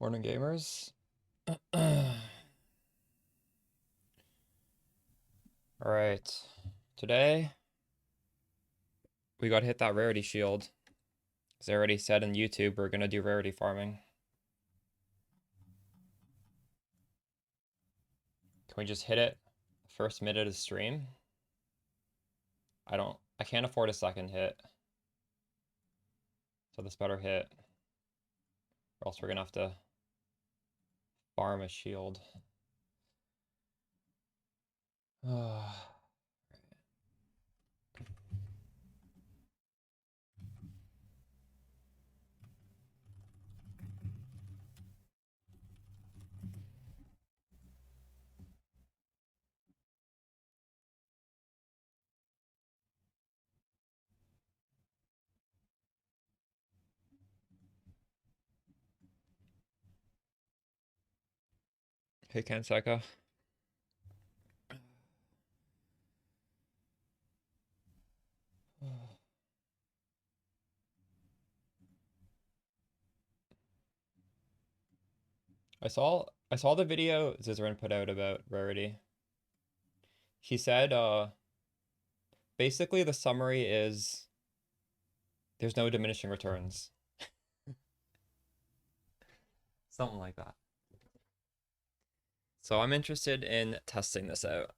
Morning, gamers. Alright. Today, we gotta hit that rarity shield. As I already said in YouTube, we're gonna do rarity farming. Can we just hit it the first minute of the stream? I can't afford a second hit. So this better hit. Or else we're gonna have to farm a shield. Hey, Ken Psycho. I saw the video Zizaran put out about rarity. He said basically the summary is there's no diminishing returns. Something like that. So I'm interested in testing this out.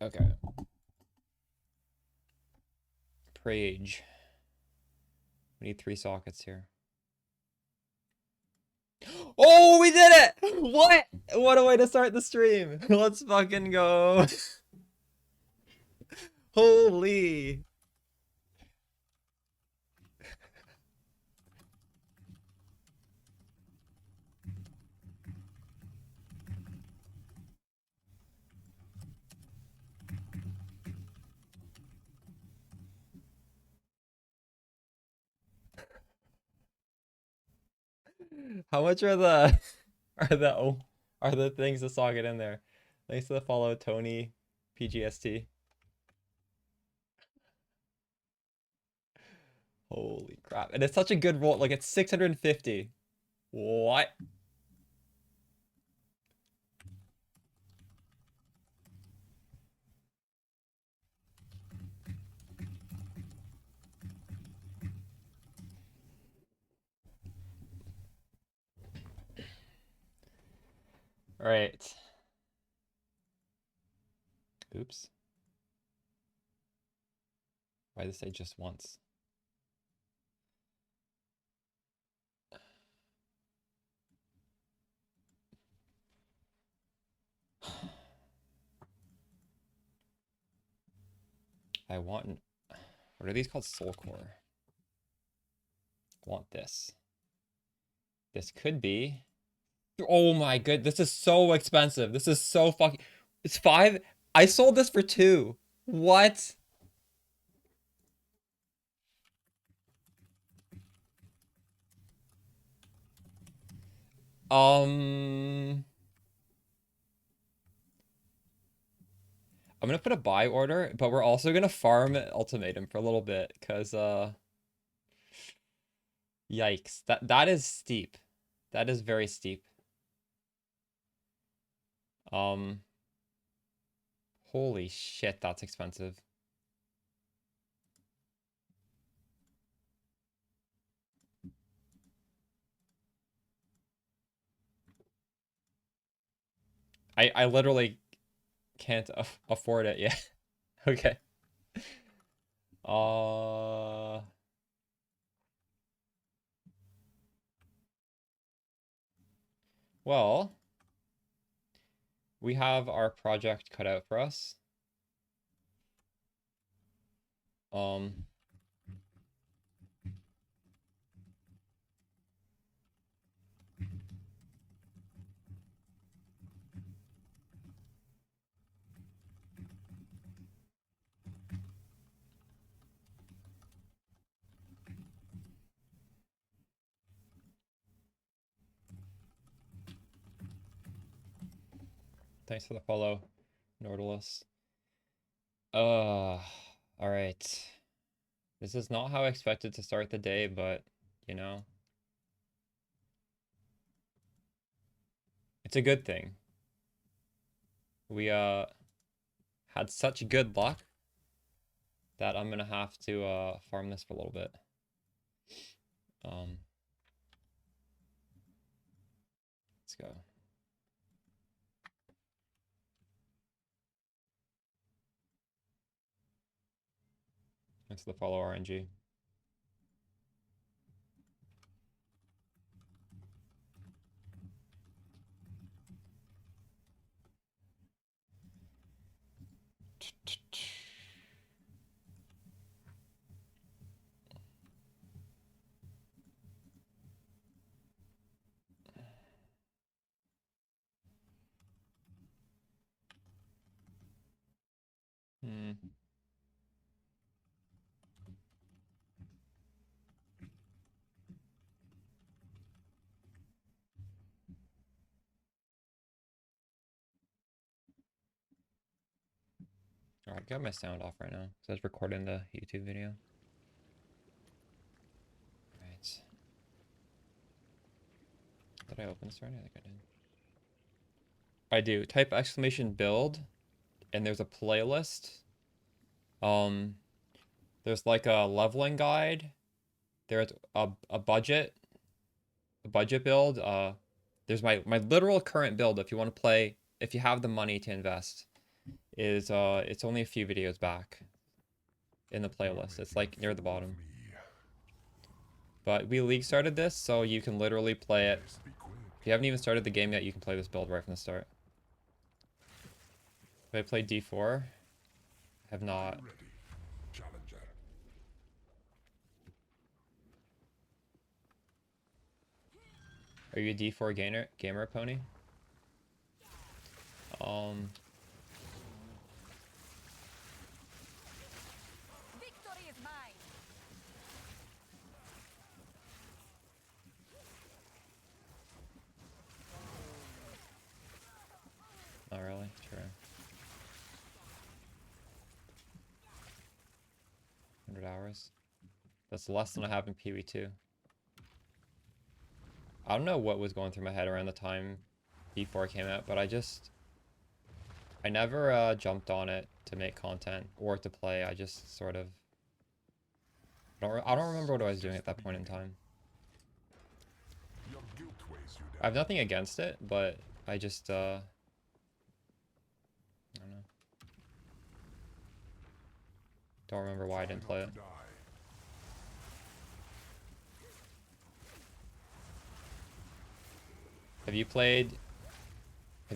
Okay. Prage. We need 3 sockets here. Oh, we did it! What? What a way to start the stream. Let's fucking go. Holy. How much are the are the things to socket in there? Thanks to the follow, Tony PGST. Holy crap. And it's such a good roll. Like, it's 650. What? All right. Oops. Why did it say just once? I want... What are these called? Soul Core. I want this. This could be... Oh my god, this is so expensive. This is so fucking... It's 5? I sold this for 2. What? I'm gonna put a buy order, but we're also gonna farm Ultimatum for a little bit, because, yikes. That is steep. That is very steep. Holy shit, that's expensive. I literally can't afford it yet. Okay. Well, we have our project cut out for us. Thanks for the follow, Nautilus. All right. This is not how I expected to start the day, but, you know. It's a good thing. We had such good luck that I'm gonna have to farm this for a little bit. Let's go. Thanks for the follow, RNG. Alright, got my sound off right now, because I was recording the YouTube video. Alright. Did I open this already? I think I did. I do. Type exclamation build, and there's a playlist. There's like a leveling guide. There's a budget build. There's my literal current build if you want to play, if you have the money to invest. Is it's only a few videos back in the playlist. It's like near the bottom. But we league started this, so you can literally play it. If you haven't even started the game yet, you can play this build right from the start. Have I played D4? Have not. Are you a D4 gamer pony? Victory is mine. Not really. True. 100 hours. That's less than I have in PoE 2. I don't know what was going through my head around the time D4 came out, but I never jumped on it to make content or to play. I just sort of I don't remember what I was doing at that point in time. I have nothing against it, but I just I don't know. Don't remember why I didn't play it. Have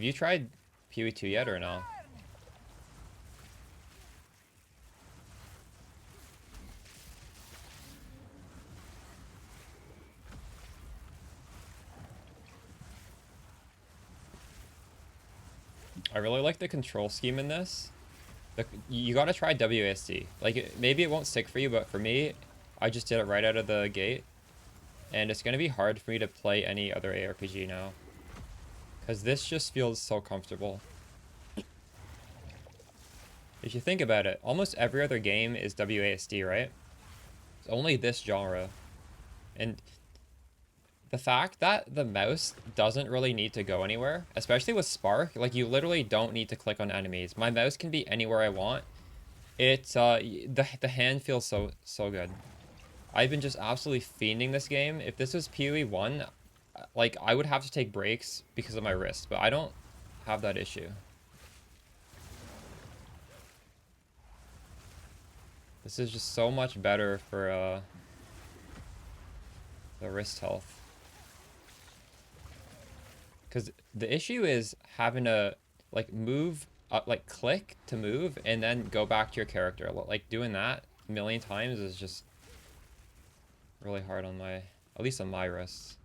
you tried PoE 2 yet or no? I really like the control scheme in this. You gotta try WASD. Like, maybe it won't stick for you, but for me, I just did it right out of the gate. And it's gonna be hard for me to play any other ARPG now. Because this just feels so comfortable. If you think about it, almost every other game is WASD, right? It's only this genre. And the fact that the mouse doesn't really need to go anywhere, especially with Spark, like you literally don't need to click on enemies. My mouse can be anywhere I want. It's the hand feels so good. I've been just absolutely fiending this game. If this was PoE 1, like I would have to take breaks because of my wrist, but I don't have that issue. This is just so much better for the wrist health. Because the issue is having to like move, like click to move and then go back to your character. Like doing that a million times is just really hard on at least on my wrists.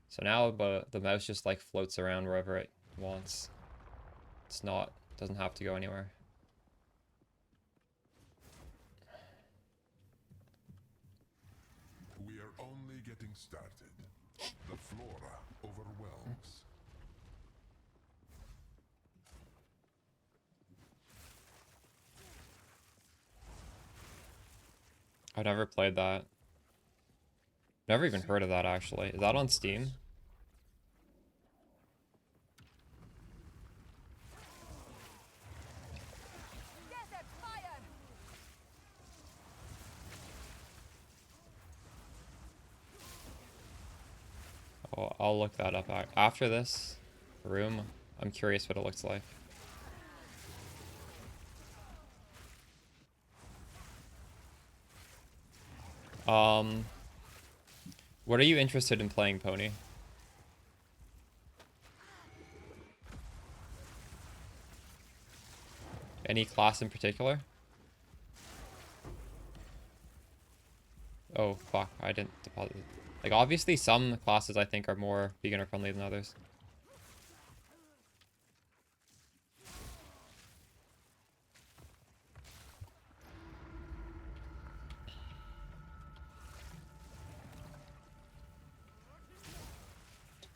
So now the mouse just like floats around wherever it wants. Doesn't have to go anywhere. We are only getting started. The flora overwhelms. I've never played that. Never even heard of that actually. Is that on Steam? I'll look that up after this room. I'm curious what it looks like. What are you interested in playing, Pony? Any class in particular? Oh, fuck. I didn't deposit. Like, obviously, some classes I think are more beginner-friendly than others.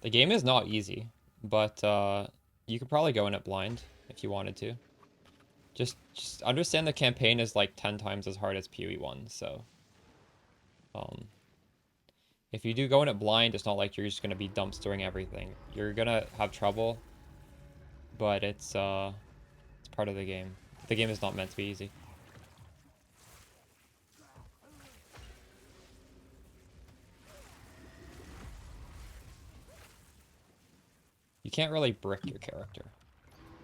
The game is not easy, but you could probably go in it blind if you wanted to. Just understand the campaign is like 10 times as hard as PoE 1, so... if you do go in it blind, it's not like you're just going to be dumpstering everything. You're going to have trouble, but it's part of the game. The game is not meant to be easy. You can't really brick your character.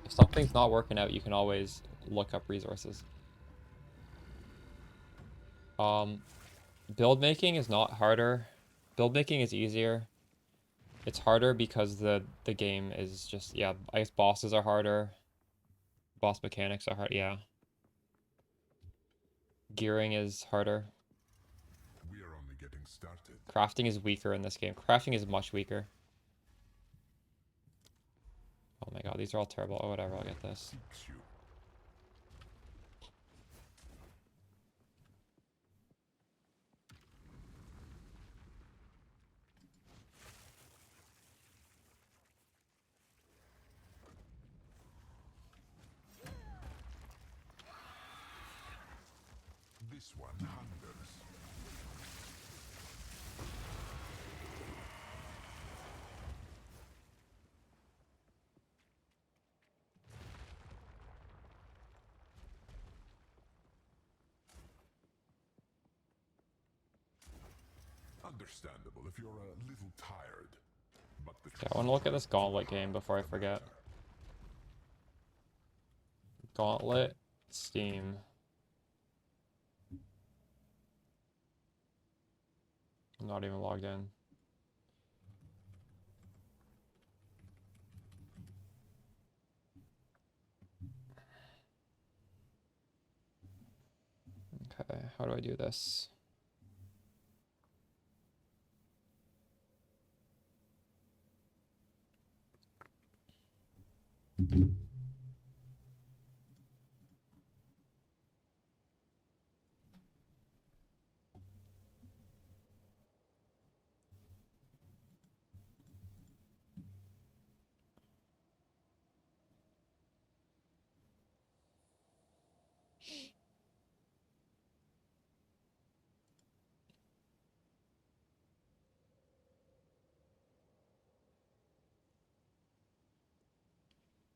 If something's not working out, you can always look up resources. Build making is not harder. Build making is easier. It's harder because the game is just, yeah, I guess bosses are harder. Boss mechanics are hard, yeah. Gearing is harder. We are only getting started. Crafting is weaker in this game. Crafting is much weaker. Oh my god, these are all terrible. Oh, whatever, I'll get this. Seeks you. This one hungers. Understandable if you're a little tired. But the Okay, I want to look at this Gauntlet game before I forget. Gauntlet, Steam. I'm not even logged in. Okay, how do I do this?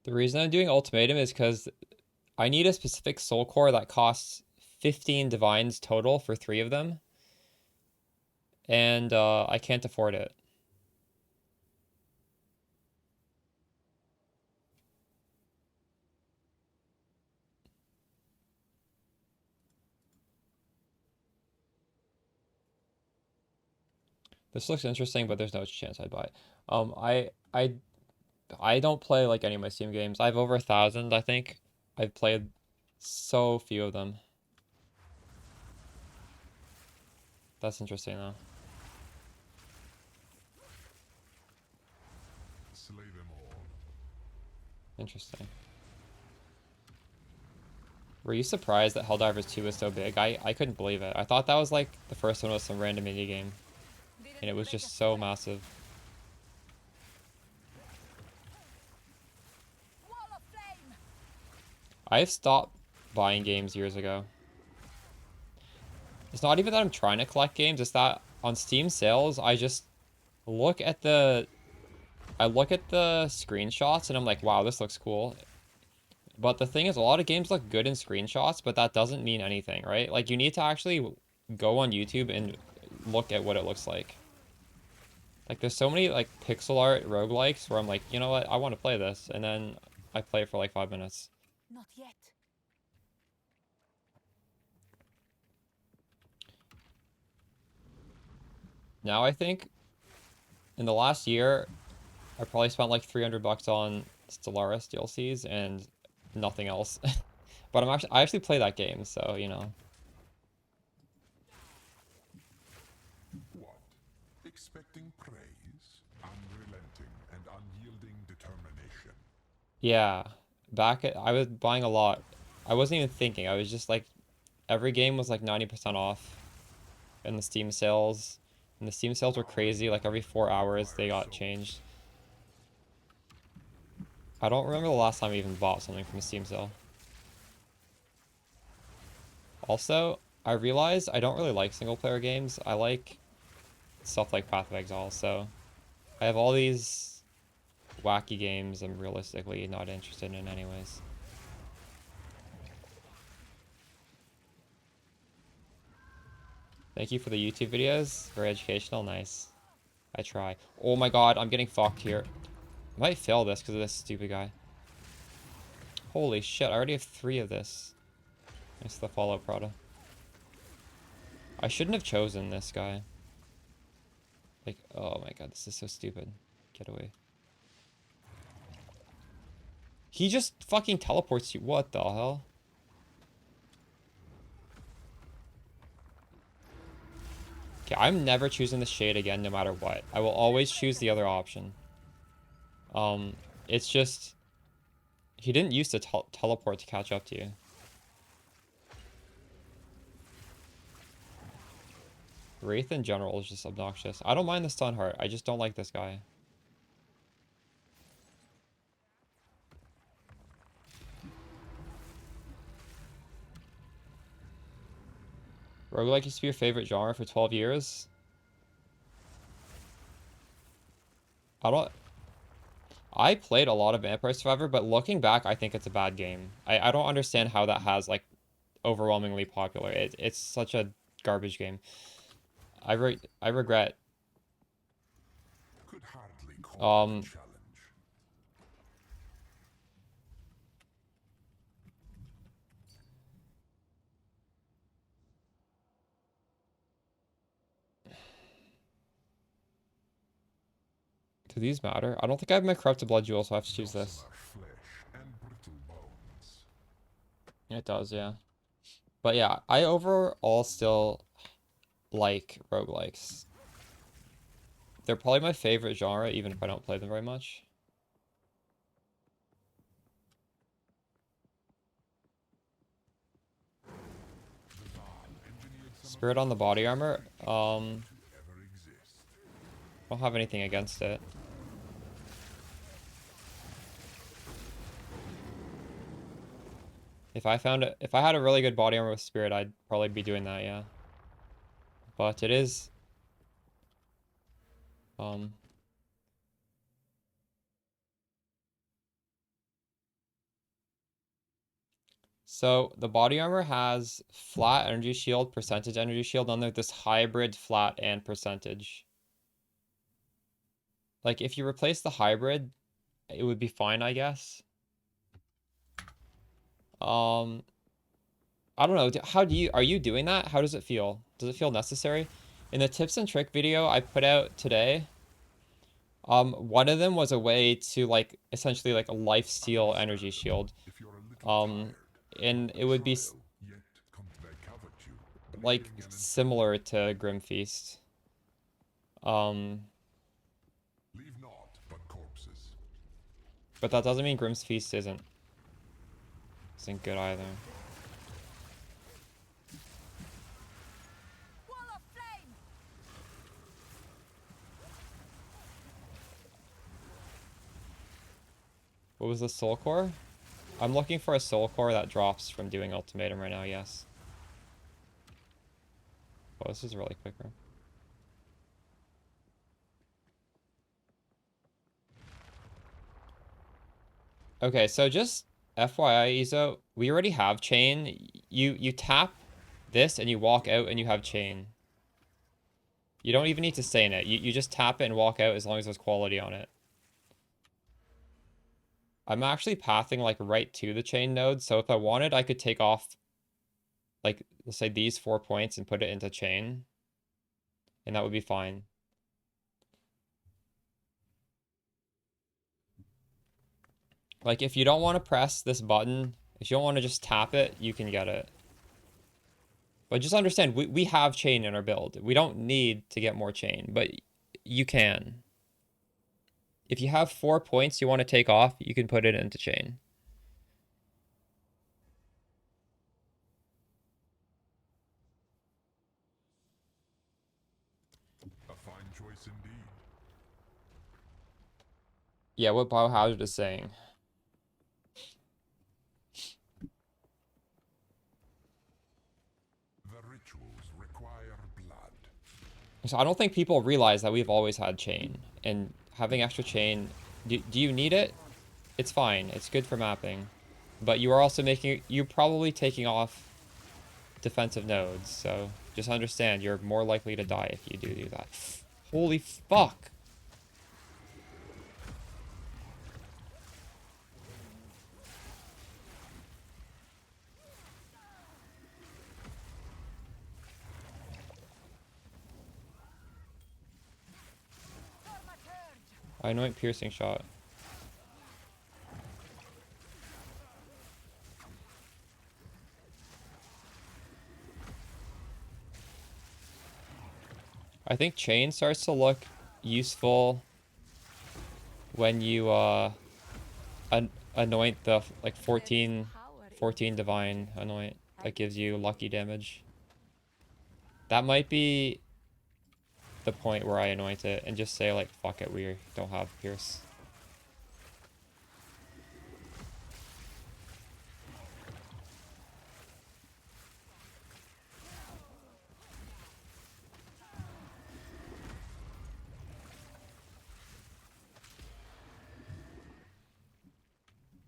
The reason I'm doing Ultimatum is because I need a specific soul core that costs 15 divines total for 3 of them. And I can't afford it. This looks interesting, but there's no chance I'd buy it. I don't play like any of my Steam games. I have over 1,000, I think. I've played so few of them. That's interesting though. slay them all. Interesting. Were you surprised that Helldivers 2 was so big? I couldn't believe it. I thought that was like the first one was some random indie game. And it was just so massive. I've stopped buying games years ago. It's not even that I'm trying to collect games, it's that on Steam sales, I just look at the screenshots and I'm like, wow, this looks cool. But the thing is, a lot of games look good in screenshots, but that doesn't mean anything, right? Like, you need to actually go on YouTube and look at what it looks like. Like, there's so many, like, pixel art roguelikes where I'm like, you know what, I want to play this, and then I play it for like 5 minutes. Not yet. Now I think in the last year, I probably spent like 300 bucks on Stellaris DLCs and nothing else. But I actually play that game, so you know. What? Expecting praise? Unrelenting and unyielding determination. Yeah, I was buying a lot. I wasn't even thinking. I was just like, every game was like 90% off in the Steam sales. And the Steam sales were crazy. Like every 4 hours they got changed. I don't remember the last time I even bought something from a Steam sale. Also, I realized I don't really like single player games. I like stuff like Path of Exile, so I have all these wacky games I'm realistically not interested in anyways. Thank you for the YouTube videos. Very educational. Nice. I try. Oh my god, I'm getting fucked here. I might fail this because of this stupid guy. Holy shit, I already have 3 of this. It's the Fallout Prada. I shouldn't have chosen this guy. Like, oh my god, this is so stupid. Get away. He just fucking teleports you. What the hell? Okay, I'm never choosing the shade again, no matter what. I will always choose the other option. It's just... He didn't use to teleport to catch up to you. Wraith in general is just obnoxious. I don't mind the stun heart. I just don't like this guy. Roguelike used to be your favorite genre for 12 years. I played a lot of Vampire Survivor, but looking back, I think it's a bad game. I don't understand how that has, like, overwhelmingly popular. It's such a garbage game. I regret. Could hardly call it a challenge. Do these matter? I don't think I have my corrupted blood jewel, so I have to choose this. Flesh and brittle bones. It does, yeah. But yeah, I overall still like roguelikes. They're probably my favorite genre, even if I don't play them very much. Spirit on the body armor. Don't have anything against it. If I had a really good body armor with spirit, I'd probably be doing that, yeah. But it is so the body armor has flat energy shield, percentage energy shield, and there's this hybrid flat and percentage. Like if you replace the hybrid, it would be fine, I guess. I don't know. Are you doing that? How does it feel? Does it feel necessary? In the tips and trick video I put out today, one of them was a way to like essentially like a life steal energy shield. And it would be like similar to Grim Feast. Leave naught but corpses. But that doesn't mean Grim's Feast isn't good either. Wall of flame. What was the soul core? I'm looking for a soul core that drops from doing ultimatum right now, yes. Oh, this is really quick room. Okay, so just FYI, Izo, we already have chain. You tap this and you walk out and you have chain. You don't even need to stay in it. You just tap it and walk out as long as there's quality on it. I'm actually pathing like right to the chain node, so if I wanted, I could take off like, let's say these 4 points and put it into chain, and that would be fine. Like, if you don't want to press this button, if you don't want to just tap it, you can get it. But just understand, we have chain in our build. We don't need to get more chain, but you can. If you have 4 points you want to take off, you can put it into chain. A fine choice indeed. Yeah, what Biohazard is saying. The rituals require blood. So I don't think people realize that we've always had chain, and having extra chain, do you need it? It's fine. It's good for mapping. But you are also you're probably taking off defensive nodes, so just understand you're more likely to die if you do that. Holy fuck! I anoint piercing shot. I think chain starts to look useful when you anoint the like 14 divine anoint that gives you lucky damage. That might be the point where I anoint it and just say like fuck it, we don't have pierce.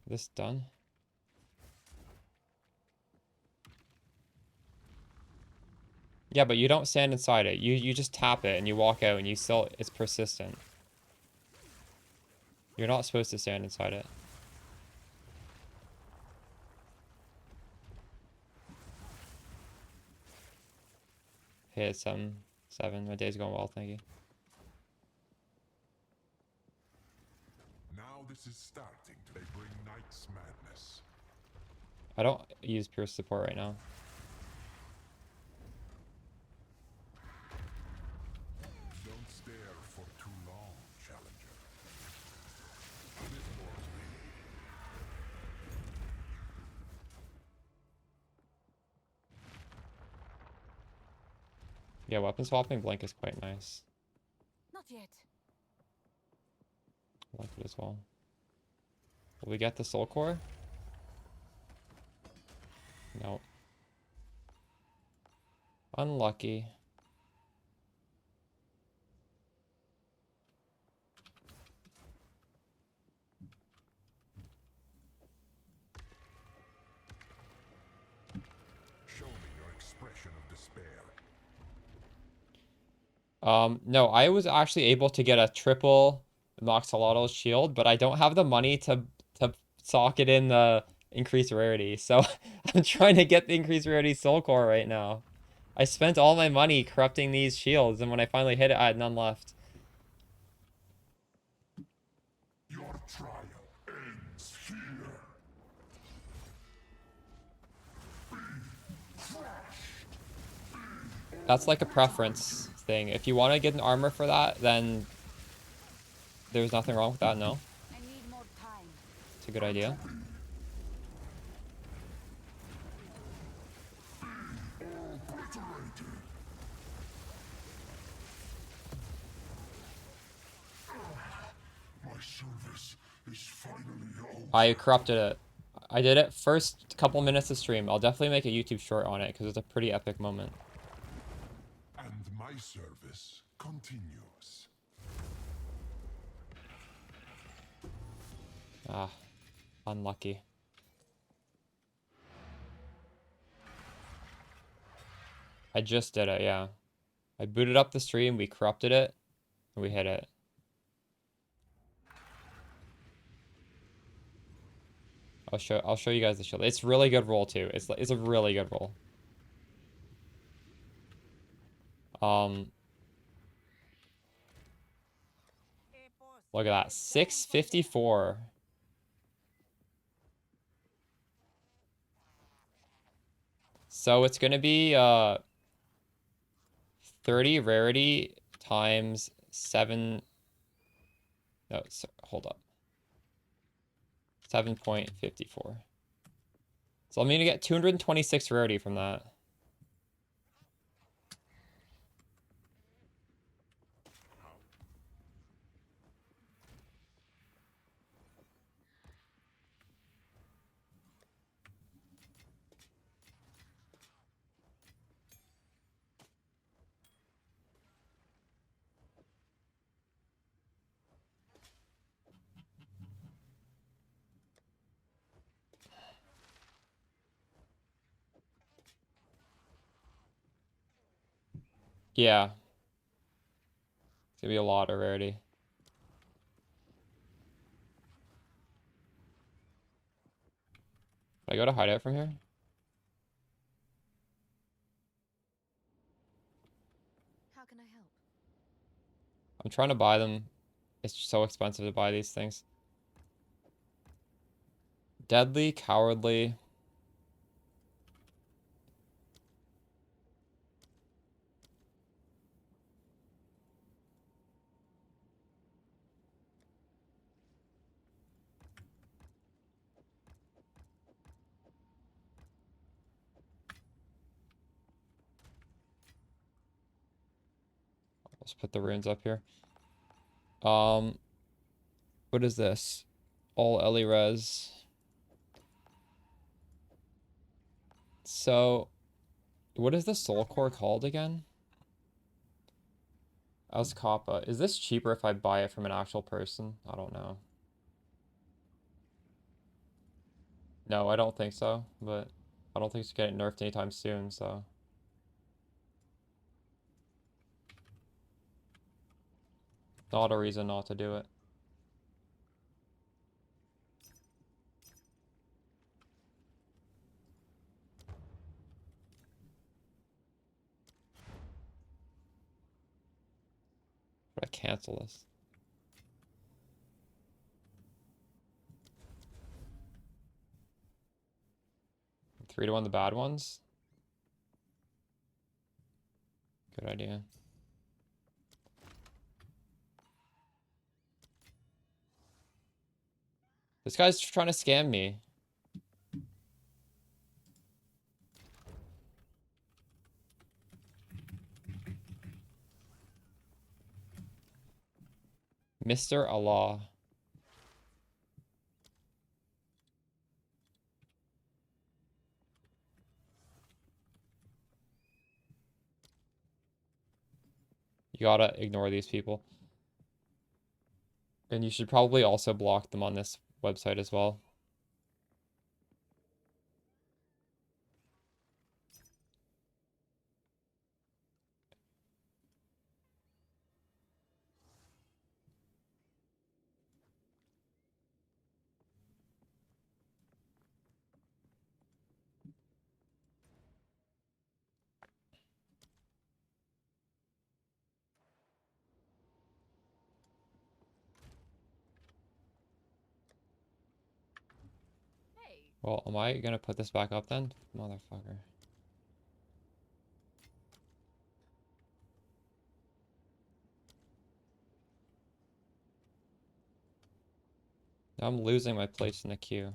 This done? Yeah, but you don't stand inside it. You just tap it and you walk out and you still, it's persistent. You're not supposed to stand inside it. Hey, it's 7. My day's going well, thank you. Now this is starting to bring Knight's madness. I don't use pierce support right now. Don't stare for too long, challenger. This bores me. Yeah, weapon swapping blink is quite nice. Not yet. I like it as well. Will we get the soul core? No. Unlucky. Show me your expression of despair. No, I was actually able to get a triple Moxolotl shield, but I don't have the money to socket in the increased rarity. So I'm trying to get the increased rarity soul core right now. I spent all my money corrupting these shields, and when I finally hit it, I had none left. Your trial ends here. That's like a preference thing. If you want to get an armor for that, then there's nothing wrong with that, no? I need more time. It's a good idea. My service is finally over. I corrupted it. I did it first couple minutes of stream. I'll definitely make a YouTube short on it because it's a pretty epic moment. And my service continues. Ah, unlucky. I just did it, yeah. I booted up the stream, we corrupted it, and we hit it. I'll show you guys the shield. It's really good roll too. It's a really good roll. Look at that. 654. So it's gonna be 30 rarity times 7. No, hold up. 7.54. So I'm gonna get 226 rarity from that. Yeah. It's gonna be a lot of rarity. Can I go to hideout from here? How can I help? I'm trying to buy them. It's so expensive to buy these things. Deadly, cowardly. Let's put the runes up here. What is this? All Ellie res. So, what is the soul core called again? Kappa. Is this cheaper if I buy it from an actual person? I don't know. No, I don't think so, but I don't think it's getting nerfed anytime soon, so. Not a reason not to do it. But I cancel this. 3-1 the bad ones? Good idea. This guy's trying to scam me. Mr. Allah. You gotta ignore these people. And you should probably also block them on this website as well. Hey. Well, am I gonna put this back up then? Motherfucker. Now I'm losing my place in the queue.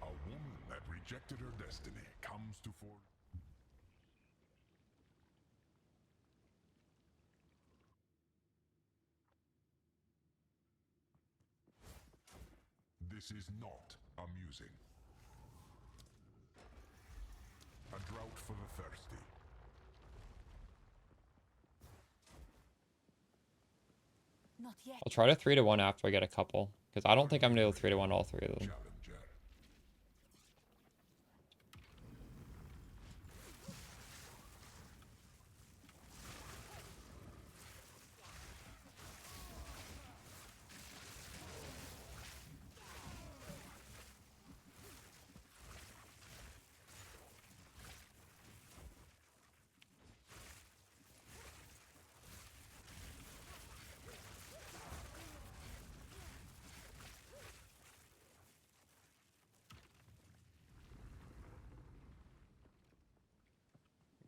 A woman that rejected her destiny comes to forge. This is not amusing. A drought for the thirsty. Not yet. I'll try to 3-1 after I get a couple. Because I don't think I'm going to 3-1 all three of them. Challenger.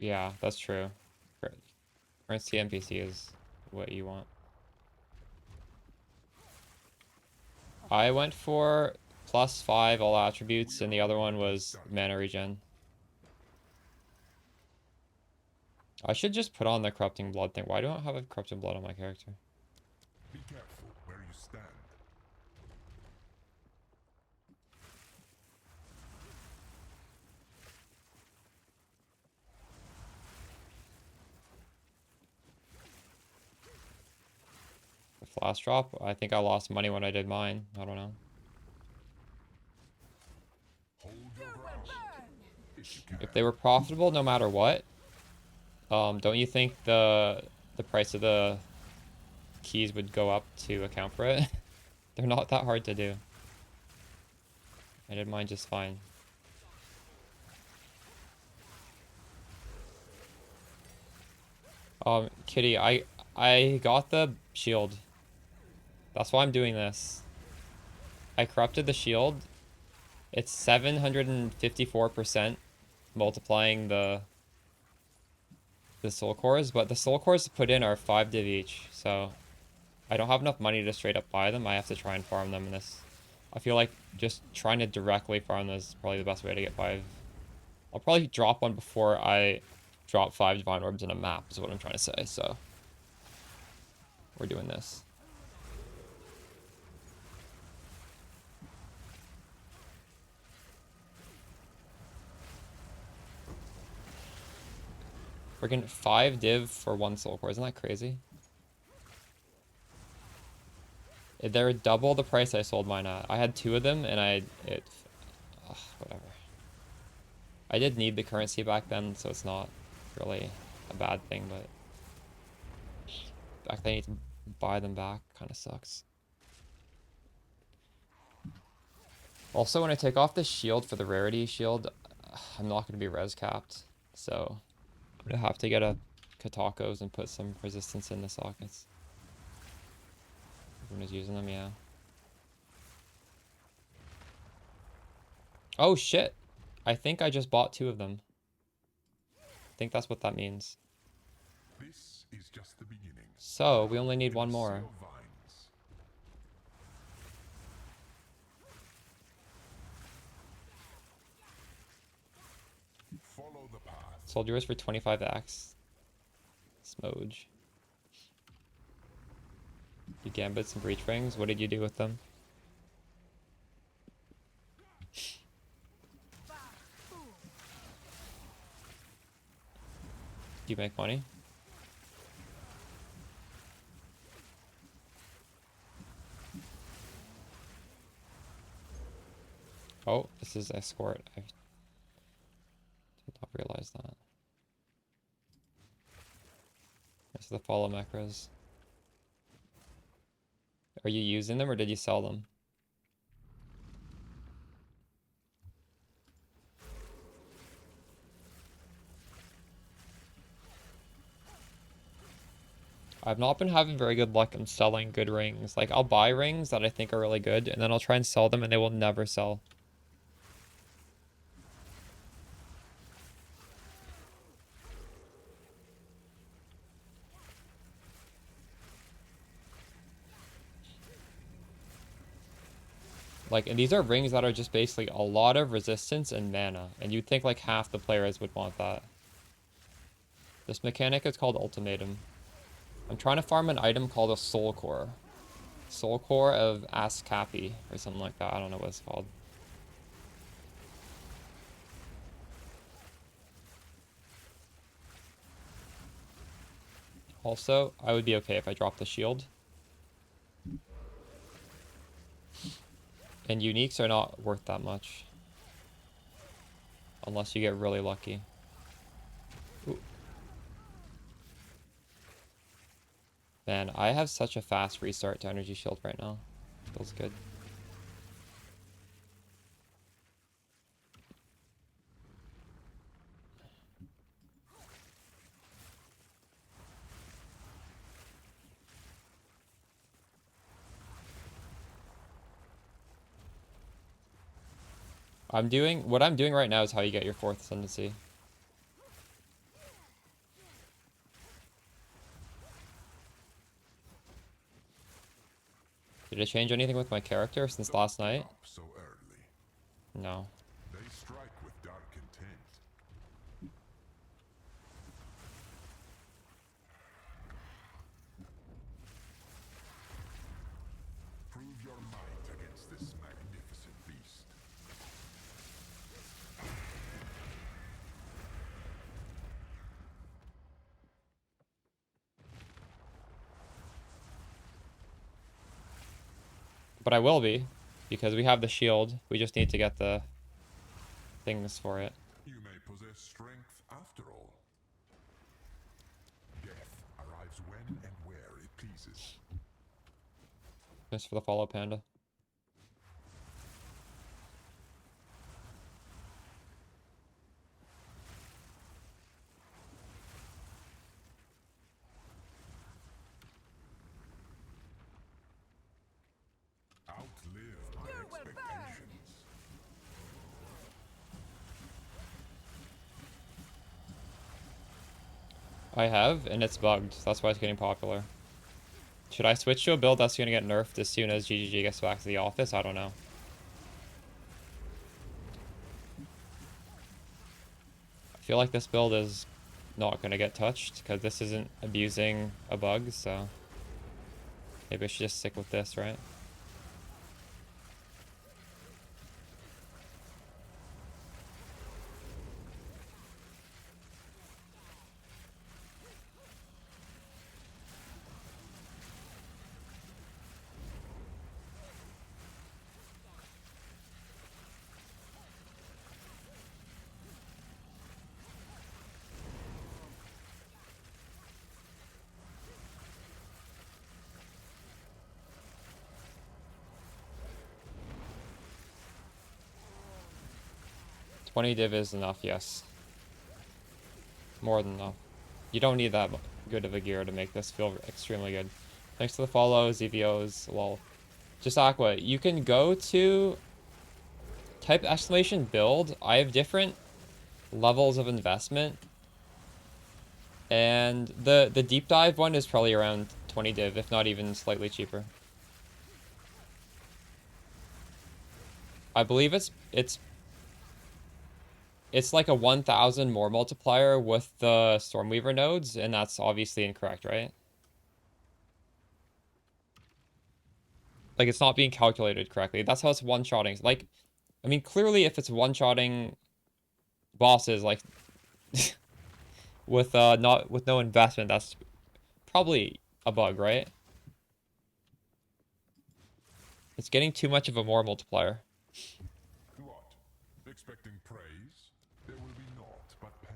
Yeah, that's true. Currency NPC is what you want. I went for +5 all attributes, and the other one was mana regen. I should just put on the corrupting blood thing. Why do I not have a corrupting blood on my character? Be careful where you stand. The flash drop? I think I lost money when I did mine. I don't know. Hold your ground. If you can. If they were profitable no matter what, don't you think the price of the keys would go up to account for it? They're not that hard to do. I did mine just fine. Kitty, I got the shield. That's why I'm doing this. I corrupted the shield. It's 754% multiplying the soul cores, but the soul cores to put in are 5 div each, so I don't have enough money to straight up buy them. I have to try and farm them in this. I feel like just trying to directly farm this is probably the best way to get 5. I'll probably drop one before I drop 5 divine orbs in a map is what I'm trying to say, so we're doing this. We're getting 5 div for 1 soul core. Isn't that crazy? They're double the price I sold mine at. I had 2 of them, and whatever. I did need the currency back then, so it's not really a bad thing, but the fact that I need to buy them back kind of sucks. Also, when I take off the shield for the rarity shield, I'm not going to be res capped, so I'm going to have to get a Katakos and put some resistance in the sockets. Everyone is using them, yeah. Oh shit! I think I just bought 2 of them. I think that's what that means. This is just the beginning. So, we only need 1 Sea more. of vines. Follow the path. Sold yours for 25x. Smoj. You gambit some breach rings? What did you do with them? Do you make money? Oh, this is escort. I did not realize that. This is the follow macros. Are you using them or did you sell them? I've not been having very good luck in selling good rings. Like, I'll buy rings that I think are really good, and then I'll try and sell them, and they will never sell. Like, and these are rings that are just basically a lot of resistance and mana, and you'd think like half the players would want that. This mechanic is called Ultimatum. I'm trying to farm an item called a Soul Core. Soul Core of Ascapi or something like that. I don't know what it's called. Also, I would be okay if I dropped the shield. And uniques are not worth that much. Unless you get really lucky. Ooh. Man, I have such a fast restart to energy shield right now. Feels good. What I'm doing right now is how you get your 4th ascendancy. Did it change anything with my character since last night? So early. No. They strike with dark intent. Prove your might against this magnificent beast. But I will be, because we have the shield. We just need to get the things for it. You may possess strength after all. Death arrives when and where it pleases. Thanks for the follow, Panda. Outlive my expectations. I have, and it's bugged. That's why it's getting popular. Should I switch to a build that's going to get nerfed as soon as GGG gets back to the office? I don't know. I feel like this build is not going to get touched because this isn't abusing a bug, so maybe I should just stick with this, right? $20 div is enough, yes. More than enough. You don't need that good of a gear to make this feel extremely good. Thanks to the follows, EVOs, lol. Just Aqua, you can go to type exclamation build. I have different levels of investment. And the deep dive one is probably around 20 div, if not even slightly cheaper. I believe it's like a 1,000 more multiplier with the Stormweaver nodes, and that's obviously incorrect, right? Like, it's not being calculated correctly. That's how it's one-shotting. Like, I mean, clearly if it's one-shotting bosses, like, with no investment, that's probably a bug, right? It's getting too much of a more multiplier. What? Expecting praise? There will be naught but pain.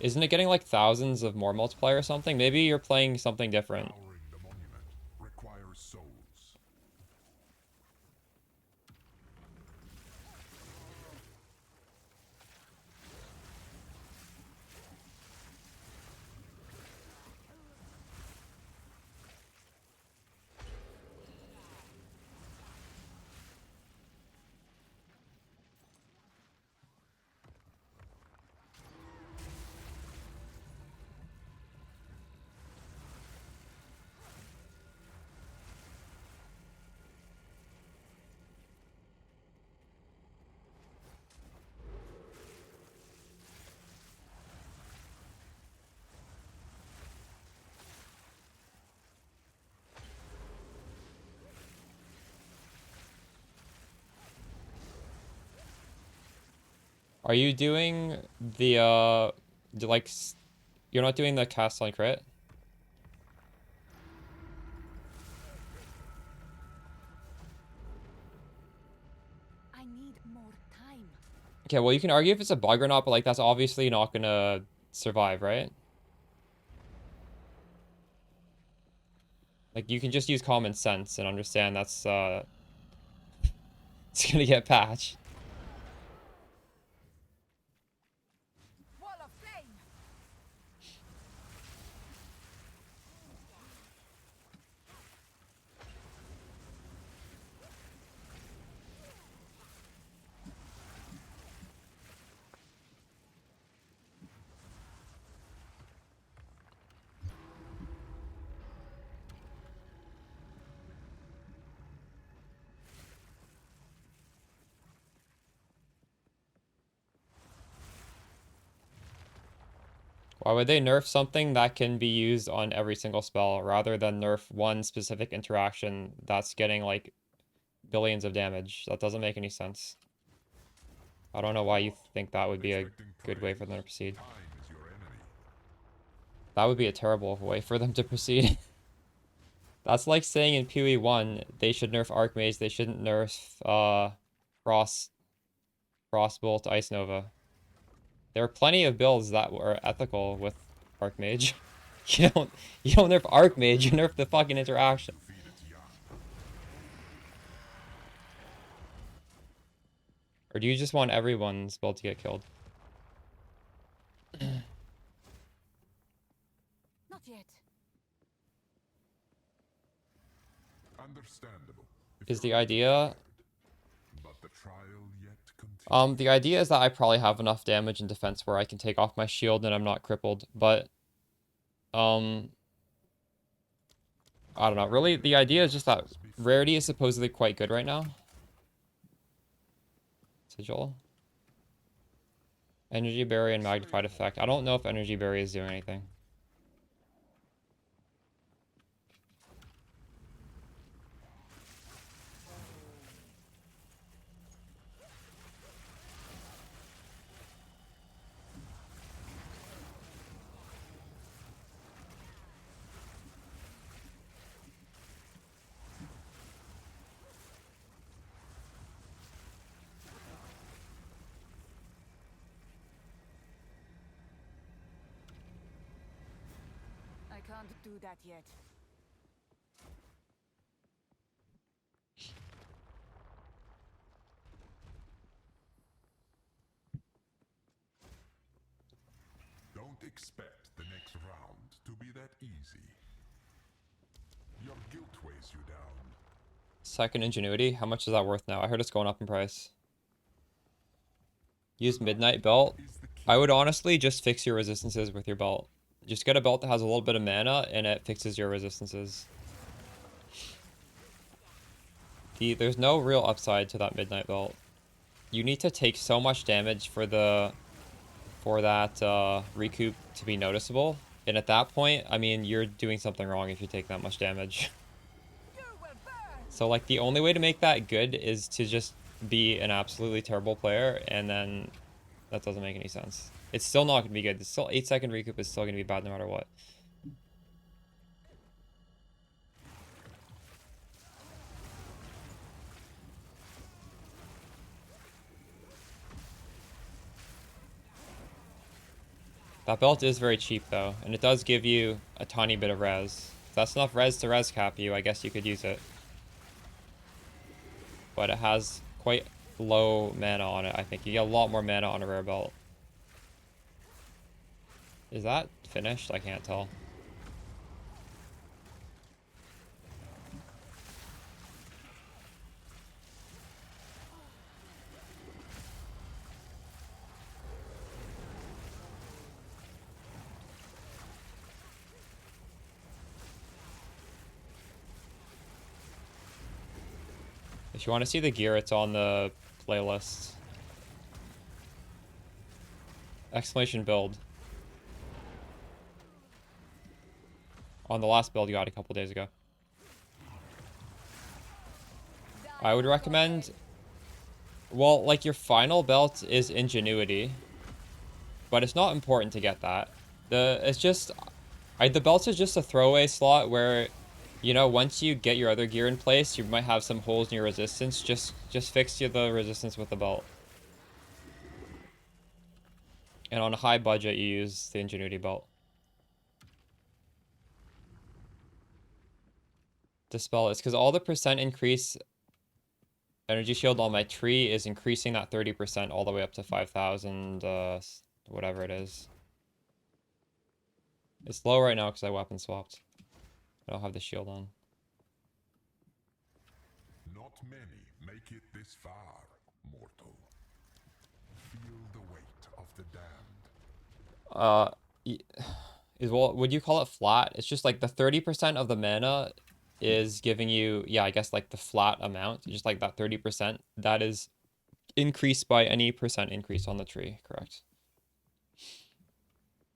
Isn't it getting like thousands of more multiplier or something? Maybe you're playing something different. Powering the monument requires souls. Are you doing the you're not doing the cast on crit? I need more time. Okay, well you can argue if it's a bug or not, but like that's obviously not gonna survive, right? Like you can just use common sense and understand that's it's gonna get patched. Wall of flame. Why would they nerf something that can be used on every single spell rather than nerf one specific interaction that's getting like billions of damage? That doesn't make any sense. I don't know why you think that would be a good way for them to proceed. Time is your enemy. That would be a terrible way for them to proceed. That's like saying in PoE 1 they should nerf Archmage, they shouldn't nerf Frostbolt, Ice Nova. There are plenty of builds that were ethical with Archmage. You don't nerf Archmage, you nerf the fucking interaction. Feed it young. Or do you just want everyone's build to get killed? Not yet. Understandable. If Is the you're idea tired, but the trial yet continues. the idea is that I probably have enough damage and defense where I can take off my shield and I'm not crippled, but I don't know. Really, the idea is just that rarity is supposedly quite good right now. Sigil. Energy Berry and Magnified Effect. I don't know if Energy Berry is doing anything. I can't do that yet. Don't expect the next round to be that easy. Your guilt weighs you down. Second Ingenuity. How much is that worth now? I heard it's going up in price. Use Midnight Belt. Is the key. I would honestly just fix your resistances with your belt. Just get a belt that has a little bit of mana and it fixes your resistances. There's no real upside to that Midnight Belt. You need to take so much damage for that recoup to be noticeable. And at that point, I mean, you're doing something wrong if you take that much damage. You will burn. So like the only way to make that good is to just be an absolutely terrible player, and then that doesn't make any sense. It's still not going to be good. It's still 8-second recoup is still going to be bad no matter what. That belt is very cheap though, and it does give you a tiny bit of res. If that's enough res to res cap you, I guess you could use it. But it has quite low mana on it, I think. You get a lot more mana on a rare belt. Is that finished? I can't tell. If you want to see the gear, it's on the playlist. Exclamation build. On the last build you got a couple days ago. I would recommend Well, like your final belt is ingenuity, but it's not important to get that. It's just the belts is just a throwaway slot where, you know, once you get your other gear in place, you might have some holes in your resistance. Just fix the resistance with the belt. And on a high budget, you use the ingenuity belt. Dispel is because all the percent increase energy shield on my tree is increasing that 30% all the way up to 5,000, whatever it is. It's low right now because I weapon swapped. I don't have the shield on. Not many make it this far, mortal. Feel the weight of the damned. Well, would you call it flat? It's just like the 30% of the mana is giving you, yeah, I guess like the flat amount, just like that 30%. That is increased by any percent increase on the tree, correct?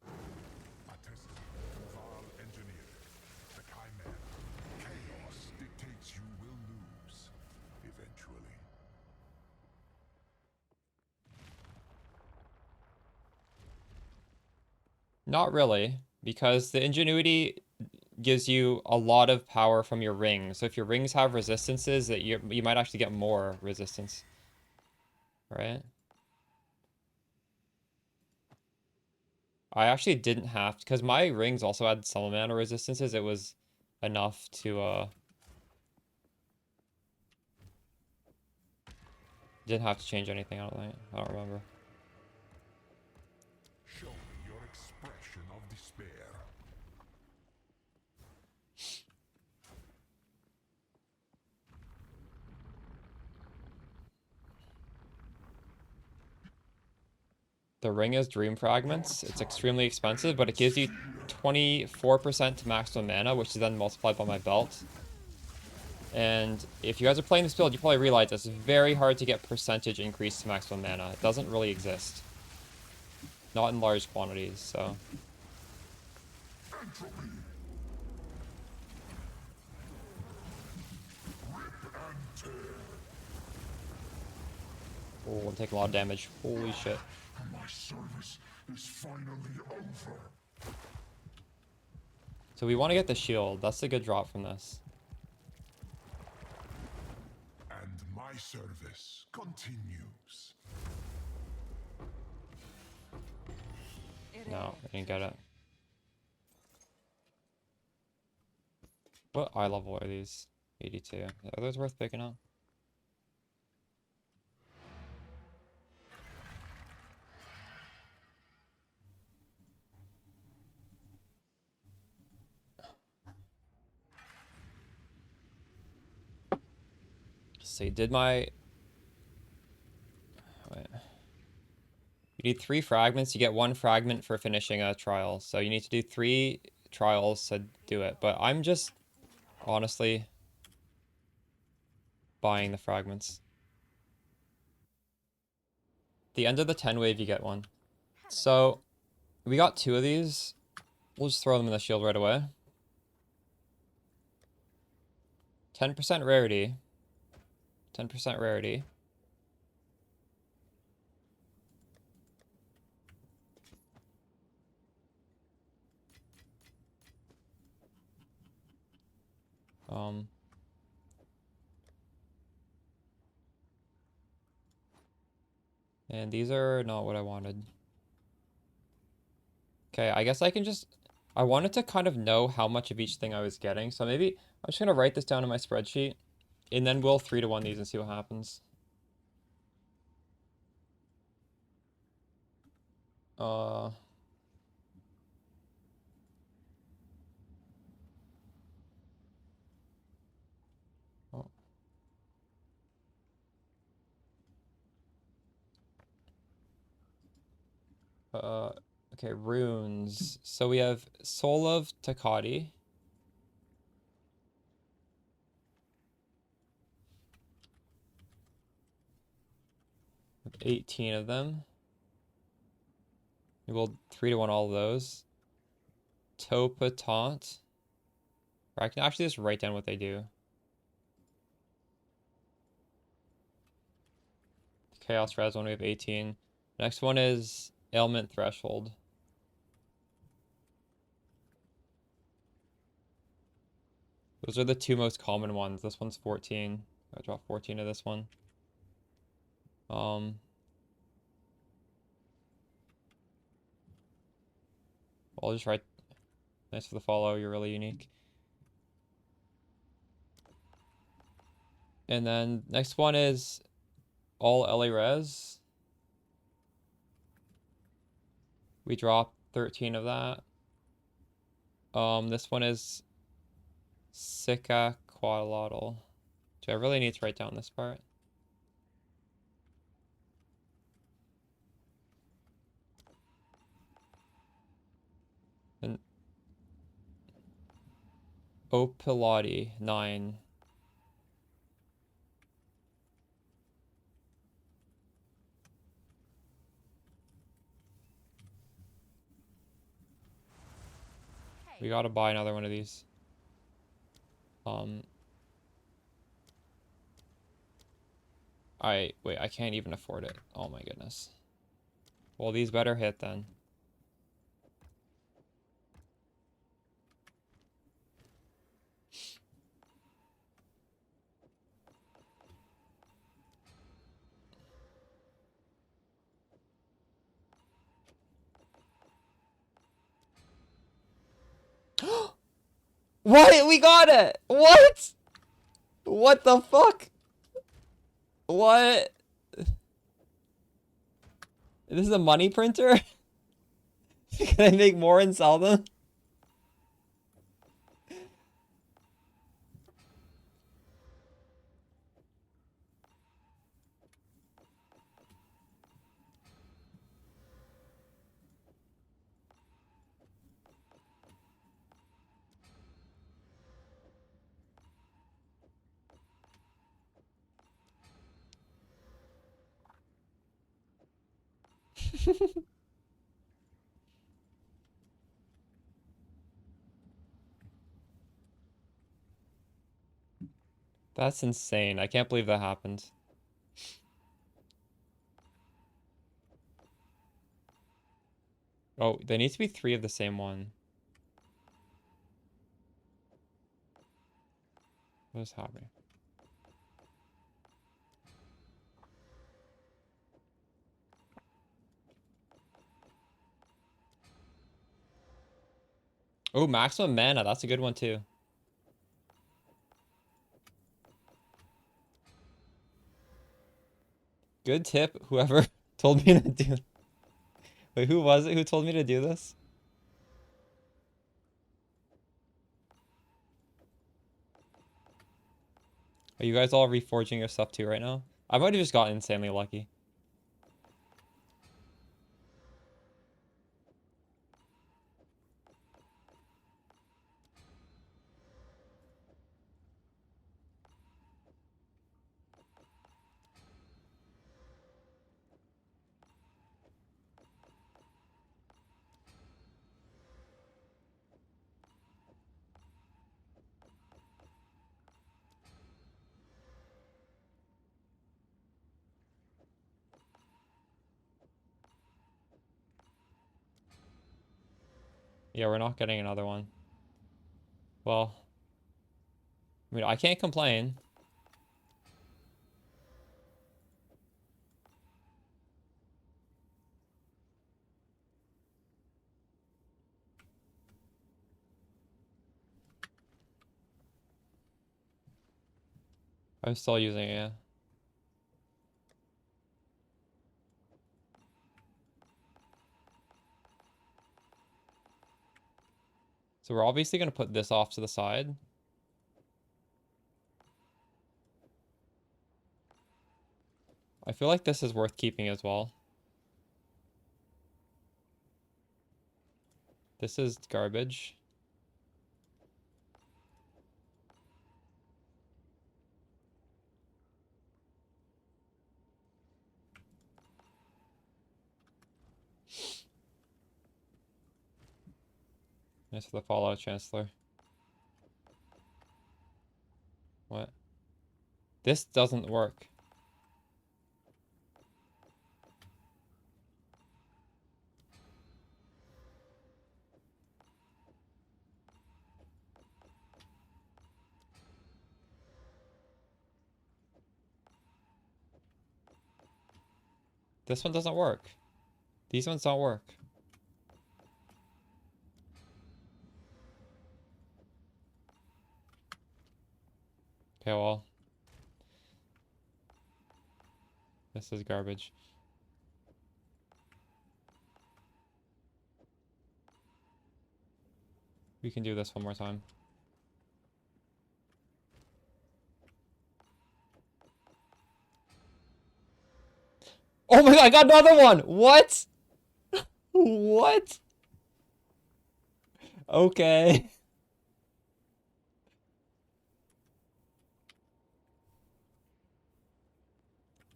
A test of all engineering. The chimera. Chaos dictates you will lose. Eventually. Not really, because the ingenuity gives you a lot of power from your rings. So if your rings have resistances, that you might actually get more resistance, right? I actually didn't have to, because my rings also had some mana resistances. It was enough to didn't have to change anything. I don't think. I don't remember. Show me your expression of despair. The ring is dream fragments. It's extremely expensive, but it gives you 24% to maximum mana, which is then multiplied by my belt. And if you guys are playing this build, you probably realize it's very hard to get percentage increase to maximum mana. It doesn't really exist. Not in large quantities, so. Oh, I'm taking a lot of damage. Holy shit. My service is finally over. So we want to get the shield. That's a good drop from this. And my service continues. No, I didn't get it. What eye level are these? 82. Are those worth picking up? So you did my... Wait. You need 3 fragments. You get 1 fragment for finishing a trial. So you need to do 3 trials to do it. But I'm just honestly buying the fragments. The end of the 10 wave, you get 1. So we got 2 of these. We'll just throw them in the shield right away. 10% rarity. 10% rarity. And these are not what I wanted. Okay, I guess I can just... I wanted to kind of know how much of each thing I was getting. So maybe I'm just going to write this down in my spreadsheet. And then we'll 3-to-1 these and see what happens. Okay, runes. So we have Soul of Takati. With 18 of them. We'll 3-to-1 all of those. Topa Taunt. Or I can actually just write down what they do. Chaos Res one, we have 18. Next one is Ailment Threshold. Those are the two most common ones. This one's 14. I draw 14 of this one. I'll just write, nice for the follow, you're really unique. And then next one is all LA Res. We drop 13 of that. This one is Sika Quadrilateral. Do I really need to write down this part? And Opilati 9. We gotta buy another one of these. Wait, I can't even afford it. Oh my goodness. Well, these better hit then. What? We got it! What? What the fuck? What? This is a money printer? Can I make more and sell them? That's insane. I can't believe that happened. Oh, there needs to be 3 of the same one. What is happening? Oh, maximum mana. That's a good one too. Good tip, whoever told me to do. Wait, who was it who told me to do this? Are you guys all reforging your stuff too right now? I might have just gotten insanely lucky. Yeah, we're not getting another one. Well, I mean, I can't complain. I'm still using it, yeah. So we're obviously going to put this off to the side. I feel like this is worth keeping as well. This is garbage. Nice for the Fallout Chancellor. What? This doesn't work. This one doesn't work. These ones don't work. Okay, well. This is garbage. We can do this one more time. Oh my god, I got another one! What? What? Okay.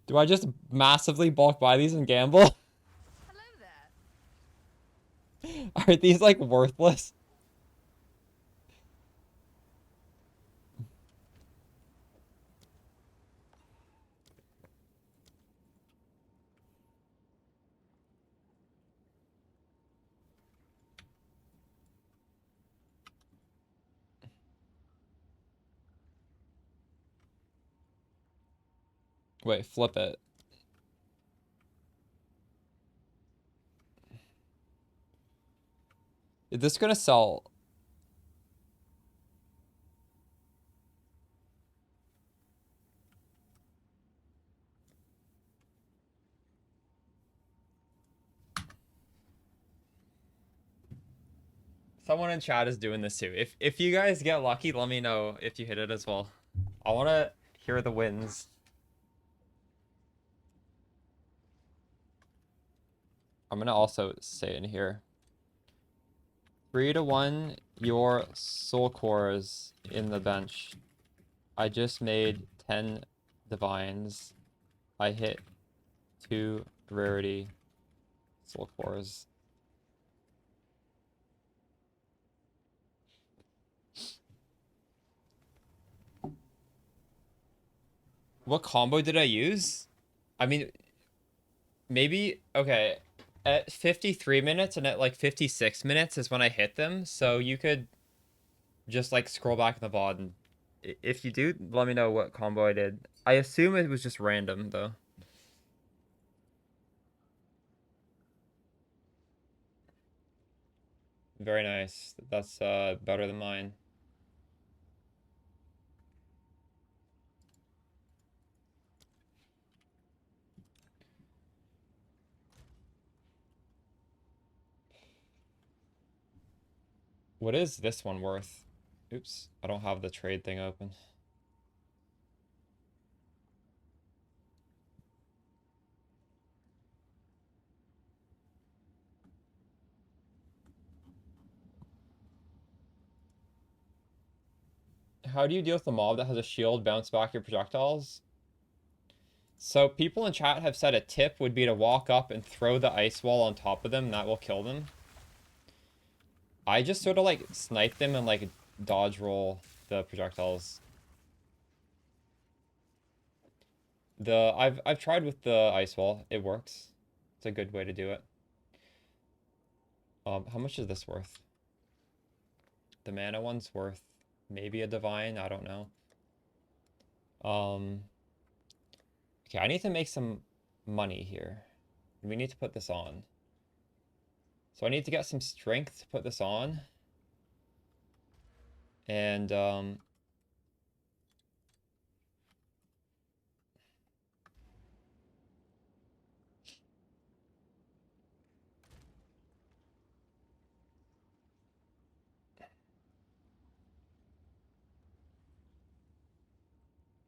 Do I just massively bulk buy these and gamble? Hello there. Are these like worthless? Wait, flip it. Is this gonna sell? Someone in chat is doing this too. If you guys get lucky, let me know if you hit it as well. I want to hear the wins. I'm gonna also say in here. 3-1 your soul cores in the bench. I just made 10 divines. I hit 2 rarity soul cores. What combo did I use? I mean, maybe, okay, at 53 minutes and at like 56 minutes is when I hit them, so you could just like scroll back in the VOD and if you do, let me know what combo I did. I assume it was just random though. Very nice. That's better than mine. What is this one worth? Oops, I don't have the trade thing open. How do you deal with the mob that has a shield bounce back your projectiles? So people in chat have said a tip would be to walk up and throw the ice wall on top of them, and that will kill them. I just sort of like snipe them and like dodge roll the projectiles. I've tried with the ice wall. It works. It's a good way to do it. How much is this worth? The mana one's worth maybe a divine, I don't know. Okay, I need to make some money here. We need to put this on. So I need to get some strength to put this on. And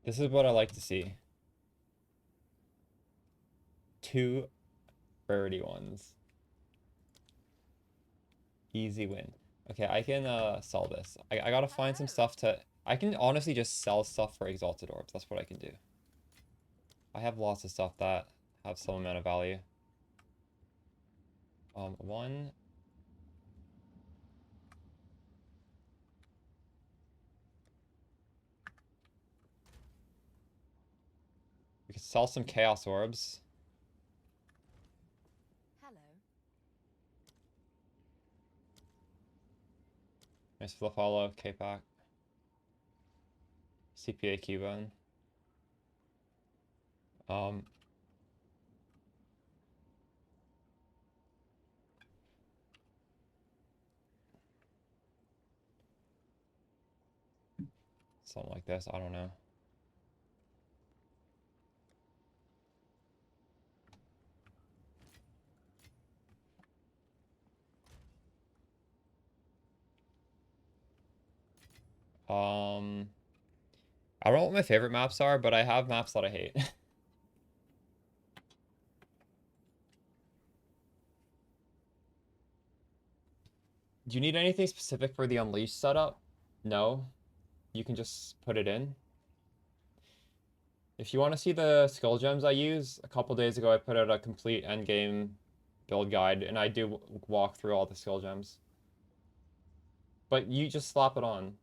this is what I like to see. 2 rarity ones. Easy win. Okay, I can sell this. I gotta find some stuff to... I can honestly just sell stuff for exalted orbs. That's what I can do. I have lots of stuff that have some amount of value. One... We could sell some chaos orbs. Hello. Nice for the follow, K-Pack. CPA Keybone. Something like this, I don't know. I don't know what my favorite maps are, but I have maps that I hate. Do you need anything specific for the Unleashed setup? No. You can just put it in. If you want to see the skill gems I use, a couple days ago I put out a complete endgame build guide, and I do walk through all the skill gems. But you just slap it on.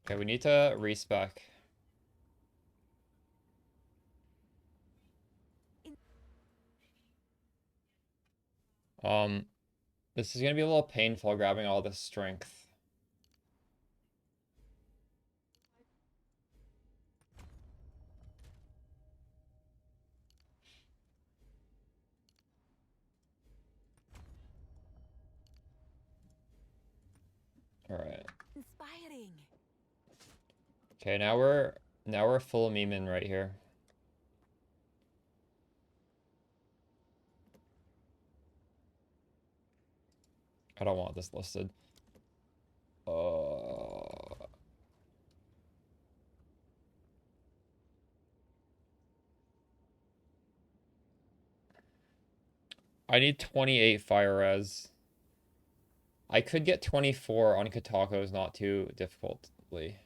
Okay, we need to respec. This is gonna be a little painful grabbing all this strength. Alright. Inspiring. Okay, now we're full memeing right here. I don't want this listed. I need 28 fire res. I could get 24 on Katako's not too difficultly.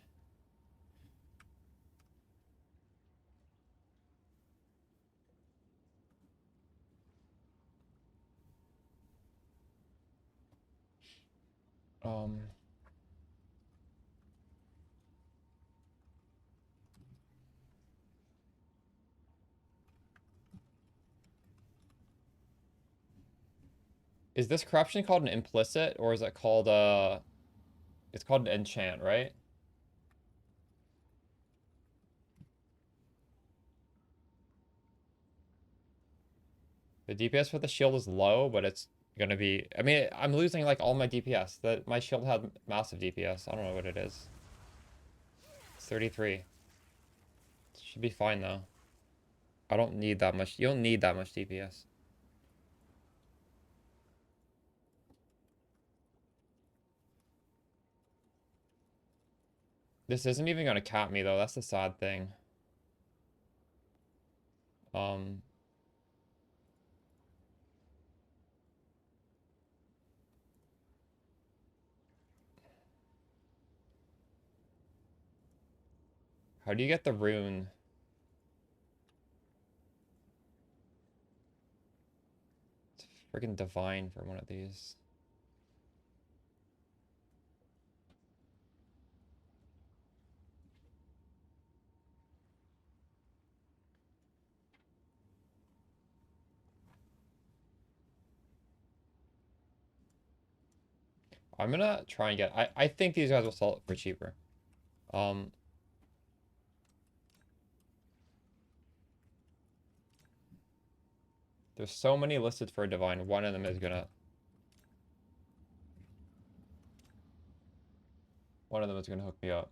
Is this corruption called an implicit, or is it called it's called an enchant, right? The DPS for the shield is low, but it's gonna be, I mean, I'm losing like all my DPS. My shield had massive DPS. I don't know what it is. It's 33. Should be fine though. I don't need that much. You don't need that much DPS. This isn't even gonna cap me though. That's the sad thing. Um, how do you get the rune? It's freaking divine for one of these. I'm gonna try and get, I think these guys will sell it for cheaper. There's so many listed for a divine. One of them is gonna hook me up.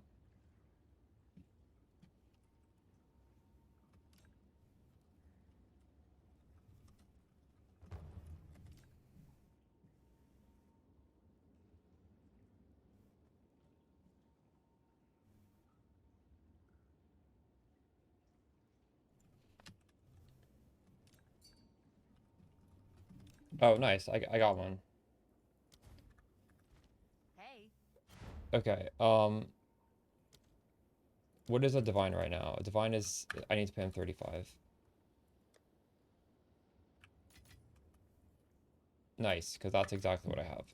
Oh, nice. I got one. Hey. Okay. What is a divine right now? A divine is, I need to pay him 35. Nice, because that's exactly what I have.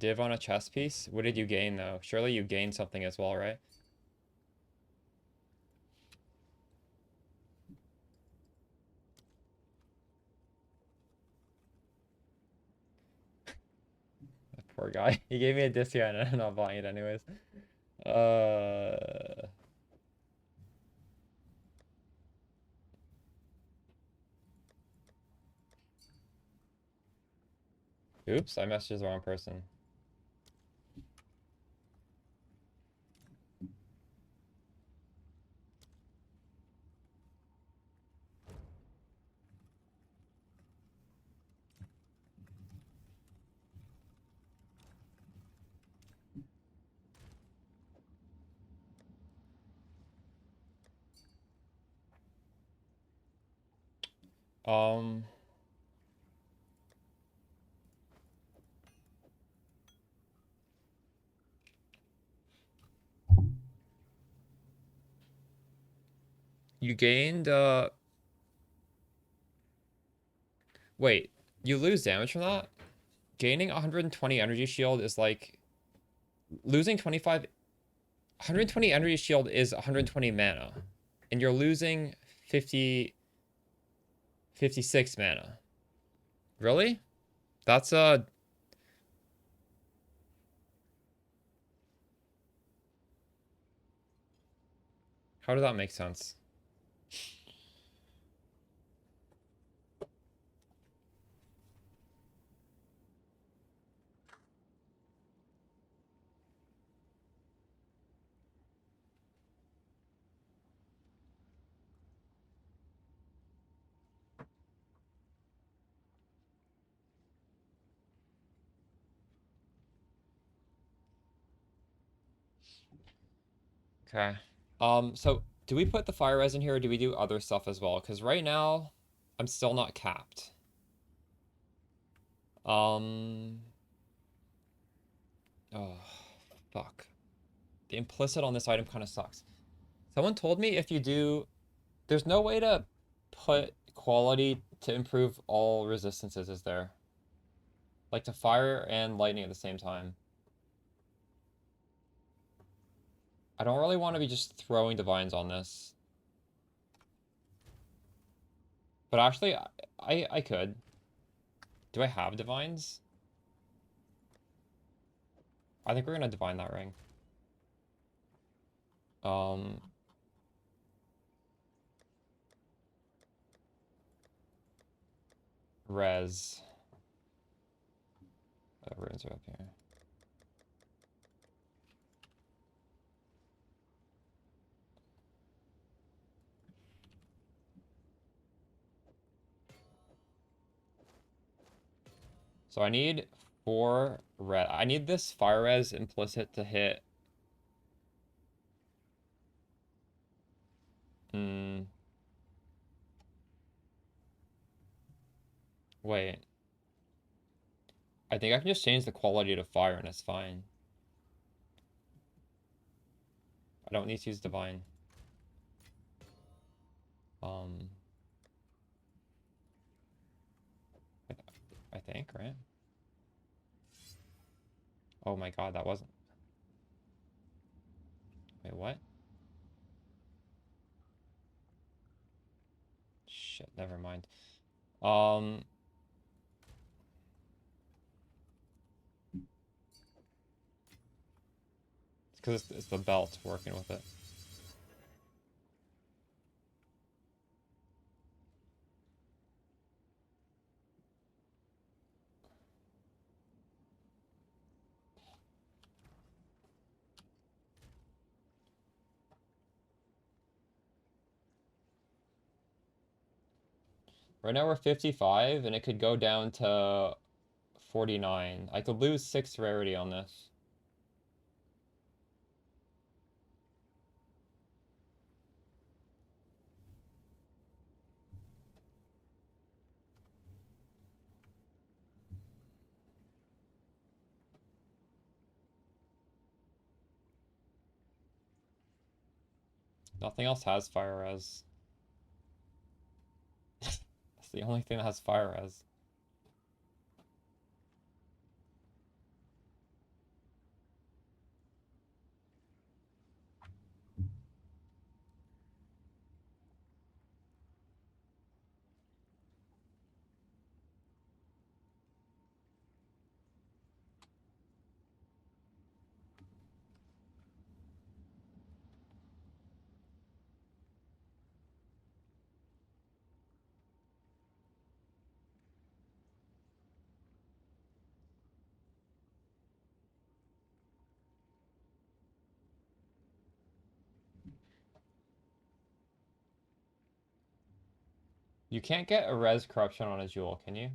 Div on a chess piece? What did you gain though? Surely you gained something as well, right? That poor guy. He gave me a discount and I'm not buying it anyways. Oops, I messaged the wrong person. Um, you gained, wait, you lose damage from that? Gaining 120 energy shield is like, losing 120 energy shield is 120 mana. And you're losing 56 mana. Really? That's, how does that make sense? Okay. So do we put the fire res in here or do we do other stuff as well? Because right now, I'm still not capped. Oh, fuck. The implicit on this item kind of sucks. Someone told me if you do, there's no way to put quality to improve all resistances, is there? Like to fire and lightning at the same time. I don't really want to be just throwing divines on this. But actually, I could. Do I have divines? I think we're gonna divine that ring. Um, Res. Runes are up here. So I need 4 red. I need this fire res implicit to hit. Hmm. Wait. I think I can just change the quality to fire and it's fine. I don't need to use divine. Um, I think, right? Oh my god, that wasn't. Wait, what? Shit, never mind. Um, it's because it's the belt working with it. Right now we're 55 and it could go down to 49. I could lose 6 rarity on this. Nothing else has fire res. That's the only thing that has fire res. You can't get a res corruption on a jewel, can you?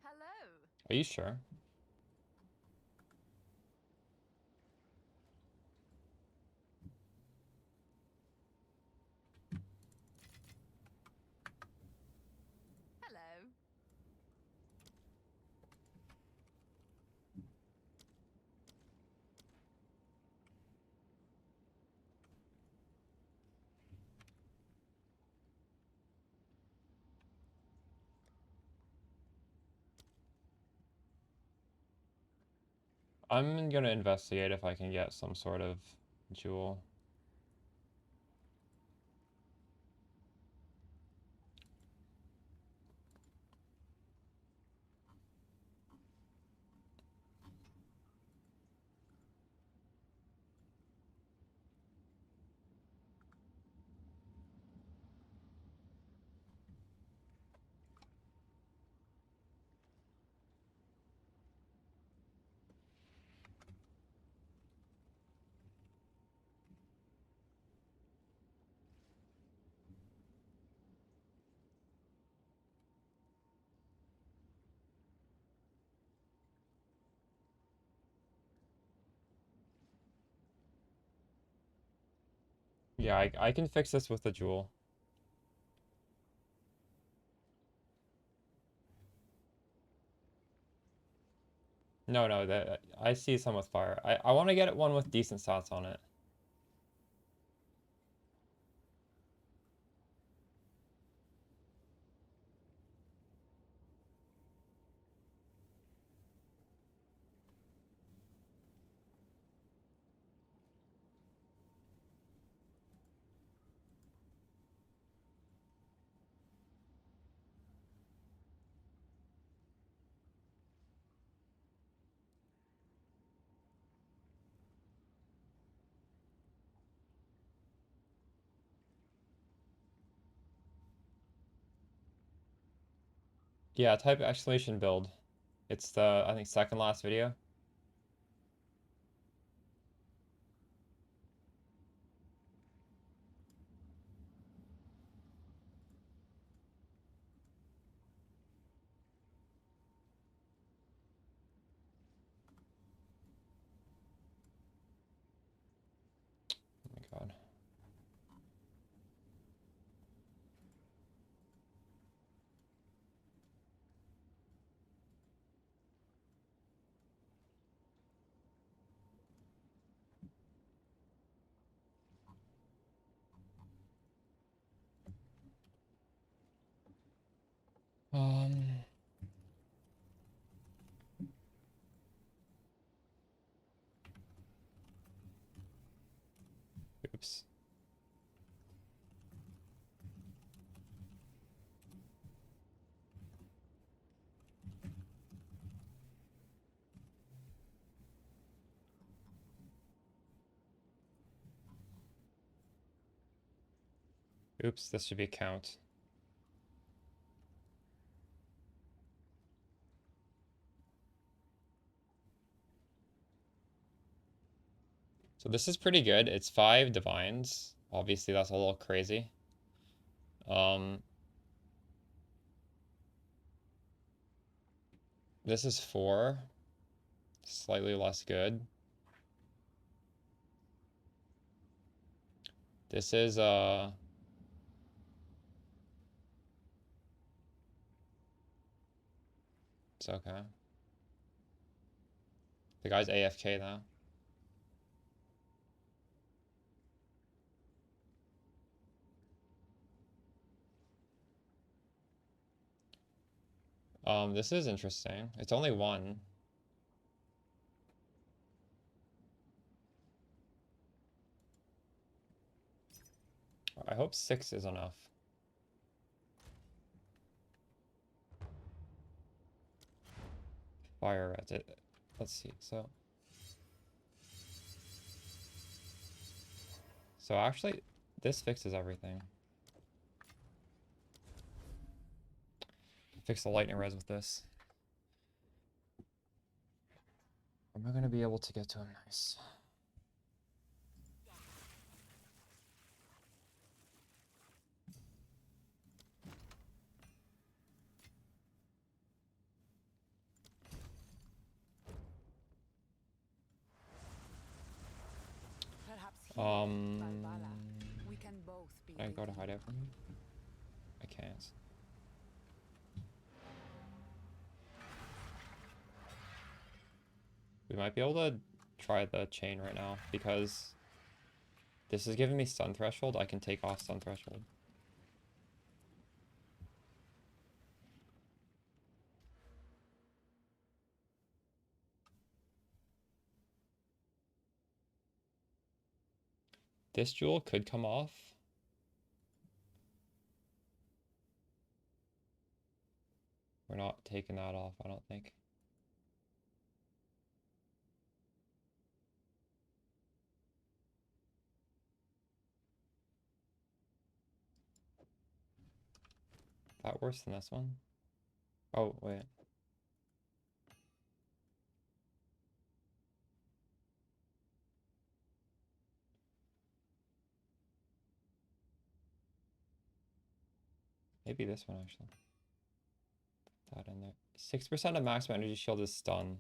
Hello. Are you sure? Hello. I'm gonna investigate if I can get some sort of jewel. Yeah, I can fix this with the jewel. No, no, that I see some with fire. I want to get one with decent stats on it. Yeah, type exclamation build. It's the, I think, second last video. Oh my God. Um, oops. Oops, this should be count. So this is pretty good. It's 5 divines. Obviously, that's a little crazy. This is 4. Slightly less good. This is it's okay. The guy's AFK now. This is interesting. It's only 1. I hope 6 is enough. Fire at it. Let's see. So actually, this fixes everything. Fix the lightning res with this. Am I gonna be able to get to him? Nice. Perhaps here, Valhalla, we can both be Can I go to redeemed. hide out from him? I can't. We might be able to try the chain right now because this is giving me stun threshold. I can take off stun threshold. This jewel could come off. We're not taking that off, I don't think. That worse than this one? Oh, wait. Maybe this one, actually. Put that in there. 6% of maximum energy shield is stun.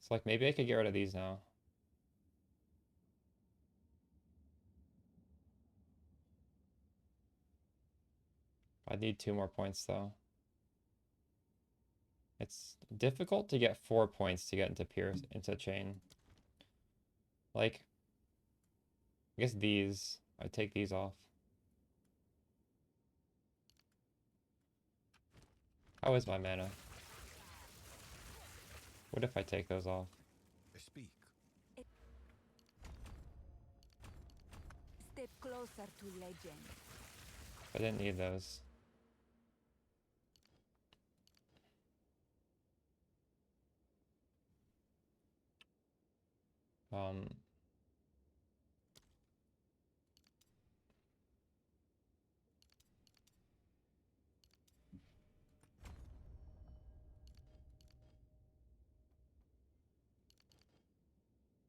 So, like, maybe I could get rid of these now. I need 2 more points, though. It's difficult to get 4 points to get into into chain. Like, I guess these, I take these off. How is my mana? What if I take those off? Speak. Step closer to legend. I didn't need those.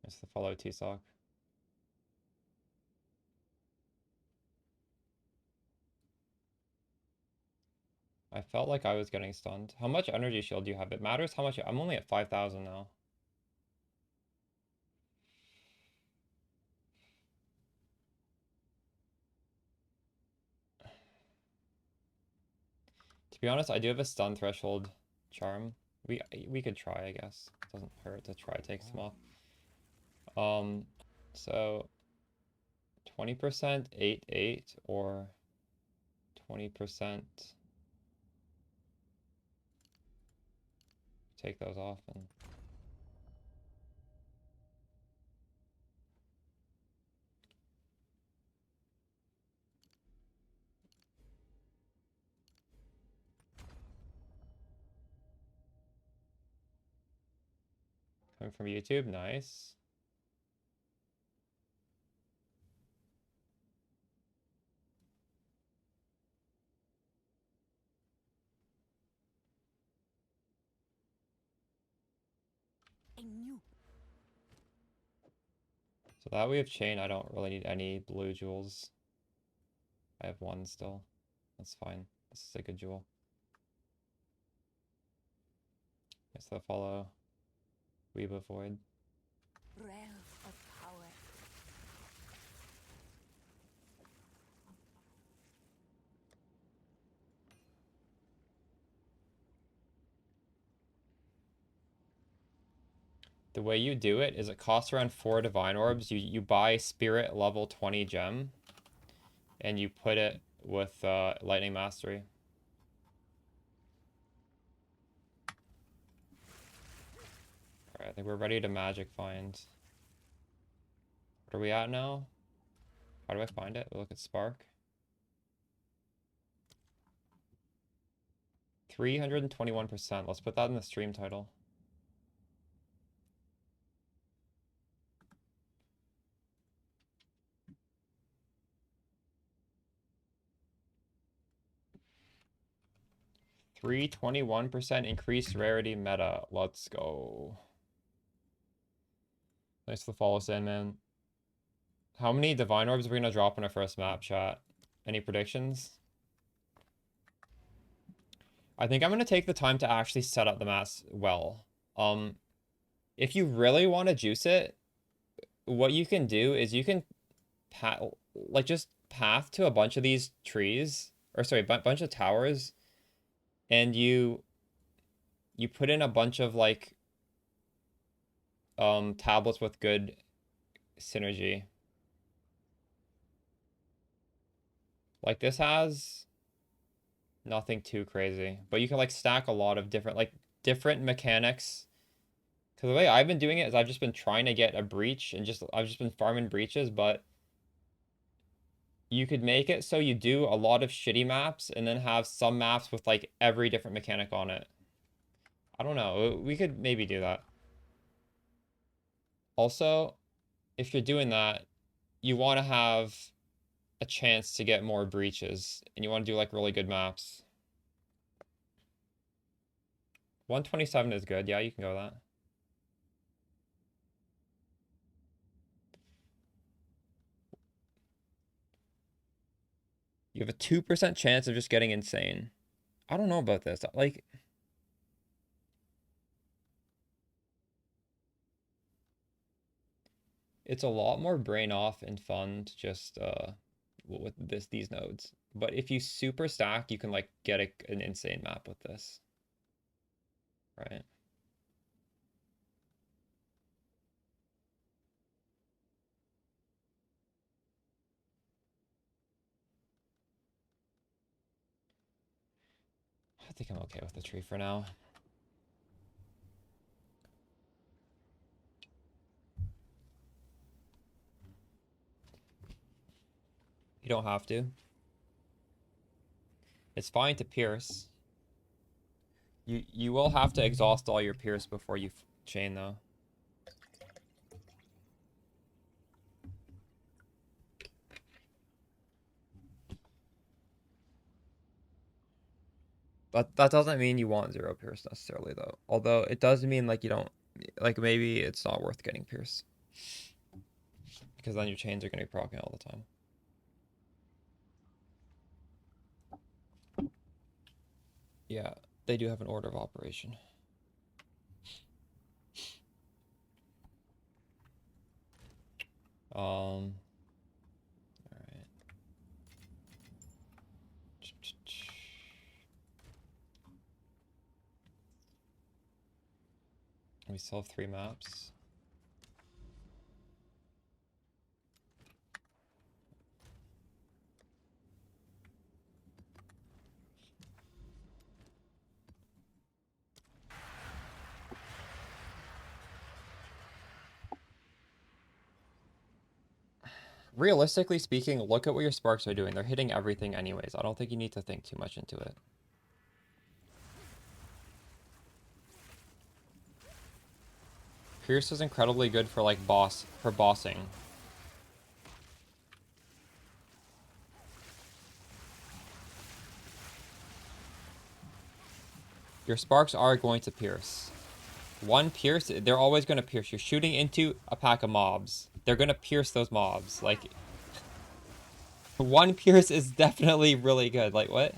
It's the follow T-Sock. I felt like I was getting stunned. How much energy shield do you have? It matters how much. I'm only at 5,000 now. To be honest, I do have a stun threshold charm. We could try, I guess. It doesn't hurt to try take some off. So 20% 8/8 or 20% take those off and coming from YouTube, nice. A new. So that we have chain, I don't really need any blue jewels. I have one still. That's fine. This is a good jewel. Guess they'll follow Weeba Void. Realm of power. The way you do it is it costs around 4 divine orbs. You buy spirit level 20 gem and you put it with lightning mastery. Alright, I think we're ready to magic find. What are we at now? How do I find it? Look at Spark. 321%. Let's put that in the stream title. $321% increased rarity meta. Let's go. Thanks for the follow, Sandman. How many Divine Orbs are we gonna drop on our first map, chat? Any predictions? I think I'm gonna take the time to actually set up the maps well. If you really want to juice it, what you can do is you can just path to a bunch of these trees, or sorry, bunch of towers, and you put in a bunch of like tablets with good synergy. Like this has nothing too crazy, but you can like stack a lot of different mechanics. Because the way I've been doing it is I've just been trying to get a breach and I've just been farming breaches, but you could make it so you do a lot of shitty maps and then have some maps with like every different mechanic on it. I don't know. We could maybe do that. Also, if you're doing that, you want to have a chance to get more breaches and you want to do like really good maps. 127 is good. Yeah, you can go with that. You have a 2% chance of just getting insane. I don't know about this. Like, it's a lot more brain off and fun to just with these nodes. But if you super stack, you can like get an insane map with this. Right? I think I'm okay with the tree for now. You don't have to. It's fine to pierce. You will have to exhaust all your pierce before you chain though. But that doesn't mean you want 0 pierce necessarily though. Although it does mean like you don't, like maybe it's not worth getting pierce. Because then your chains are going to be proccing all the time. Yeah, they do have an order of operation. All right. We still have 3 maps. Realistically speaking, look at what your sparks are doing. They're hitting everything anyways. I don't think you need to think too much into it. Pierce is incredibly good for like bossing. Your sparks are going to pierce. 1 pierce, they're always going to pierce. You're shooting into a pack of mobs. They're going to pierce those mobs. Like, 1 pierce is definitely really good. Like, what?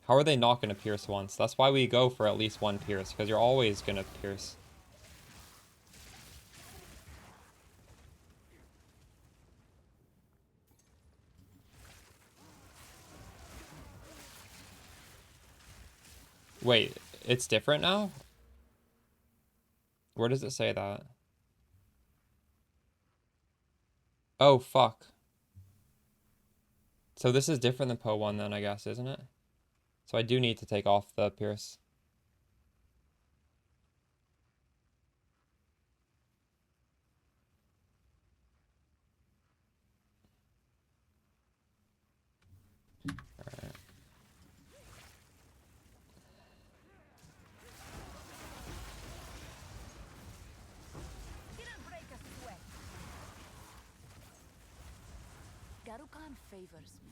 How are they not going to pierce once? That's why we go for at least 1 pierce, because you're always going to pierce. Wait, it's different now? Where does it say that? Oh, fuck. So this is different than PoE 1 then, I guess, isn't it? So I do need to take off the pierce. Alright. Garukan favors me.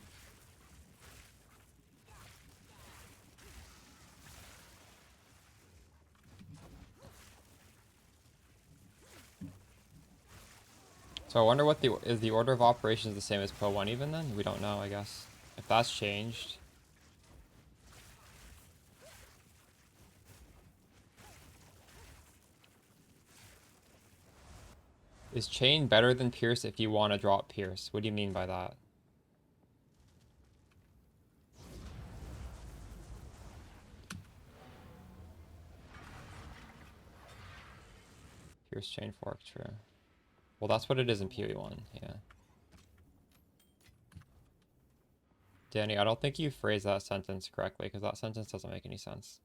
So I wonder what is the order of operations the same as PoE1 even then? We don't know, I guess. If that's changed. Is chain better than pierce if you want to drop pierce? What do you mean by that? Pierce chain fork, true. Well, that's what it is in PoE1, yeah. Danny, I don't think you phrased that sentence correctly, because that sentence doesn't make any sense.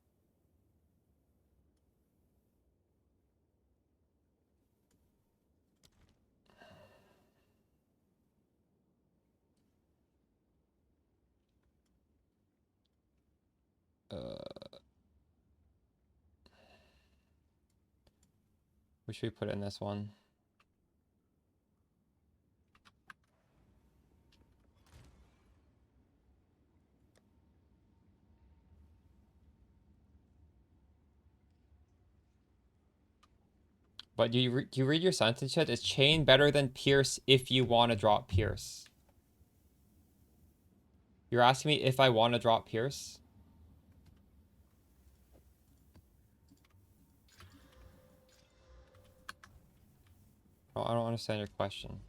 What should we put in this one? But do you read your sentence yet? Is chain better than pierce if you want to drop pierce? You're asking me if I want to drop pierce? Oh, I don't understand your question.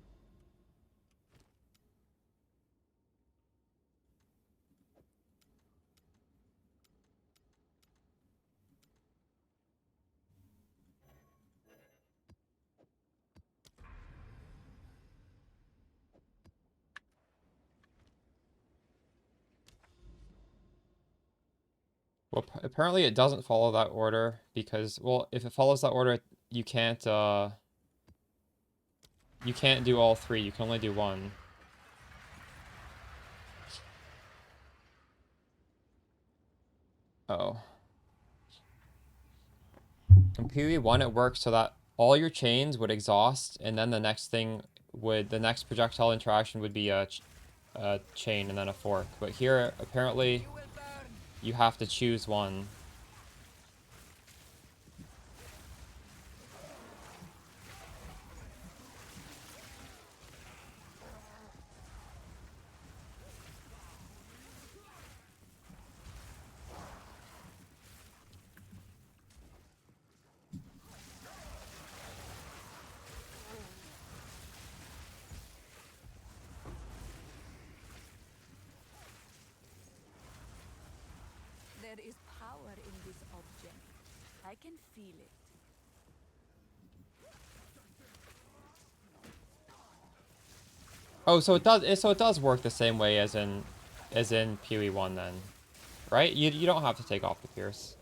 Well, apparently it doesn't follow that order because, well, if it follows that order, you can't do all three. You can only do one. Oh. In PoE1, it works so that all your chains would exhaust, and then the next projectile interaction would be a chain and then a fork. But here, apparently, you have to choose one. There is power in this object. I can feel it. Oh, so it does work the same way as in PoE1 then, right? You don't have to take off the pierce.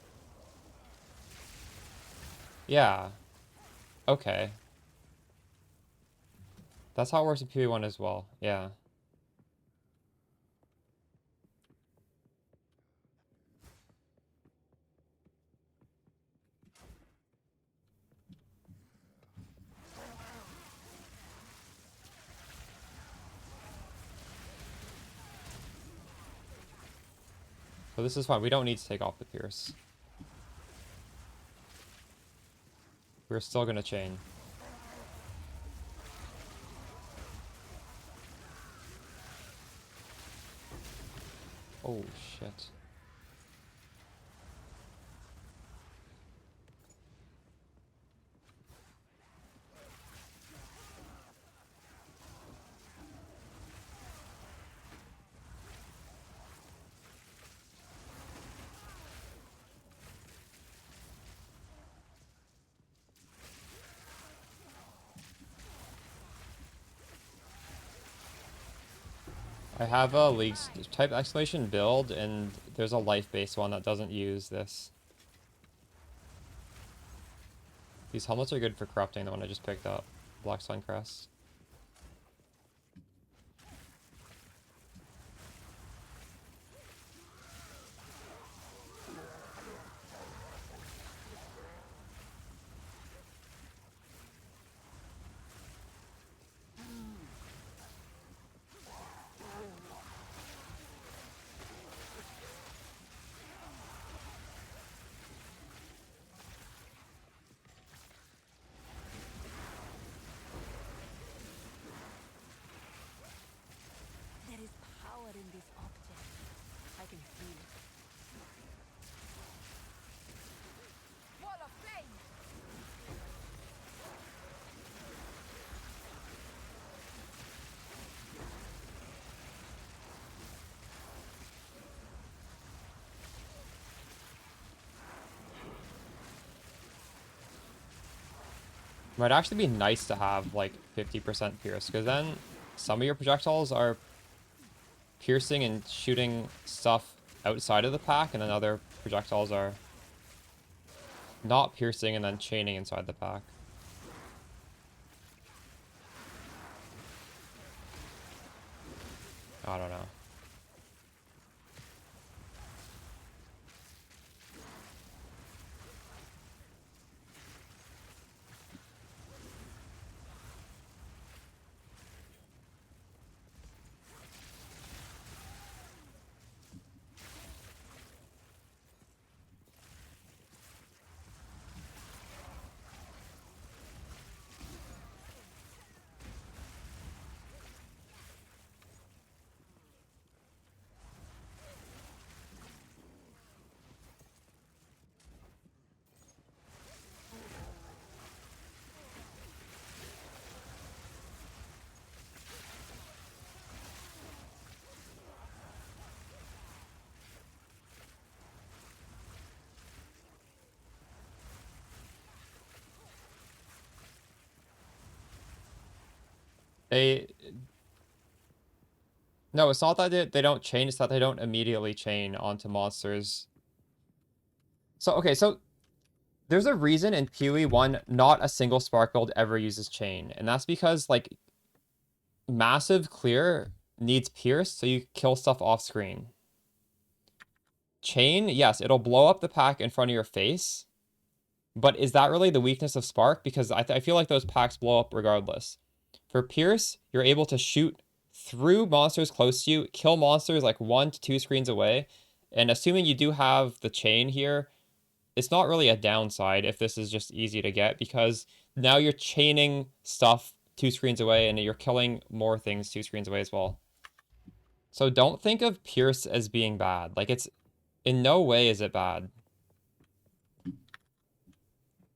Yeah. Okay. That's how it works in PoE1 as well. Yeah. So this is fine. We don't need to take off the pierce. We're still gonna chain. Oh, shit. I have a League type exclamation build, and there's a life-based one that doesn't use this. These helmets are good for corrupting, the one I just picked up. Black Sun Crest. Might actually be nice to have like 50% pierce, because then some of your projectiles are piercing and shooting stuff outside of the pack, and then other projectiles are not piercing and then chaining inside the pack. I don't know. No, it's not that they don't chain, it's that they don't immediately chain onto monsters. So, okay, so there's a reason in PoE 1 not a single spark build ever uses chain, and that's because, like, massive clear needs pierce, so you kill stuff off screen. Chain, yes, it'll blow up the pack in front of your face, but is that really the weakness of spark? Because I feel like those packs blow up regardless. For pierce, you're able to shoot through monsters close to you, kill monsters like 1 to 2 screens away, and assuming you do have the chain here, it's not really a downside if this is just easy to get, because now you're chaining stuff 2 screens away and you're killing more things 2 screens away as well. So don't think of pierce as being bad. Like, it's in no way is it bad.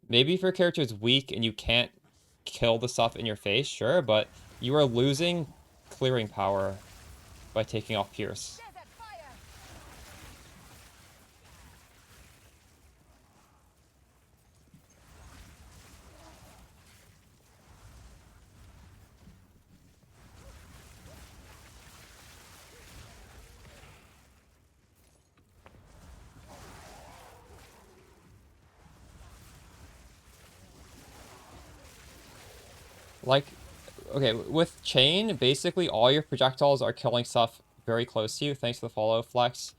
Maybe if your character is weak and you can't kill the stuff in your face, sure, but you are losing clearing power by taking off pierce. Like, okay, with chain, basically all your projectiles are killing stuff very close to you, thanks to the follow flex.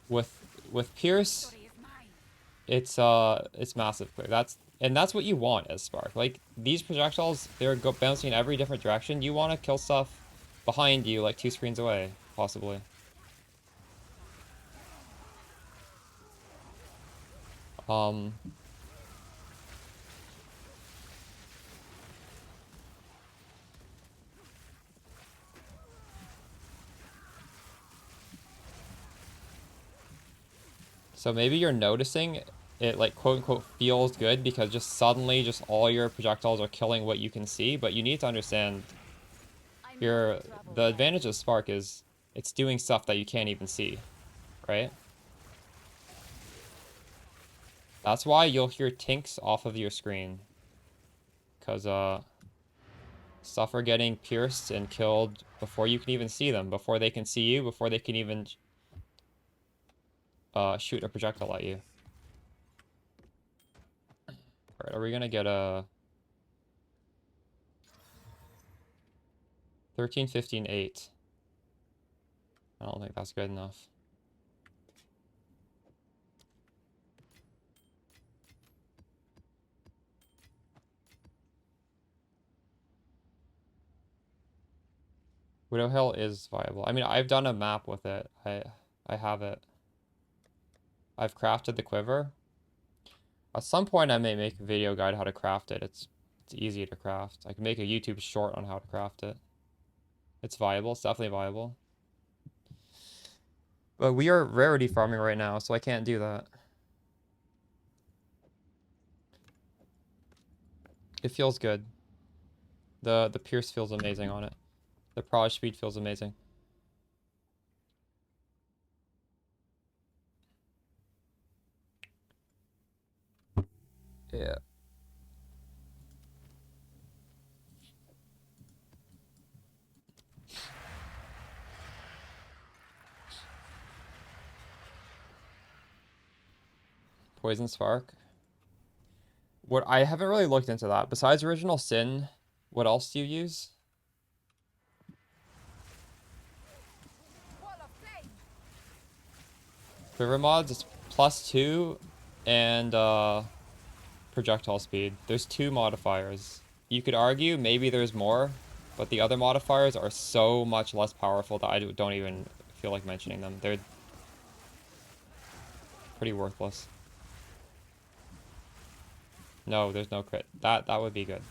With pierce, it's massive clear. That's what you want as spark. Like, these projectiles, they're bouncing in every different direction. You want to kill stuff behind you, like 2 screens away, possibly. So maybe you're noticing it, like, quote unquote feels good because just suddenly just all your projectiles are killing what you can see, but you need to understand the advantage of Spark is it's doing stuff that you can't even see, right? That's why you'll hear tinks off of your screen. Because stuff are getting pierced and killed before you can even see them, before they can see you, before they can even shoot a projectile at you. Alright, are we gonna get a 13, 15, 8? I don't think that's good enough. Widow Hill is viable. I mean, I've done a map with it. I have it. I've crafted the quiver. At some point, I may make a video guide how to craft it. It's easy to craft. I can make a YouTube short on how to craft it. It's viable. It's definitely viable. But we are rarity farming right now, so I can't do that. It feels good. The pierce feels amazing on it. The proj speed feels amazing. Yeah. Poison Spark. What I haven't really looked into that. Besides Original Sin, what else do you use? Wall of flame. Quiver mods, it's +2 and projectile speed. There's 2 modifiers. You could argue maybe there's more, but the other modifiers are so much less powerful that I don't even feel like mentioning them. They're pretty worthless. No, there's no crit. That would be good.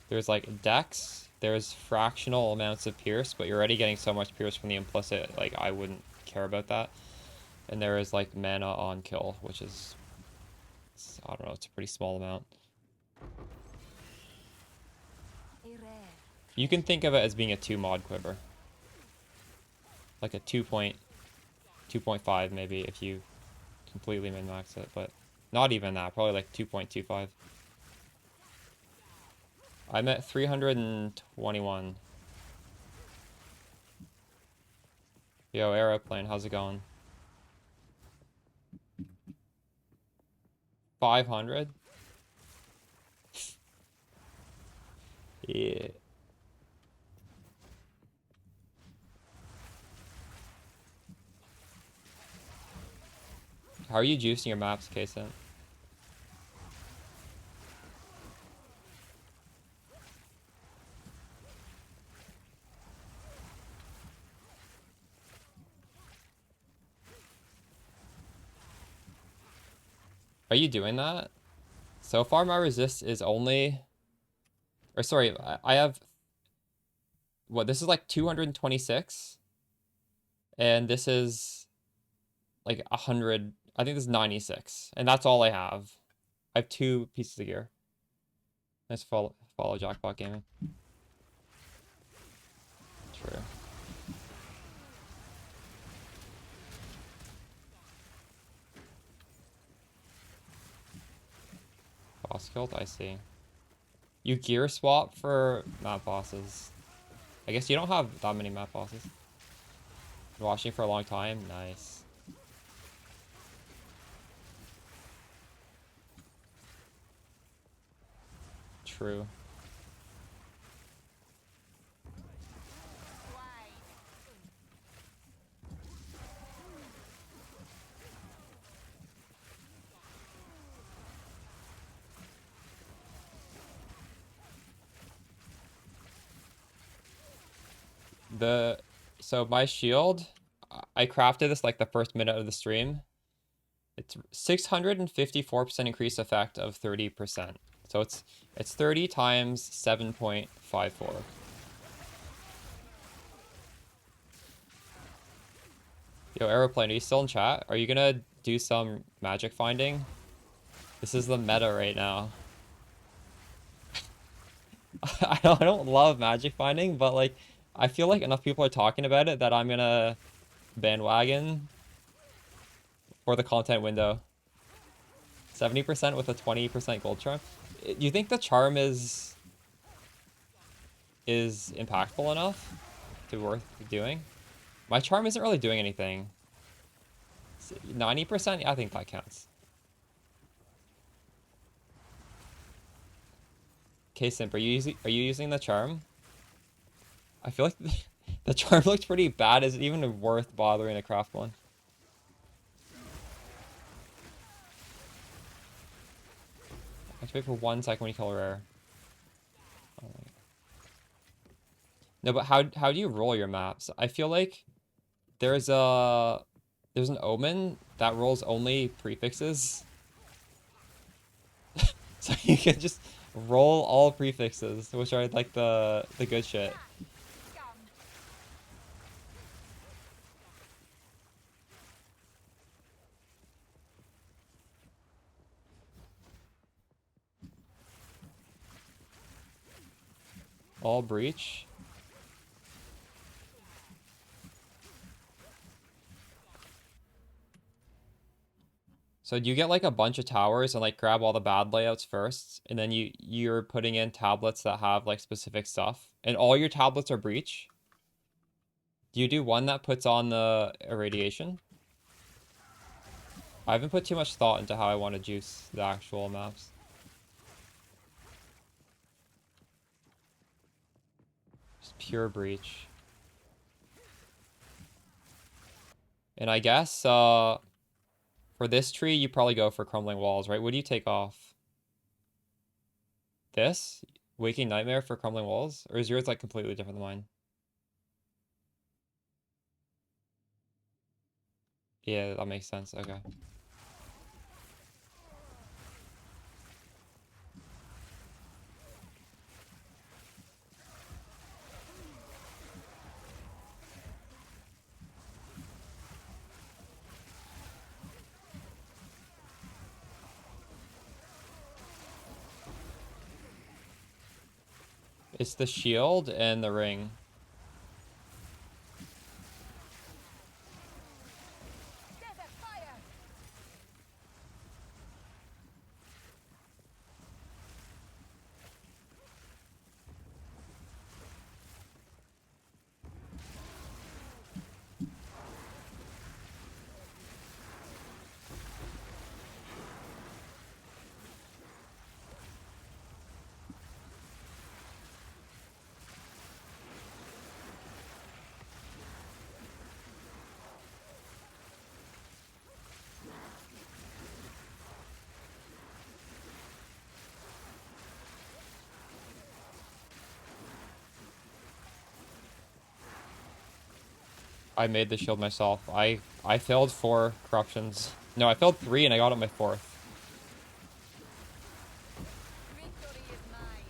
There's like Dex, there's fractional amounts of Pierce, but you're already getting so much Pierce from the implicit, like I wouldn't care about that. And there is like mana on kill, which is, I don't know, it's a pretty small amount. You can think of it as being a 2 mod quiver. Like a 2.5 maybe if you completely min-max it, but not even that, probably like 2.25. I'm at 321. Yo, aeroplane, how's it going? 500? Yeah. How are you juicing your maps, Kason? Are you doing that? So far, my resist is only... Or sorry, I have... What, this is like 226? And this is like 100... I think this is 96. And that's all I have. I have 2 pieces of gear. Nice follow Jackpot Gaming. True. Boss killed? I see. You gear swap for map bosses. I guess you don't have that many map bosses. Been watching for a long time? Nice. True. So my shield, I crafted this like the first minute of the stream. It's 654% increased effect of 30%. So it's 30 times 7.54. Yo, Aeroplane, are you still in chat? Are you gonna do some magic finding? This is the meta right now. I don't love magic finding, but like I feel like enough people are talking about it that I'm gonna bandwagon for the content window. 70% with a 20% gold charm. Do you think the charm is impactful enough to be worth doing? My charm isn't really doing anything. 90%? Yeah, I think that counts. Okay, Simp, are you using the charm? I feel like the charm looks pretty bad. Is it even worth bothering to craft one? Activate for 1 second when you kill a rare. Oh my. No, but how do you roll your maps? I feel like there's an omen that rolls only prefixes. So you can just roll all prefixes, which are like the good shit. All breach. So do you get like a bunch of towers and like grab all the bad layouts first, and then you're putting in tablets that have like specific stuff, and all your tablets are breach? Do you do one that puts on the irradiation? I haven't put too much thought into how I want to juice the actual maps. Just pure breach. And I guess, for this tree, you probably go for crumbling walls, right? What do you take off? This? Waking Nightmare for crumbling walls? Or is yours like completely different than mine? Yeah, that makes sense. Okay. It's the shield and the ring. Desert fire! I made the shield myself. I failed 4 corruptions. No, I failed 3 and I got it my 4th. Victory is mine.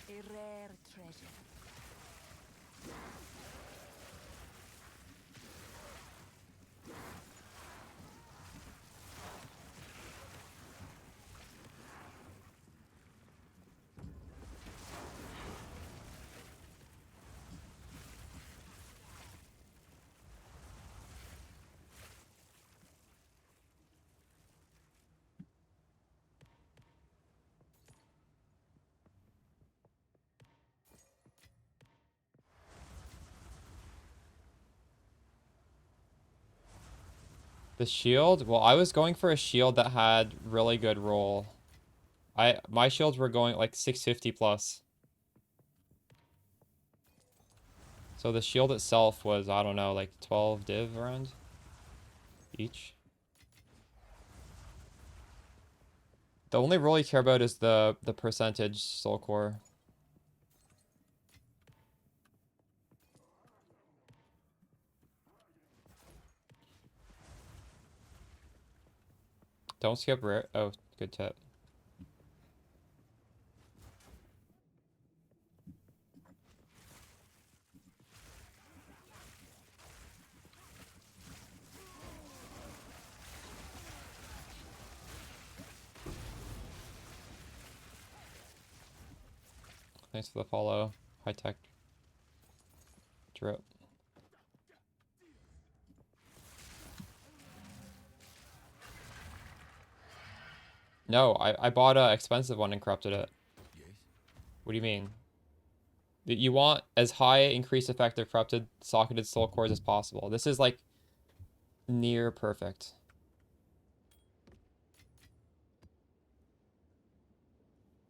A rare treasure. The shield? Well, I was going for a shield that had really good roll. My shields were going like 650 plus. So the shield itself was, I don't know, like 12 div around each. The only roll you care about is the percentage soul core. Don't skip rare. Oh, good tip. Thanks for the follow. High tech drip. No, I bought a expensive one and corrupted it. Yes. What do you mean? That you want as high increased effective corrupted socketed soul cores as possible. This is like near perfect.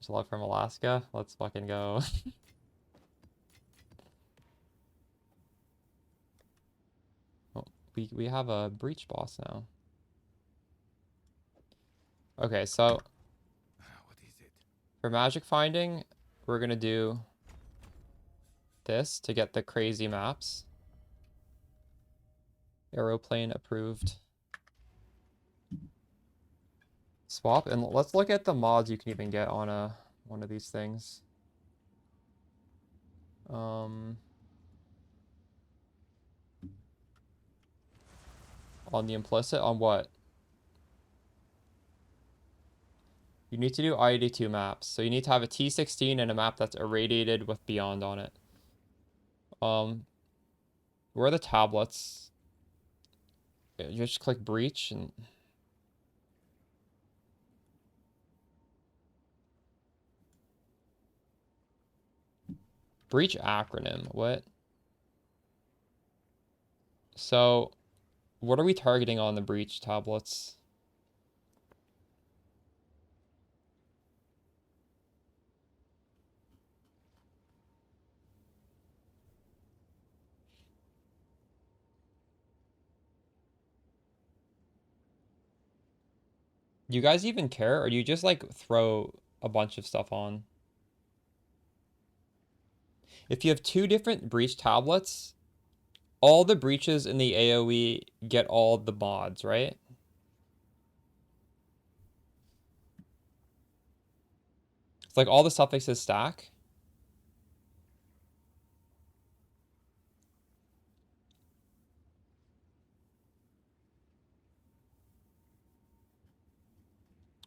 There's a lot from Alaska. Let's fucking go. Oh, we have a breach boss now. Okay, so What is it? for magic finding, we're gonna do this to get the crazy maps. Aeroplane approved. Swap, and let's look at the mods you can even get on one of these things. On the implicit, on what? You need to do ID2 maps. So you need to have a T16 and a map that's irradiated with Beyond on it. Where are the tablets? You just click Breach and... Breach acronym, what? So, what are we targeting on the breach tablets? Do you guys even care, or do you just like throw a bunch of stuff on? If you have two different breach tablets, all the breaches in the AoE get all the mods, right? It's like all the suffixes stack.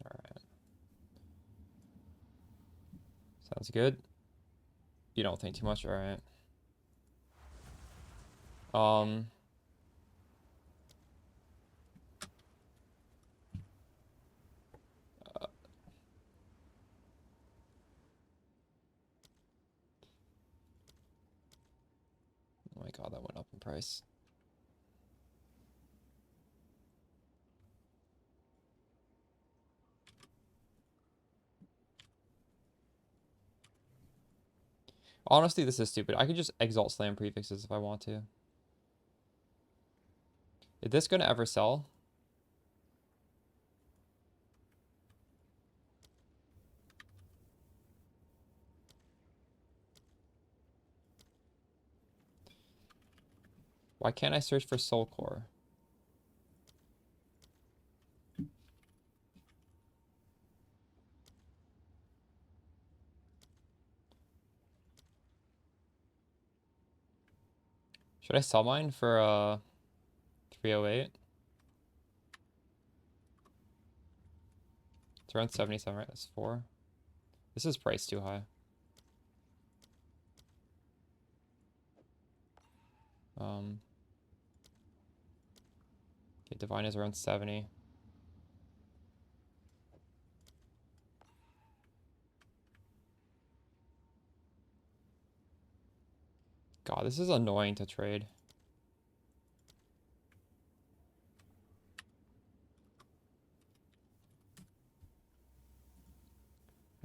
All right. Sounds good. You don't think too much, all right. Um, oh my god, that went up in price. Honestly, this is stupid. I could just exalt slam prefixes if I want to. Is this gonna ever sell? Why can't I search for soul core? Should I sell mine for 308? It's around 77, right? That's 4. This is priced too high. Okay, divine is around 70. God, this is annoying to trade.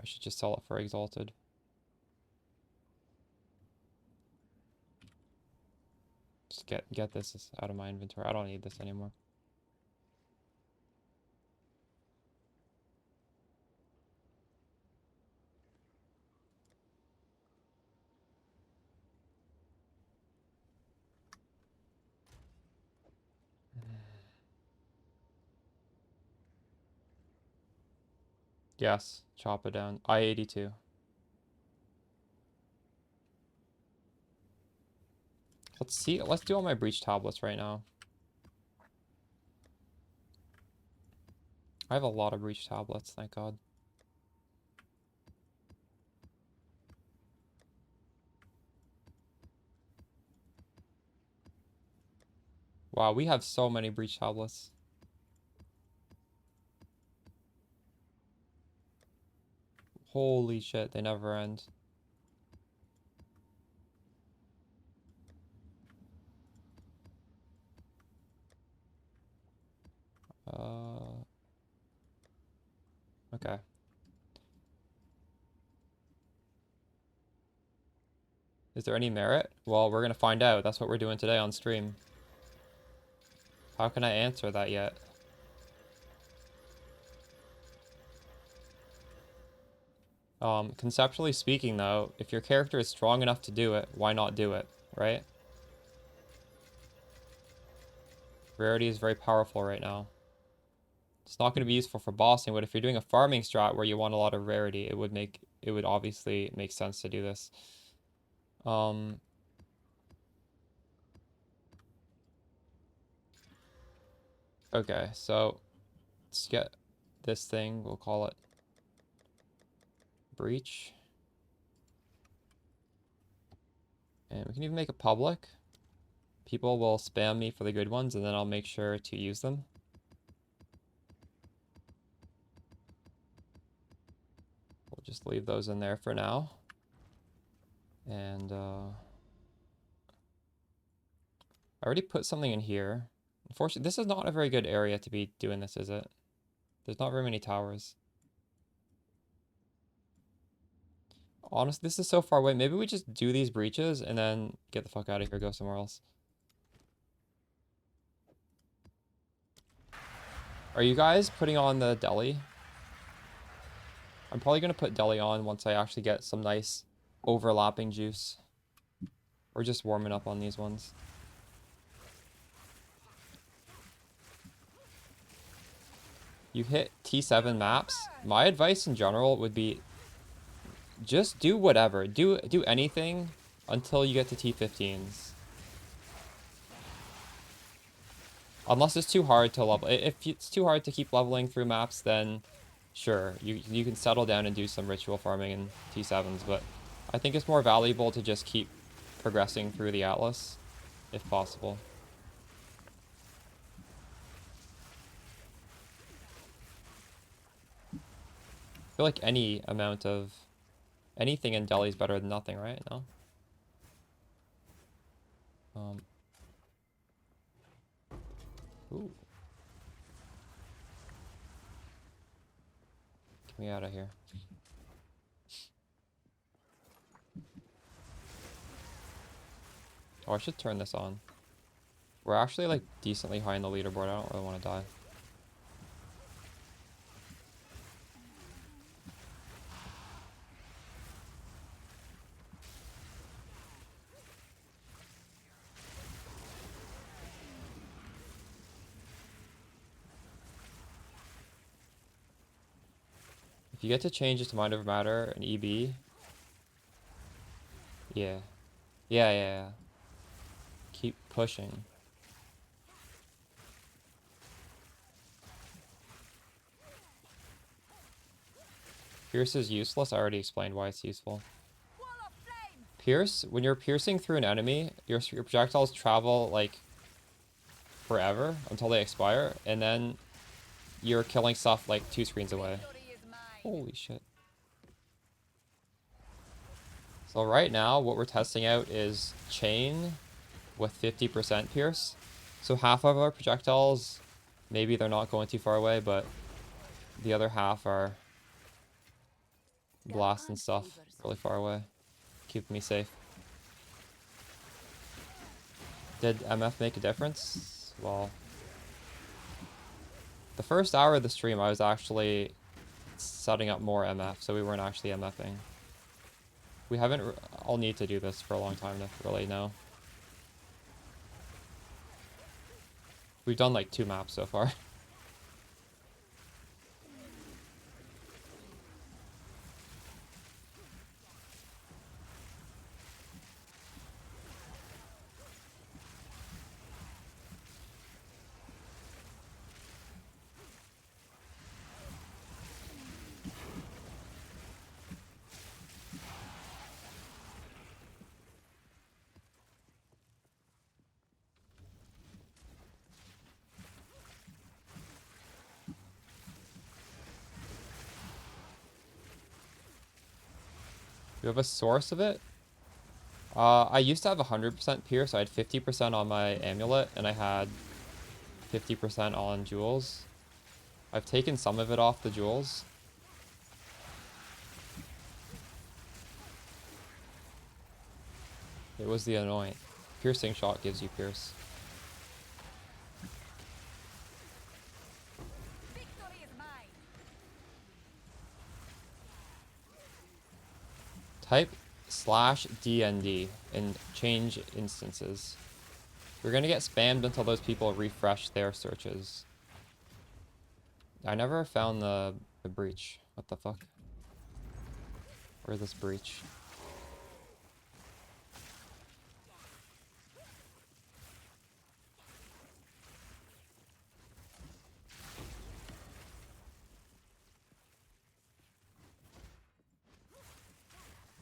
I should just sell it for exalted. Just get this out of my inventory. I don't need this anymore. Yes, chop it down. I-82. Let's see. Let's do all my breach tablets right now. I have a lot of breach tablets, thank God. Wow, we have so many breach tablets. Holy shit, they never end. Okay. Is there any merit? Well, we're gonna find out. That's what we're doing today on stream. How can I answer that yet? Conceptually speaking, though, if your character is strong enough to do it, why not do it, right? Rarity is very powerful right now. It's not going to be useful for bossing, but if you're doing a farming strat where you want a lot of rarity, it would obviously make sense to do this. Okay, so let's get this thing. We'll call it breach. And we can even make it public. People will spam me for the good ones, and then I'll make sure to use them. We'll just leave those in there for now. And I I already put something in here. Unfortunately, this is not a very good area to be doing this, is it? There's not very many towers. Honestly, this is so far away. Maybe we just do these breaches and then get the fuck out of here, go somewhere else. Are you guys putting on the deli? I'm probably going to put deli on once I actually get some nice overlapping juice. Or just warming up on these ones. You hit T7 maps. My advice in general would be just do whatever. Do anything until you get to T15s. Unless it's too hard to level. If it's too hard to keep leveling through maps, then sure, you can settle down and do some ritual farming in T7s, but I think it's more valuable to just keep progressing through the Atlas, if possible. I feel like any amount of anything in Delhi is better than nothing, right? No? Ooh. Get me out of here. Oh, I should turn this on. We're actually like decently high in the leaderboard. I don't really want to die. If you get to change it to Mind Over Matter and EB. Yeah. Keep pushing. Pierce is useless. I already explained why it's useful. Pierce, when you're piercing through an enemy, your projectiles travel like forever until they expire, and then you're killing stuff like 2 screens away. Holy shit. So right now, what we're testing out is chain with 50% pierce. So half of our projectiles, maybe they're not going too far away, but the other half are blasting stuff really far away, keeping me safe. Did MF make a difference? Well, the first hour of the stream, I was actually setting up more MF, so we weren't actually MFing. We haven't... I'll need to do this for a long time to really know. We've done like 2 maps so far. You have a source of it? I used to have 100% pierce. I had 50% on my amulet, and I had 50% on jewels. I've taken some of it off the jewels. It was the anoint. Piercing shot gives you pierce. Type /DND and change instances. You're gonna get spammed until those people refresh their searches. I never found the breach. What the fuck? Where's this breach?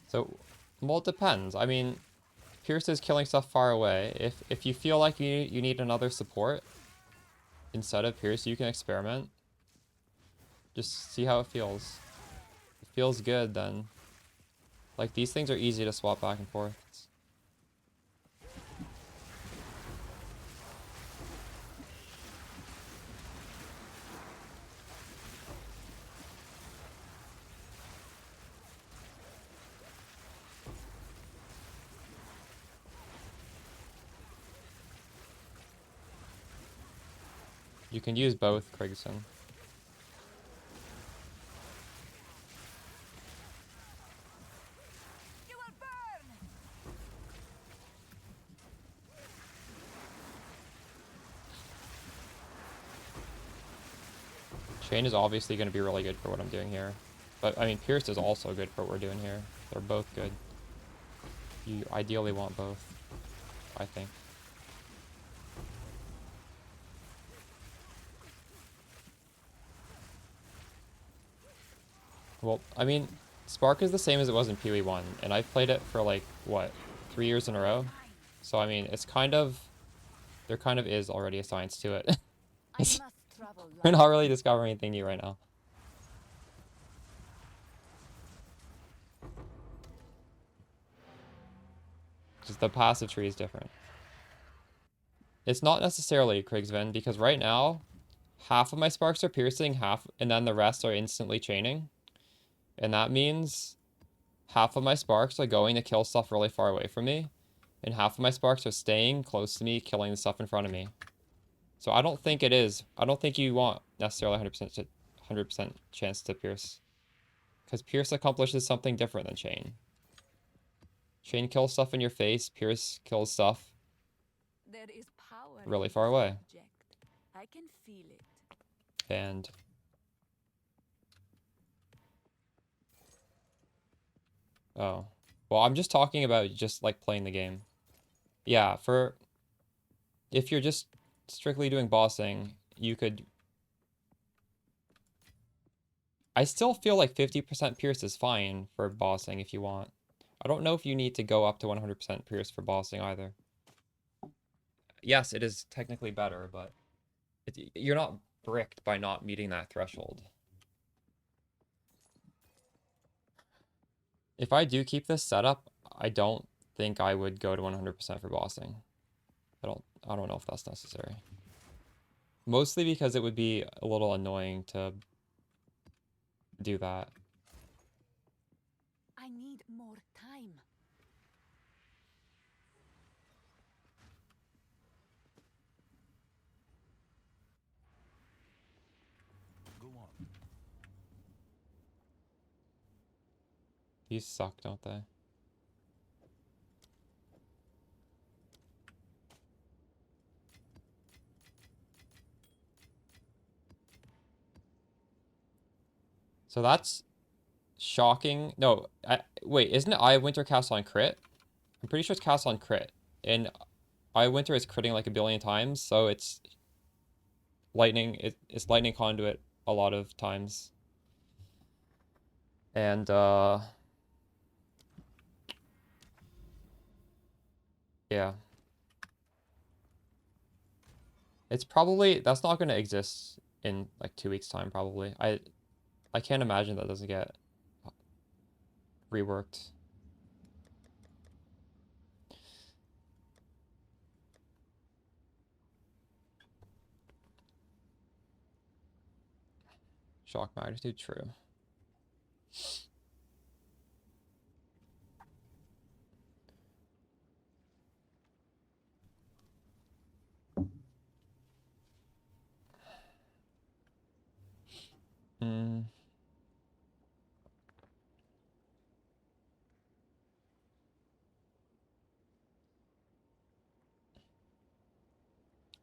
So, well, it depends. I mean, Pierce is killing stuff far away. If you feel like you need another support instead of Pierce, you can experiment. Just see how it feels. If it feels good, then... Like, these things are easy to swap back and forth. You can use both, Krigson. You will burn. Chain is obviously going to be really good for what I'm doing here. But, I mean, Pierce is also good for what we're doing here. They're both good. You ideally want both, I think. Well, I mean, Spark is the same as it was in PoE 1, and I've played it for, like, what, 3 years in a row? So, I mean, it's kind of... There kind of is already a science to it. I must travel We're light. not really discovering anything new right now. Just the passive tree is different. It's not necessarily Krigsven, because right now, half of my sparks are piercing, and then the rest are instantly chaining. And that means half of my sparks are going to kill stuff really far away from me, and half of my sparks are staying close to me, killing the stuff in front of me. So I don't think you want necessarily 100% chance to pierce. Because pierce accomplishes something different than chain. Chain kills stuff in your face, pierce kills stuff There is power really in far this away. object. I can feel it. And oh. Well, I'm just talking about just like playing the game. Yeah, if you're just strictly doing bossing, you could... I still feel like 50% pierce is fine for bossing if you want. I don't know if you need to go up to 100% pierce for bossing either. Yes, it is technically better, but you're not bricked by not meeting that threshold. If I do keep this setup, I don't think I would go to 100% for bossing. I don't know if that's necessary. Mostly because it would be a little annoying to do that. I need more time. Go on. These suck, don't they? So that's shocking. No, wait, isn't it Eye of Winter cast on crit? I'm pretty sure it's cast on crit. And Eye of Winter is critting like a billion times, so it's lightning. It's lightning conduit a lot of times. And yeah. That's not going to exist in like 2 weeks time probably. I can't imagine that doesn't get reworked. Shock magnitude, true. Mm.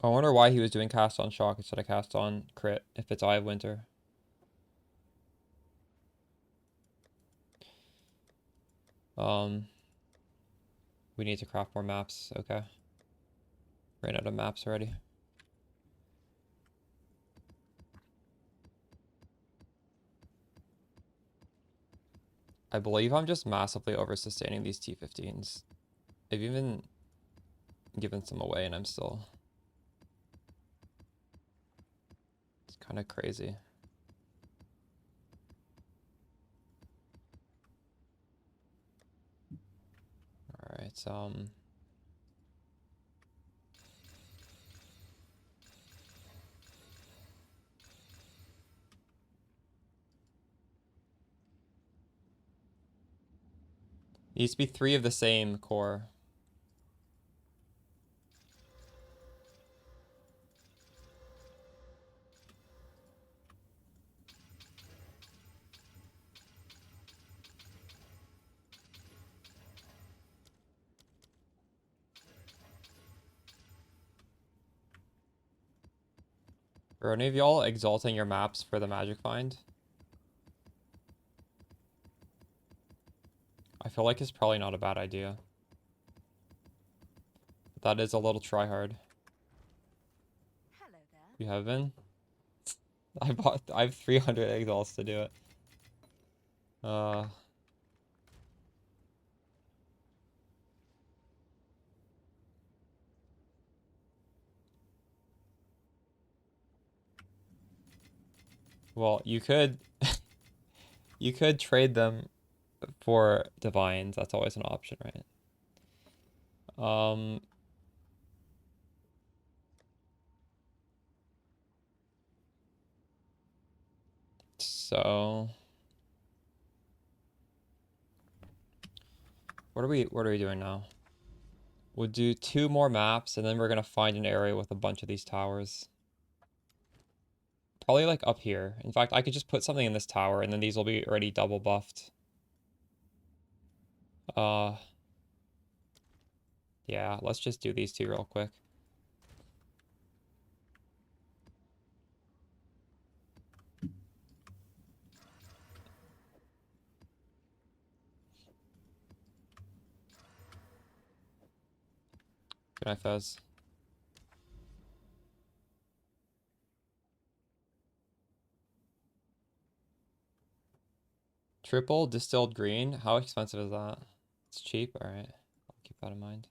I wonder why he was doing cast on shock instead of cast on crit if it's Eye of Winter. We need to craft more maps. Okay. Ran out of maps already. I believe I'm just massively over-sustaining these T15s. I've even given some away and I'm still... It's kind of crazy. Alright, needs to be 3 of the same core. Are any of y'all exalting your maps for the magic find? I feel like it's probably not a bad idea. That is a little try hard. Hello there. You have been? I have 300 exalts to do it. Well, you could you could trade them for divines. That's always an option, right? So what are we doing now? We'll do 2 more maps and then we're gonna find an area with a bunch of these towers. Probably like up here. In fact, I could just put something in this tower and then these will be already double buffed. Yeah, let's just do these 2 real quick. Good night, Fez. Triple distilled green. How expensive is that? It's cheap. All right. I'll keep that in mind.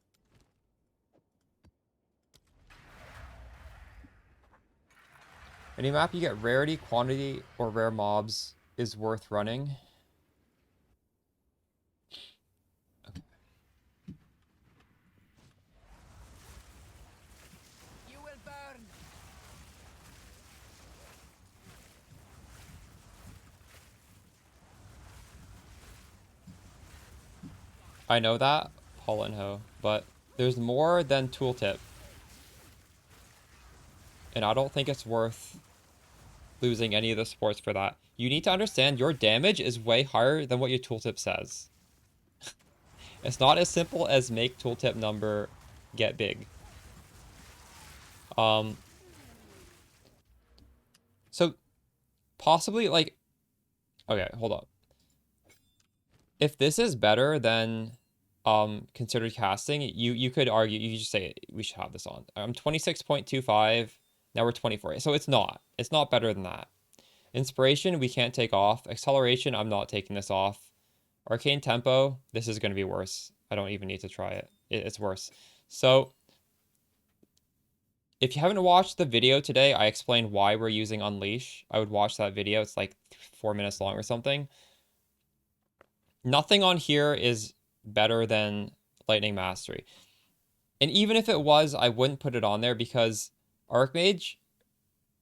Any map you get rarity, quantity, or rare mobs is worth running. Okay. You will burn. I know that, Paul and Ho, but there's more than tooltip. And I don't think it's worth losing any of the supports for that. You need to understand your damage is way higher than what your tooltip says. It's not as simple as make tooltip number get big. So possibly like, okay, hold up. If this is better than considered casting, you could argue, you could just say we should have this on. I'm 26.25, now we're 24. So it's not better than that. Inspiration, we can't take off. Acceleration, I'm not taking this off. Arcane Tempo, this is going to be worse. I don't even need to try it. It's worse. So if you haven't watched the video today, I explained why we're using Unleash. I would watch that video. It's like 4 minutes long or something. Nothing on here is better than Lightning Mastery. And even if it was, I wouldn't put it on there because Archmage,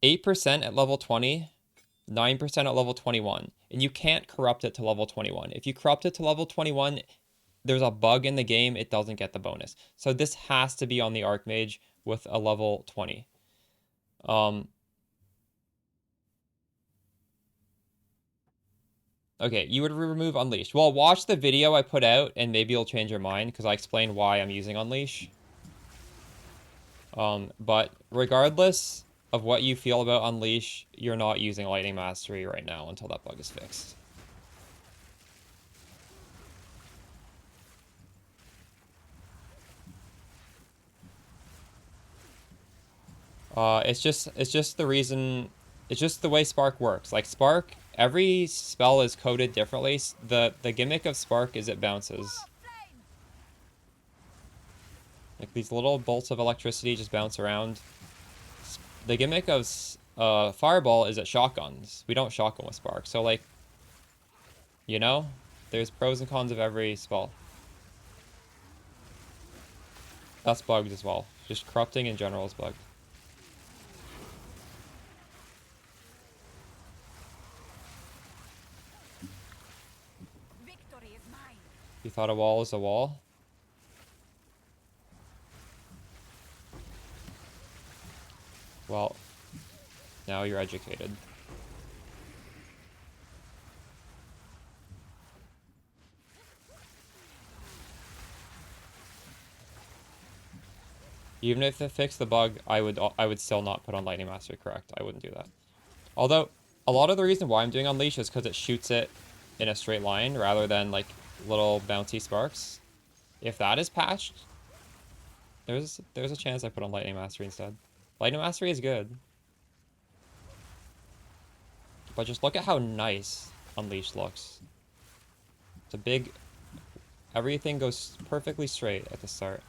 8% at level 20, 9% at level 21. And you can't corrupt it to level 21. If you corrupt it to level 21, there's a bug in the game, it doesn't get the bonus. So this has to be on the Archmage with a level 20. Okay, you would remove Unleash. Well, watch the video I put out and maybe you'll change your mind because I explained why I'm using Unleash. But regardless of what you feel about Unleash, you're not using Lightning Mastery right now until that bug is fixed. It's just the reason, it's just the way Spark works. Like Spark, every spell is coded differently. The gimmick of Spark is it bounces. Like these little bolts of electricity just bounce around. The gimmick of Fireball is it shotguns. We don't shotgun with Spark. So like, you know, there's pros and cons of every spell. That's bugged as well. Just corrupting in general is bugged. Victory is mine. You thought a wall is a wall? Well, now you're educated. Even if it fixed the bug, I would still not put on Lightning Mastery, correct? I wouldn't do that. Although, a lot of the reason why I'm doing Unleash is because it shoots it in a straight line rather than like little bouncy sparks. If that is patched, there's a chance I put on Lightning Mastery instead. Lightning Mastery is good. But just look at how nice Unleashed looks. It's a big... Everything goes perfectly straight at the start.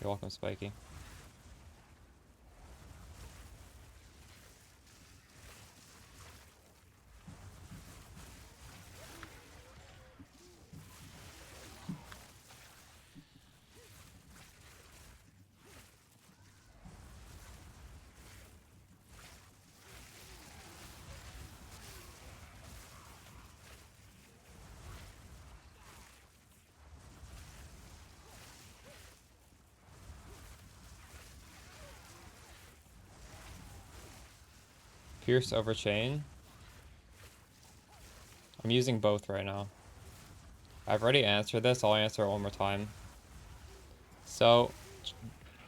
You're welcome, Spiky. Pierce over chain. I'm using both right now. I've already answered this. I'll answer it one more time. So,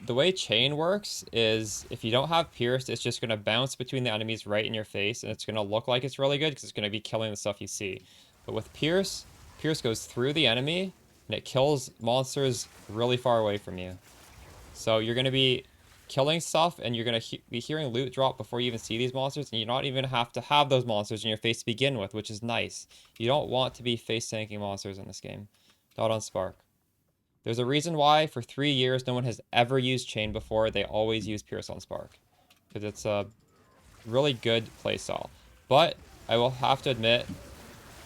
the way chain works is if you don't have pierce, it's just going to bounce between the enemies right in your face, and it's going to look like it's really good because it's going to be killing the stuff you see. But with pierce, pierce goes through the enemy, and it kills monsters really far away from you. So you're going to be killing stuff, and you're going to be hearing loot drop before you even see these monsters, and you don't even have to have those monsters in your face to begin with, which is nice. You don't want to be face tanking monsters in this game. Not on Spark. There's a reason why for 3 years no one has ever used chain before. They always use pierce on Spark. Because it's a really good playstyle. But I will have to admit,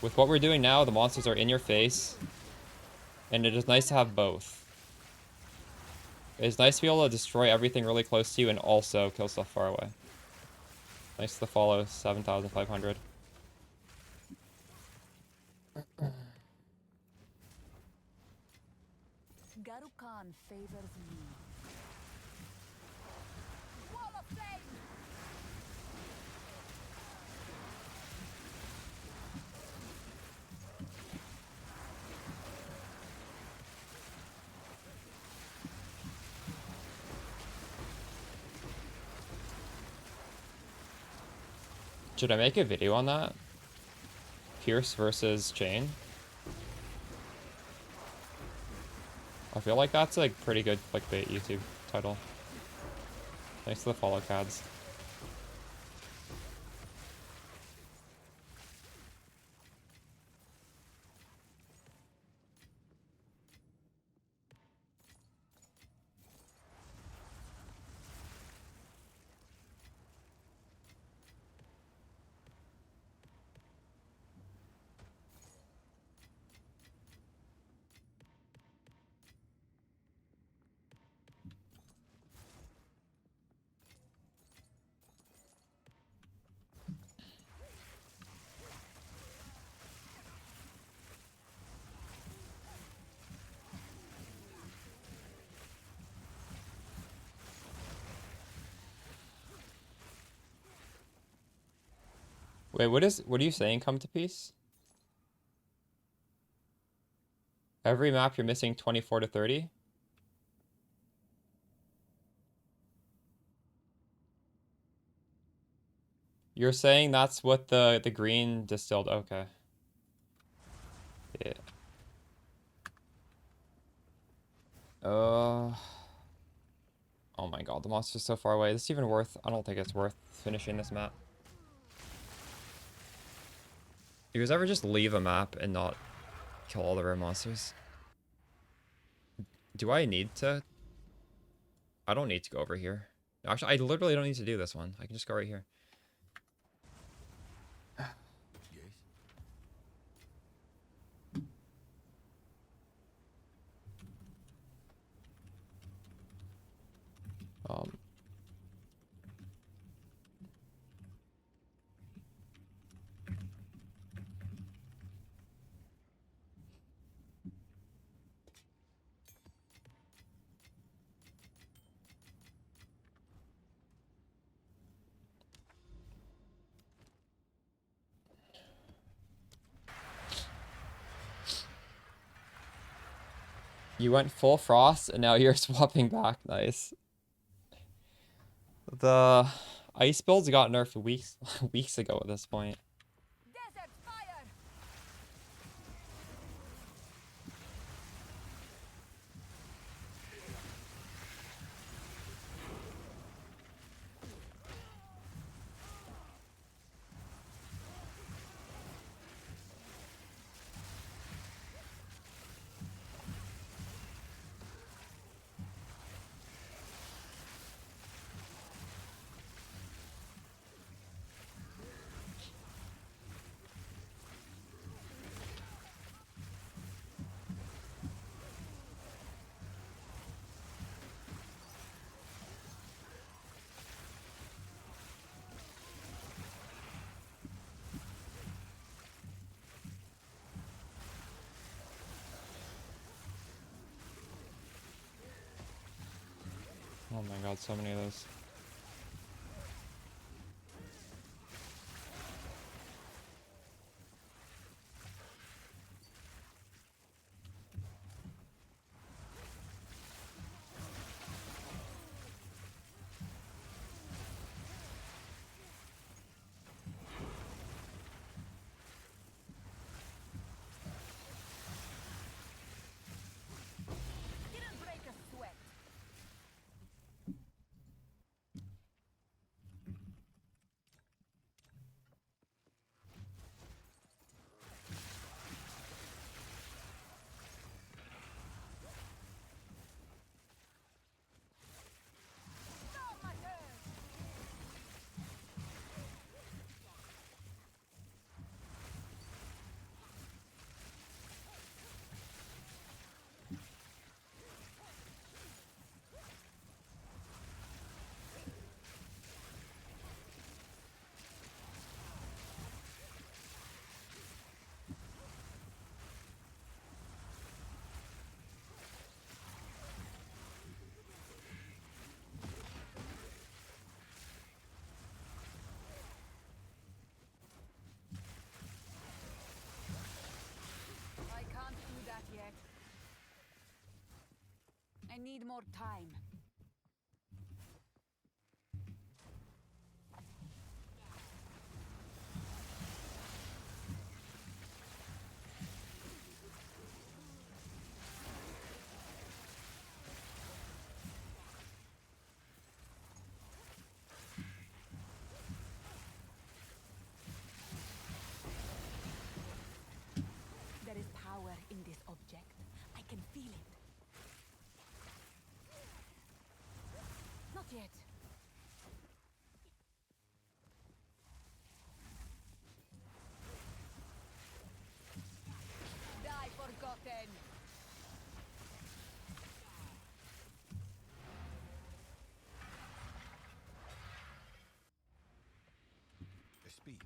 with what we're doing now, the monsters are in your face. And it is nice to have both. It's nice to be able to destroy everything really close to you and also kill stuff far away. Thanks to the follow, 7,500. Garukan favors me. Wall of flame! Should I make a video on that? Pierce versus chain? I feel like that's like pretty good clickbait YouTube title. Thanks to the follow cads. Wait, what are you saying, come to peace? Every map you're missing 24 to 30? You're saying that's what the green distilled, okay. Yeah. Oh my god, the monster's so far away. This is even worth, I don't think it's worth finishing this map. You guys ever just leave a map and not kill all the rare monsters? Do I need to? I don't need to go over here. Actually, I literally don't need to do this one. I can just go right here. Yes. Um, You went full frost and now you're swapping back. Nice. The ice builds got nerfed weeks ago at this point. Desert fire! Oh my god, so many of those. Didn't break a sweat. Stop my turn! I can't do that yet. I need more time. There is power in this object. I can feel it. Not yet. Die forgotten. Speak.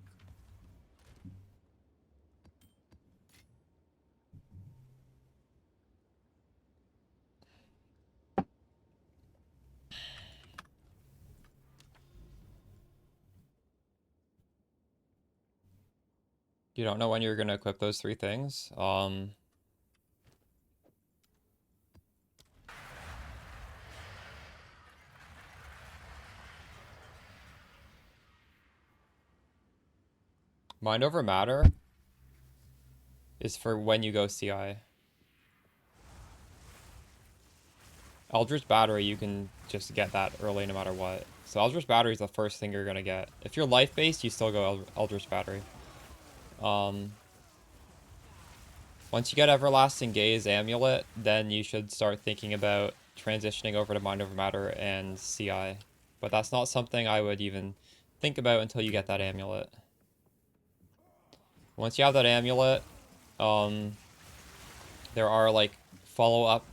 You don't know when you're gonna equip those 3 things. Mind over matter is for when you go CI. Eldritch Battery, you can just get that early no matter what. So Eldritch Battery is the first thing you're gonna get. If you're life-based, you still go Eldritch Battery. Once you get Everlasting Gaze Amulet, then you should start thinking about transitioning over to Mind over Matter and CI. But that's not something I would even think about until you get that amulet. Once you have that amulet, there are like follow-up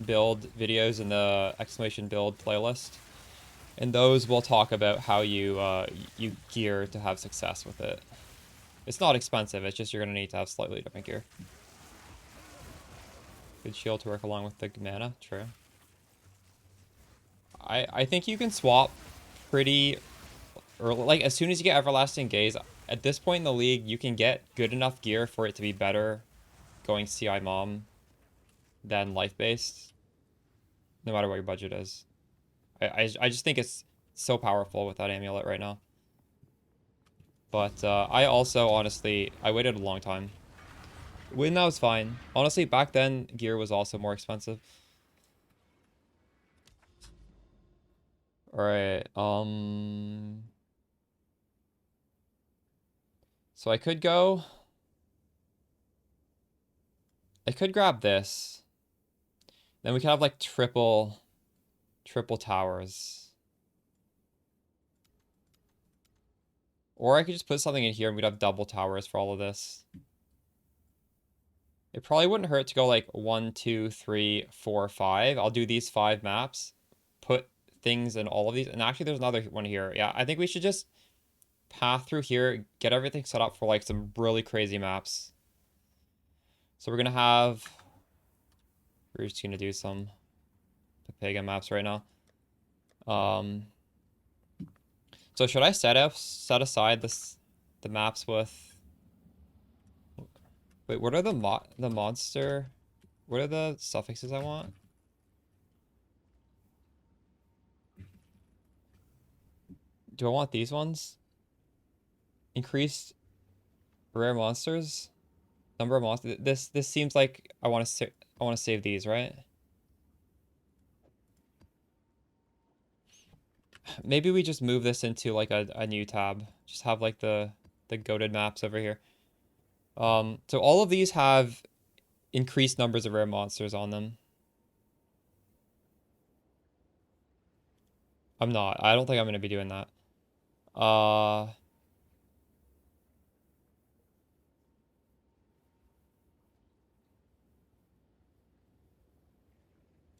build videos in the exclamation build playlist, and those will talk about how you you gear to have success with it. It's not expensive, it's just you're gonna need to have slightly different gear. Good shield to work along with the mana, true. I think you can swap pretty early, like as soon as you get Everlasting Gaze. At this point in the league, you can get good enough gear for it to be better going CI Mom than life-based, no matter what your budget is. I just think it's so powerful with that amulet right now. But I also, honestly, I waited a long time. When that was fine. Honestly, back then, gear was also more expensive. Alright, so I could go... I could grab this. Then we could have, like, triple towers. Or I could just put something in here and we'd have double towers for all of this. It probably wouldn't hurt to go like 1, 2, 3, 4, 5. I'll do these 5 maps, put things in all of these. And actually, there's another one here. Yeah, I think we should just path through here, get everything set up for like some really crazy maps. So we're going to have... We're just going to do some Pepega maps right now. So should I set aside the maps with... Wait, what are the monster? What are the suffixes I want? Do I want these ones? Increased rare monsters? Number of monsters. This seems like I want to save these, right? Maybe we just move this into like a new tab. Just have like the goated maps over here. So all of these have increased numbers of rare monsters on them. I'm not. I don't think I'm going to be doing that.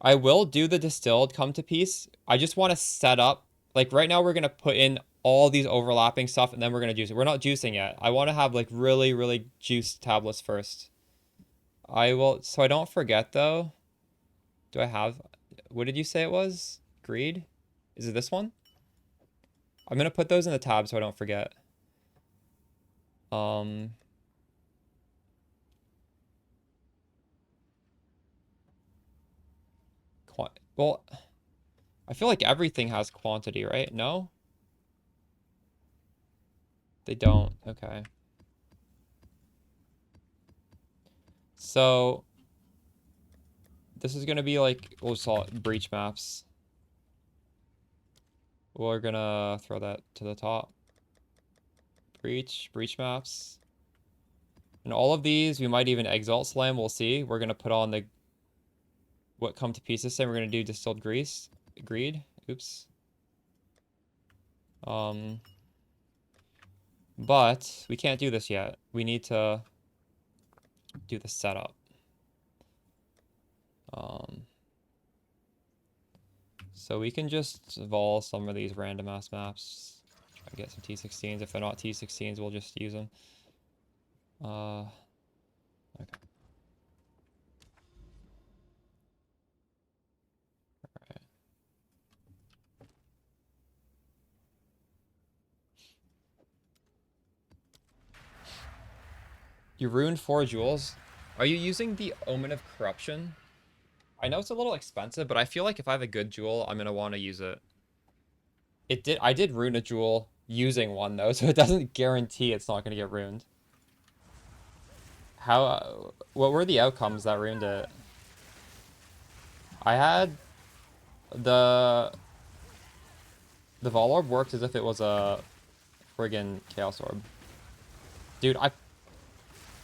I will do the distilled come to peace. I just want to set up, like right now we're going to put in all these overlapping stuff and then we're going to juice it. We're not juicing yet. I want to have like really, really juiced tablets first. I will, so I don't forget though. Do I have, what did you say it was? Greed? Is it this one? I'm going to put those in the tab so I don't forget. Well, I feel like everything has quantity, right? No? They don't. Okay. So this is gonna be like, we'll just call it breach maps. We're gonna throw that to the top. Breach maps. And all of these, we might even exalt slam, we'll see. We're gonna put on the what come to pieces, and we're gonna do distilled greed. Oops. But we can't do this yet. We need to do the setup. So we can just vol some of these random ass maps. Try and get some T16s. If they're not T16s, we'll just use them. Okay. Alright. You ruined 4 jewels. Are you using the Omen of Corruption? I know it's a little expensive, but I feel like if I have a good jewel, I'm gonna want to use it. I did ruin a jewel using one though, so it doesn't guarantee it's not gonna get ruined. How, what were the outcomes that ruined it? I had the Vol Orb worked as if it was a friggin' Chaos Orb. Dude,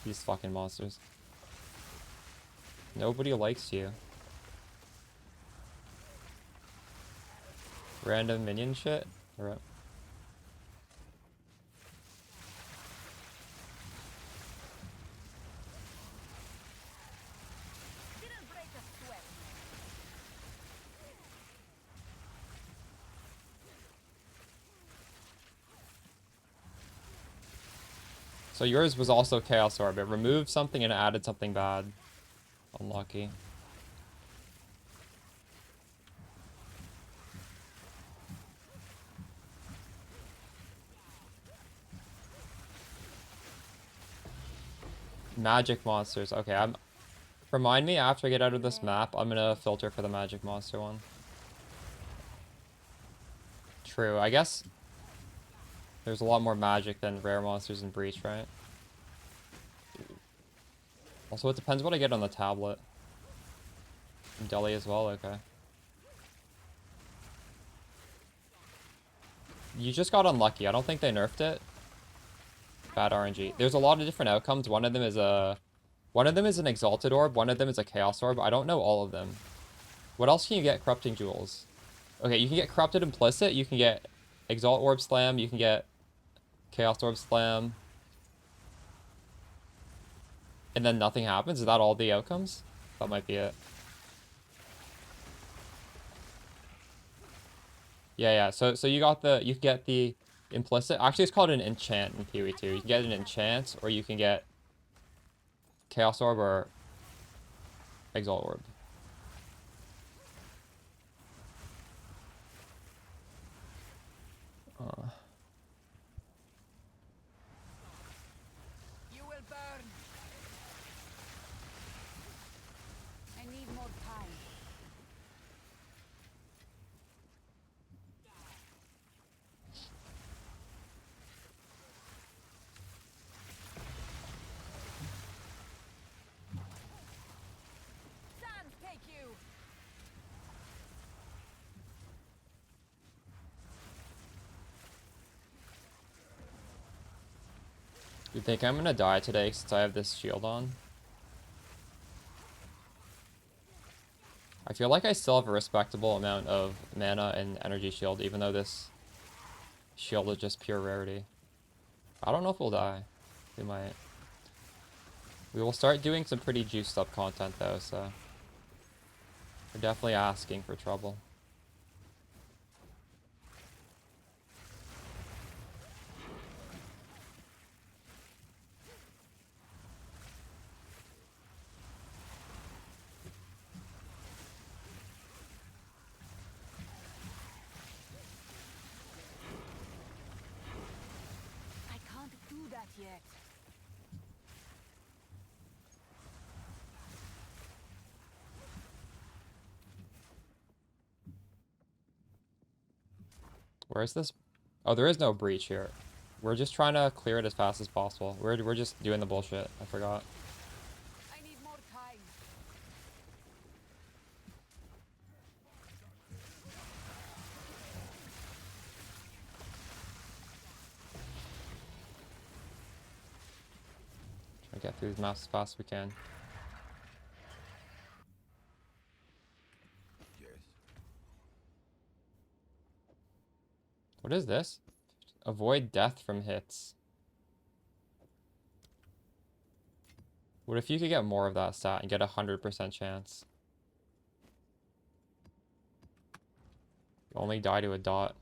these fucking monsters. Nobody likes you. Random minion shit? Alright. So yours was also Chaos Orb. It removed something and added something bad. Unlucky. Magic monsters. Okay, Remind me after I get out of this map, I'm gonna filter for the magic monster one. True, I guess there's a lot more magic than rare monsters in Breach, right? Also, it depends what I get on the tablet. Delhi as well, okay. You just got unlucky. I don't think they nerfed it. Bad RNG. There's a lot of different outcomes. One of them is an Exalted Orb. One of them is a Chaos Orb. I don't know all of them. What else can you get? Corrupting Jewels. Okay, you can get Corrupted Implicit. You can get Exalt Orb Slam. You can get Chaos Orb Slam. And then nothing happens. Is that all the outcomes? That might be it. Yeah. So you can get the implicit. Actually, it's called an enchant in PoE 2. You can get an enchant, or you can get Chaos Orb or Exalt Orb. You will burn. I need more time. Sands take you. You think I'm gonna die today since I have this shield on? I feel like I still have a respectable amount of mana and energy shield, even though this shield is just pure rarity. I don't know if we'll die. We might. We will start doing some pretty juiced up content though, so we're definitely asking for trouble. I can't do that yet. Where is this? Oh, there is no breach here. We're just trying to clear it as fast as possible. We're just doing the bullshit. I forgot. I need more time. Trying to get through these maps as fast as we can. Yes. What is this? Avoid death from hits. What if you could get more of that stat and get 100% chance? You only die to a dot.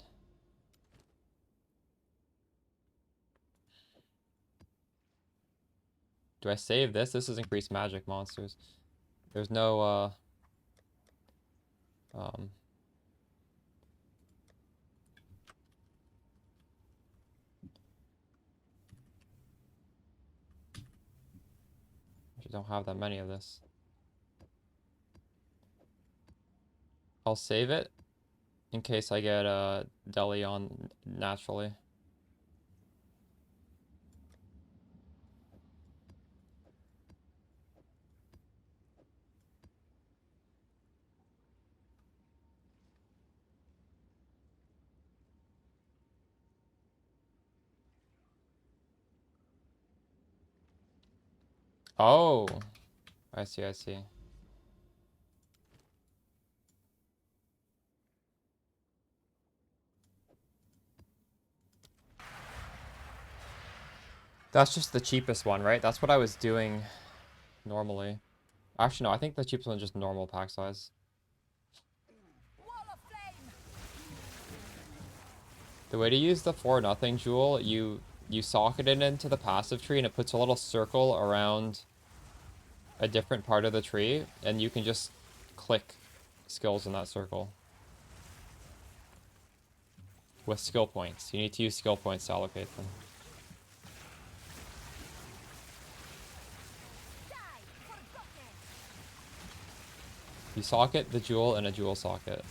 Do I save this? This is increased magic monsters. There's no, I don't have that many of this. I'll save it in case I get Deli on naturally. Oh, I see. That's just the cheapest one, right? That's what I was doing normally. Actually, no, I think the cheapest one is just normal pack size. Wall of flame. The way to use the 4-0 jewel, you socket it into the passive tree and it puts a little circle around a different part of the tree, and you can just click skills in that circle with skill points. You need to use skill points to allocate them. Die. Forgotten. You socket the jewel in a jewel socket.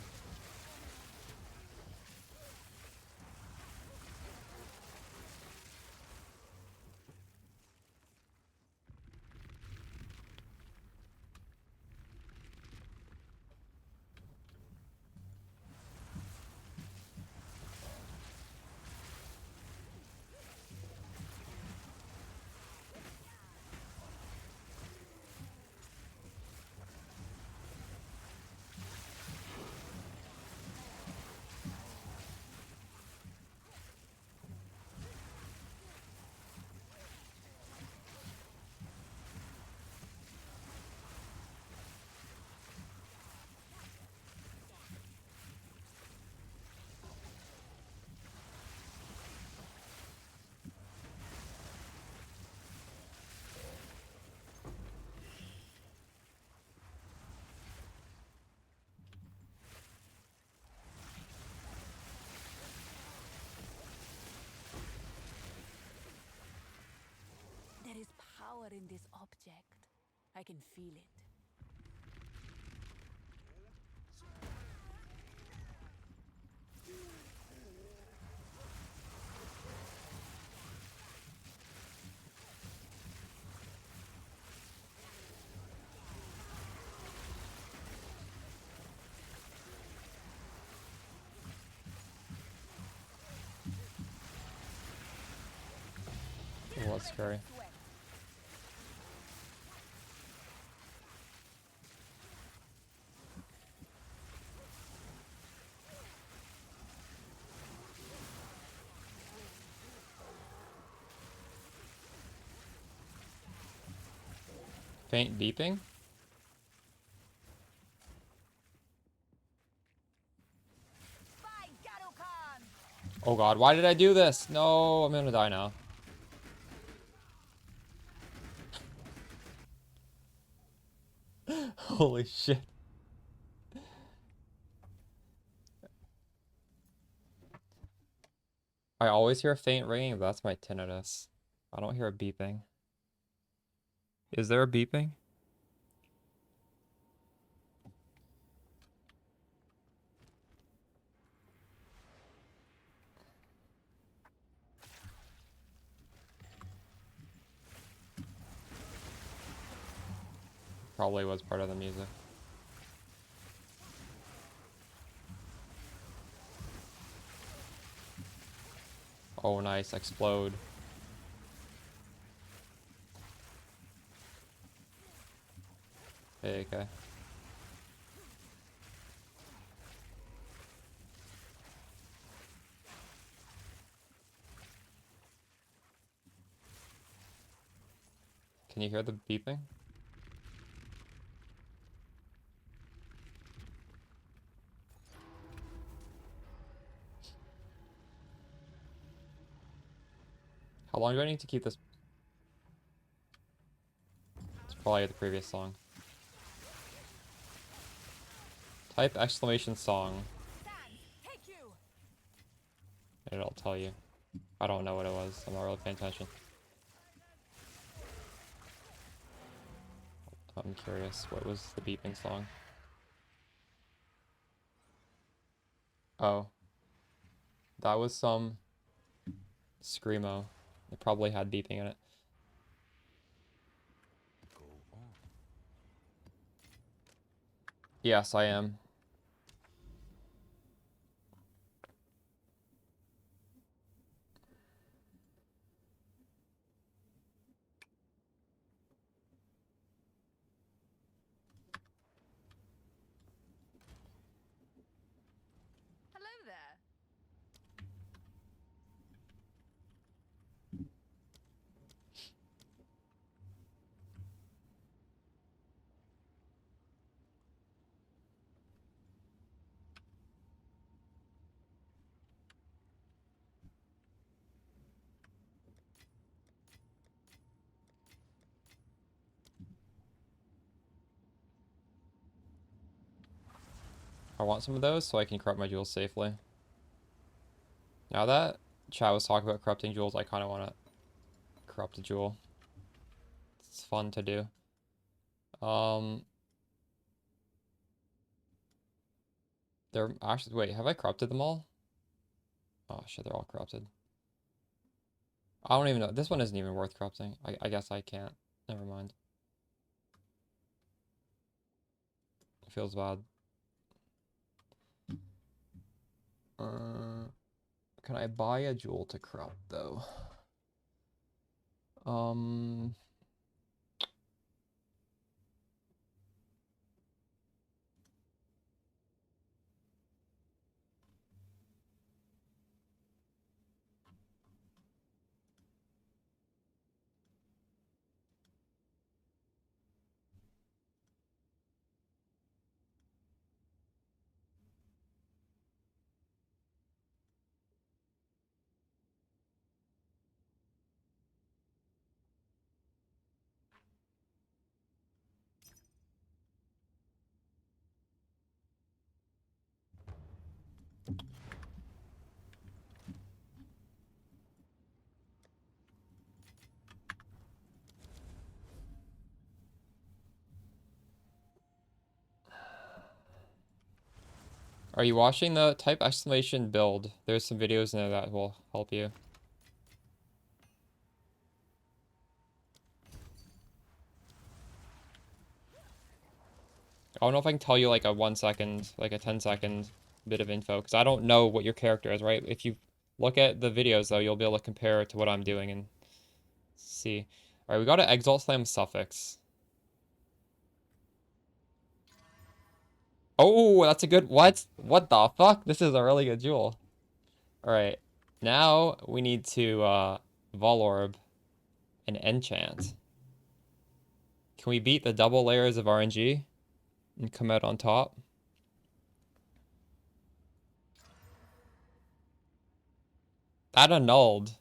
There is power in this object. I can feel it. Oh, that's scary. Faint beeping? Oh god, why did I do this? No, I'm gonna die now. Holy shit. I always hear a faint ringing, but that's my tinnitus. I don't hear a beeping. Is there a beeping? Probably was part of the music. Oh, nice. Explode. Hey, okay. Can you hear the beeping? How long do I need to keep this? It's probably the previous song. Type exclamation song. And it'll tell you. I don't know what it was. I'm not really paying attention. I'm curious. What was the beeping song? Oh. That was some screamo. It probably had beeping in it. Go on. Yes, I am. Hello there. I want some of those so I can corrupt my jewels safely. Now that chat was talking about corrupting jewels, I kind of want to corrupt a jewel. It's fun to do. They're actually, wait, have I corrupted them all? Oh shit, they're all corrupted. I don't even know. This one isn't even worth corrupting. I guess I can't. Never mind. It feels bad. Can I buy a jewel to corrupt though? Are you watching the type exclamation build? There's some videos in there that will help you. I don't know if I can tell you like a 1 second, like a 10-second bit of info, because I don't know what your character is, right? If you look at the videos though, you'll be able to compare it to what I'm doing and see. Alright, we got an Exalt Slam suffix. Oh, that's a good, what? What the fuck? This is a really good jewel. Alright, now we need to Volorb and enchant. Can we beat the double layers of RNG and come out on top? That annulled.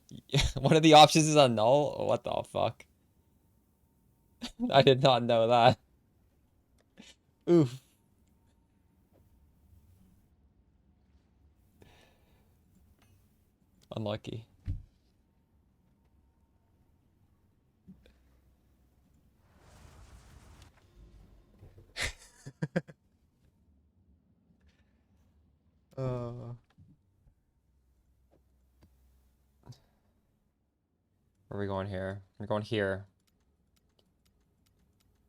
One of the options is annul? What the fuck? I did not know that. Oof. Unlucky. Where are we going here? We're going here.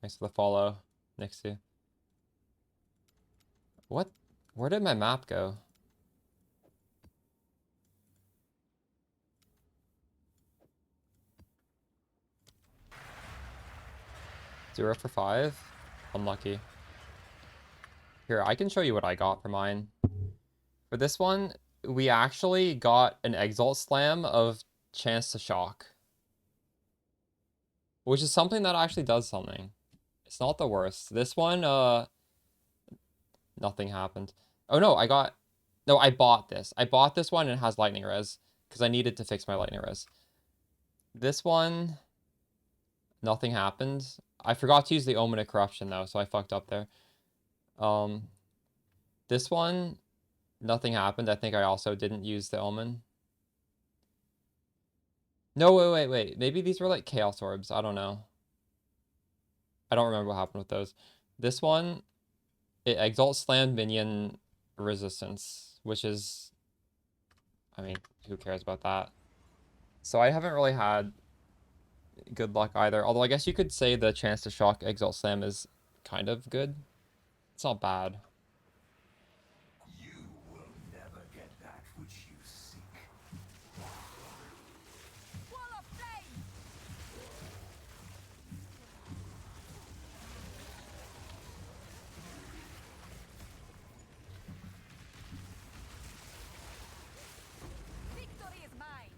Next to the follow. Next to. What? Where did my map go? Zero for 5? Unlucky. Here, I can show you what I got for mine. For this one, we actually got an Exalt Slam of Chance to Shock. Which is something that actually does something. It's not the worst. This one, nothing happened. Oh no, no, I bought this. I bought this one and it has lightning res because I needed to fix my lightning res. This one, nothing happened. I forgot to use the Omen of Corruption though, so I fucked up there. This one, nothing happened. I think I also didn't use the Omen. No, wait. Maybe these were like Chaos Orbs. I don't know. I don't remember what happened with those. This one, it Exalt Slam minion resistance, which is, I mean, who cares about that? So I haven't really had good luck either. Although I guess you could say the Chance to Shock Exalt Slam is kind of good. It's not bad. You will never get that which you seek. Wall of flame! Victory is mine!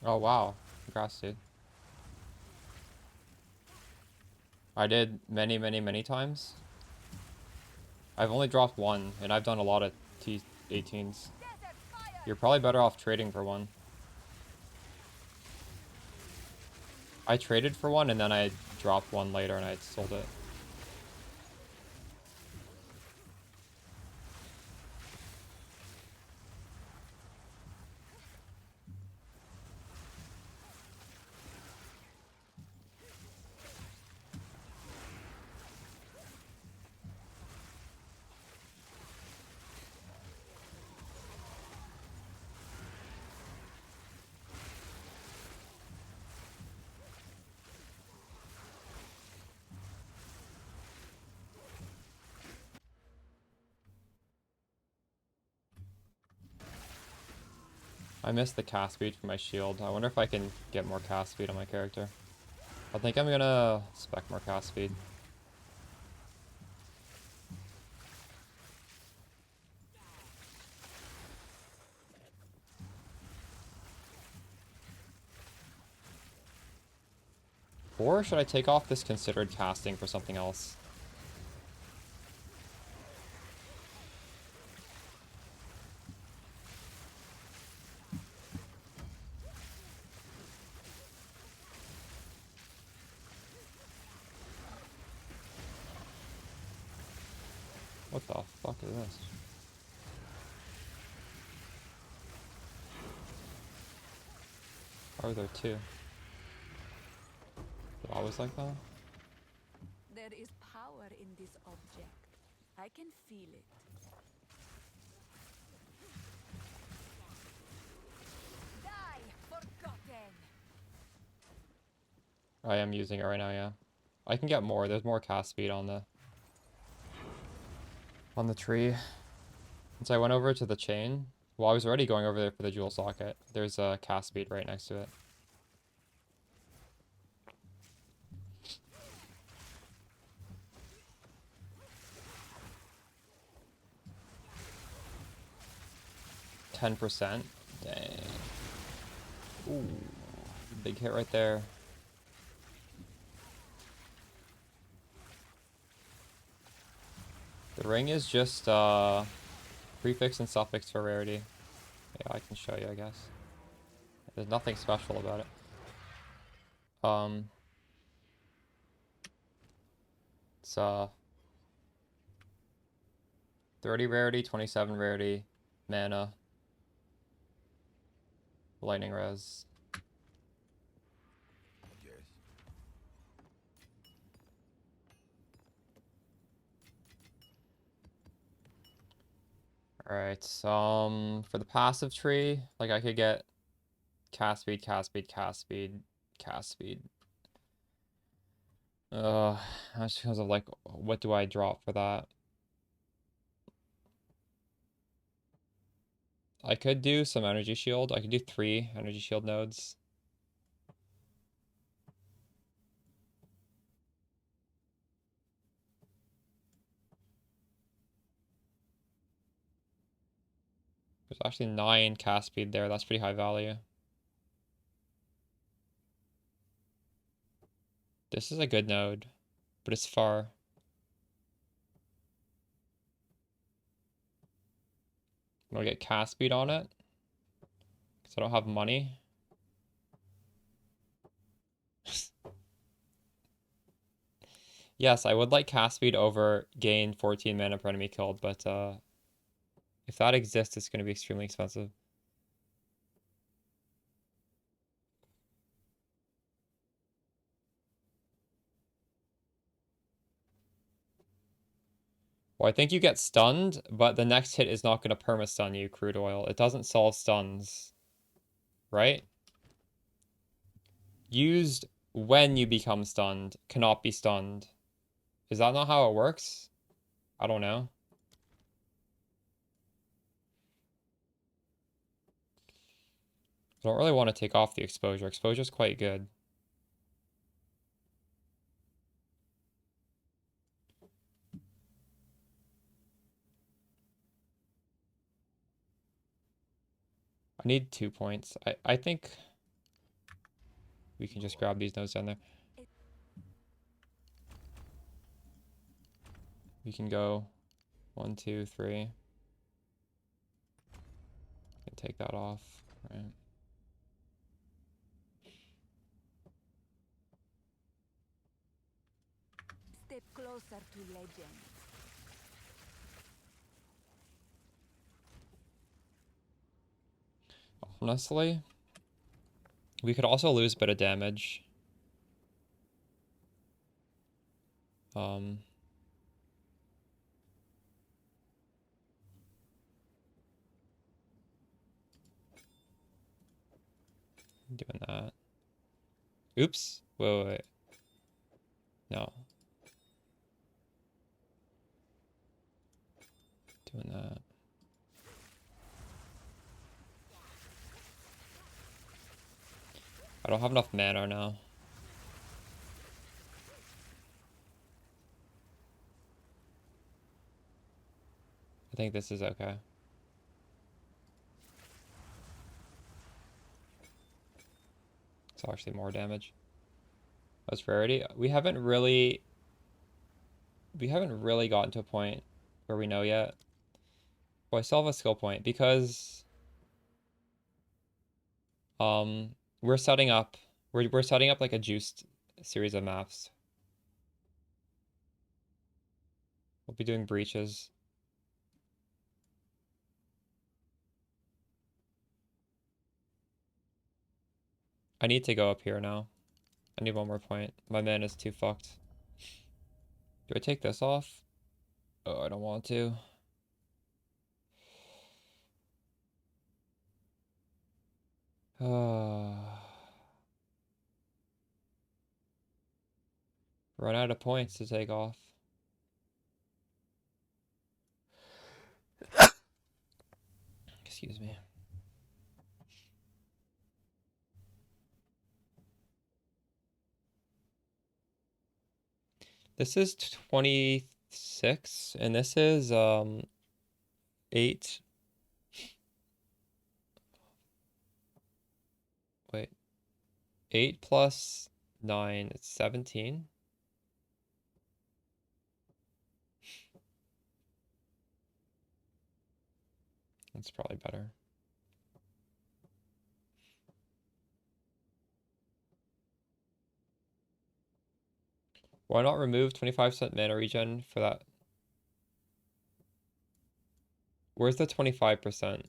Oh, wow. Congrats, dude. I did many, many, many times. I've only dropped one, and I've done a lot of T18s. You're probably better off trading for one. I traded for one, and then I dropped one later, and I sold it. I missed the cast speed for my shield. I wonder if I can get more cast speed on my character. I think I'm gonna spec more cast speed. Or should I take off this considered casting for something else? What the fuck is this? Why are there two? Is it always like that? There is power in this object. I can feel it. Die, forgotten! I am using it right now, yeah. I can get more. There's more cast speed on the tree. Since I went over to the chain, well, I was already going over there for the jewel socket. There's a cast speed right next to it. %. Dang. Ooh, big hit right there. The ring is just prefix and suffix for rarity. Yeah, I can show you, I guess. There's nothing special about it. It's 30 rarity, 27 rarity, mana, lightning res. Alright, for the passive tree, like I could get cast speed, cast speed, cast speed, cast speed. That's because of like, what do I drop for that? I could do some energy shield. I could do 3 energy shield nodes. There's actually 9 cast speed there. That's pretty high value. This is a good node, but it's far. I'm gonna get cast speed on it because I don't have money. Yes, I would like cast speed over gain 14 mana per enemy killed, but if that exists, it's going to be extremely expensive. Well, I think you get stunned, but the next hit is not going to perma-stun you, crude oil. It doesn't solve stuns, right? Used when you become stunned, cannot be stunned. Is that not how it works? I don't know. I don't really want to take off the exposure. Exposure's quite good. I need 2 points. I think we can just grab these nodes down there. We can go 1, 2, 3. And take that off, right? Step closer to legend. Honestly, we could also lose a bit of damage. Doing that. Oops. Wait. No. Doing that. I don't have enough mana now. I think this is okay. It's actually more damage. That's rarity. We haven't really gotten to a point where we know yet. Well, I still have a skill point because we're setting up like a juiced series of maps. We'll be doing breaches. I need to go up here now. I need one more point. My man is too fucked. Do I take this off? Oh, I don't want to. Run out of points to take off. Excuse me. This is 26, and this is 8. Wait. 8 plus 9, it's 17. That's probably better. Why not remove 25% mana regen for that? Where's the 25%?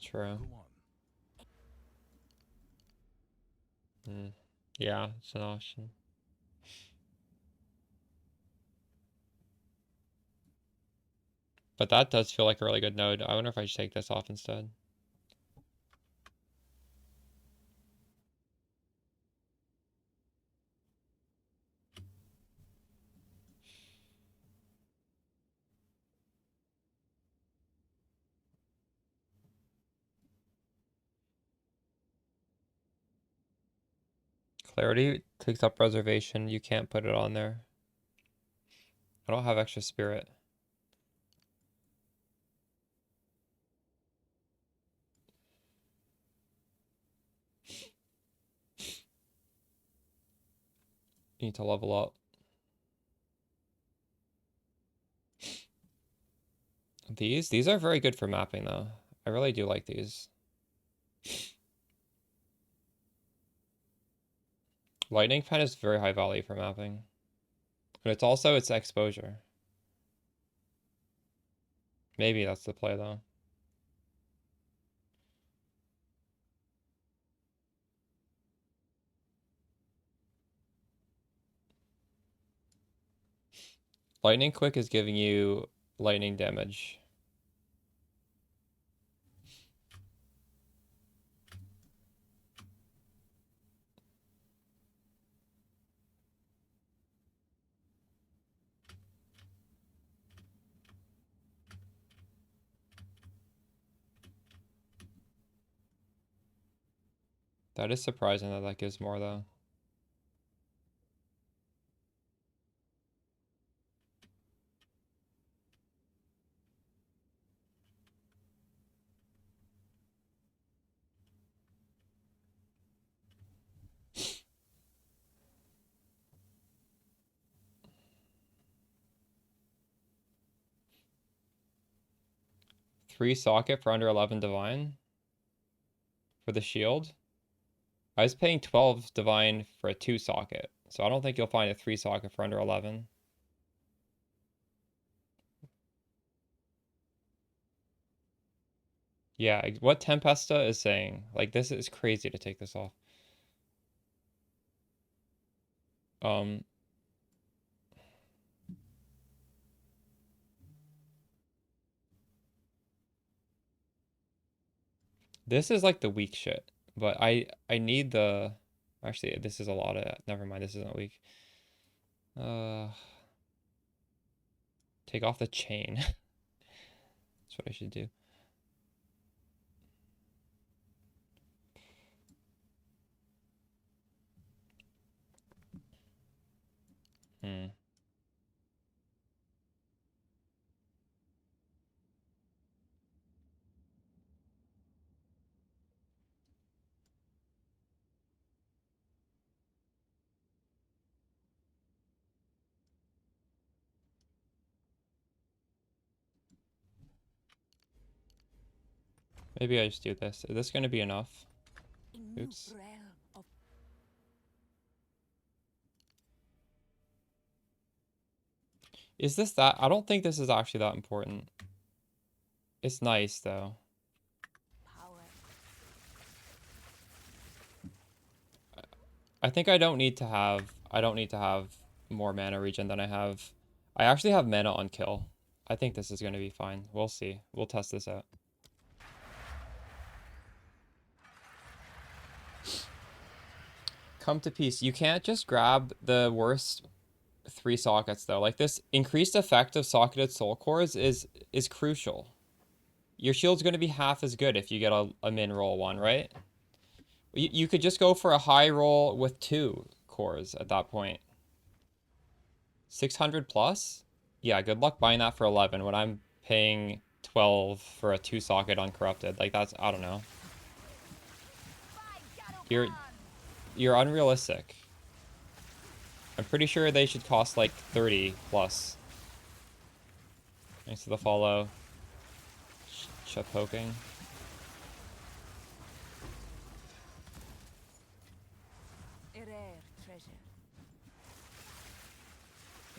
True. Yeah, it's an option. But that does feel like a really good node. I wonder if I should take this off instead. Clarity takes up reservation. You can't put it on there. I don't have extra spirit. You need to level up. These are very good for mapping though. I really do like these. Lightning pen is very high value for mapping. But it's also its exposure. Maybe that's the play though. Lightning quick is giving you lightning damage. That is surprising that that gives more though. Three socket for under 11 divine for the shield. I was paying 12 divine for a 2 socket, so I don't think you'll find a 3 socket for under 11. Yeah, what Tempesta is saying, like, this is crazy to take this off. This is like the weak shit, but I need the, actually, this is a lot of, never mind, this isn't weak. Take off the chain. That's what I should do. Maybe I just do this. Is this going to be enough? Oops. Is this that? I don't think this is actually that important. It's nice though. I think I don't need to have more mana regen than I have. I actually have mana on kill. I think this is going to be fine. We'll see. We'll test this out. Come to peace. You can't just grab the worst 3 sockets though. Like, this increased effect of socketed soul cores is crucial. Your shield's going to be half as good if you get a min roll one, right? You could just go for a high roll with 2 cores at that point. 600 plus? Yeah, good luck buying that for 11 when I'm paying 12 for a 2 socket uncorrupted. Like, that's, I don't know. You're unrealistic. I'm pretty sure they should cost like 30 plus. Thanks to the follow. Shut poking.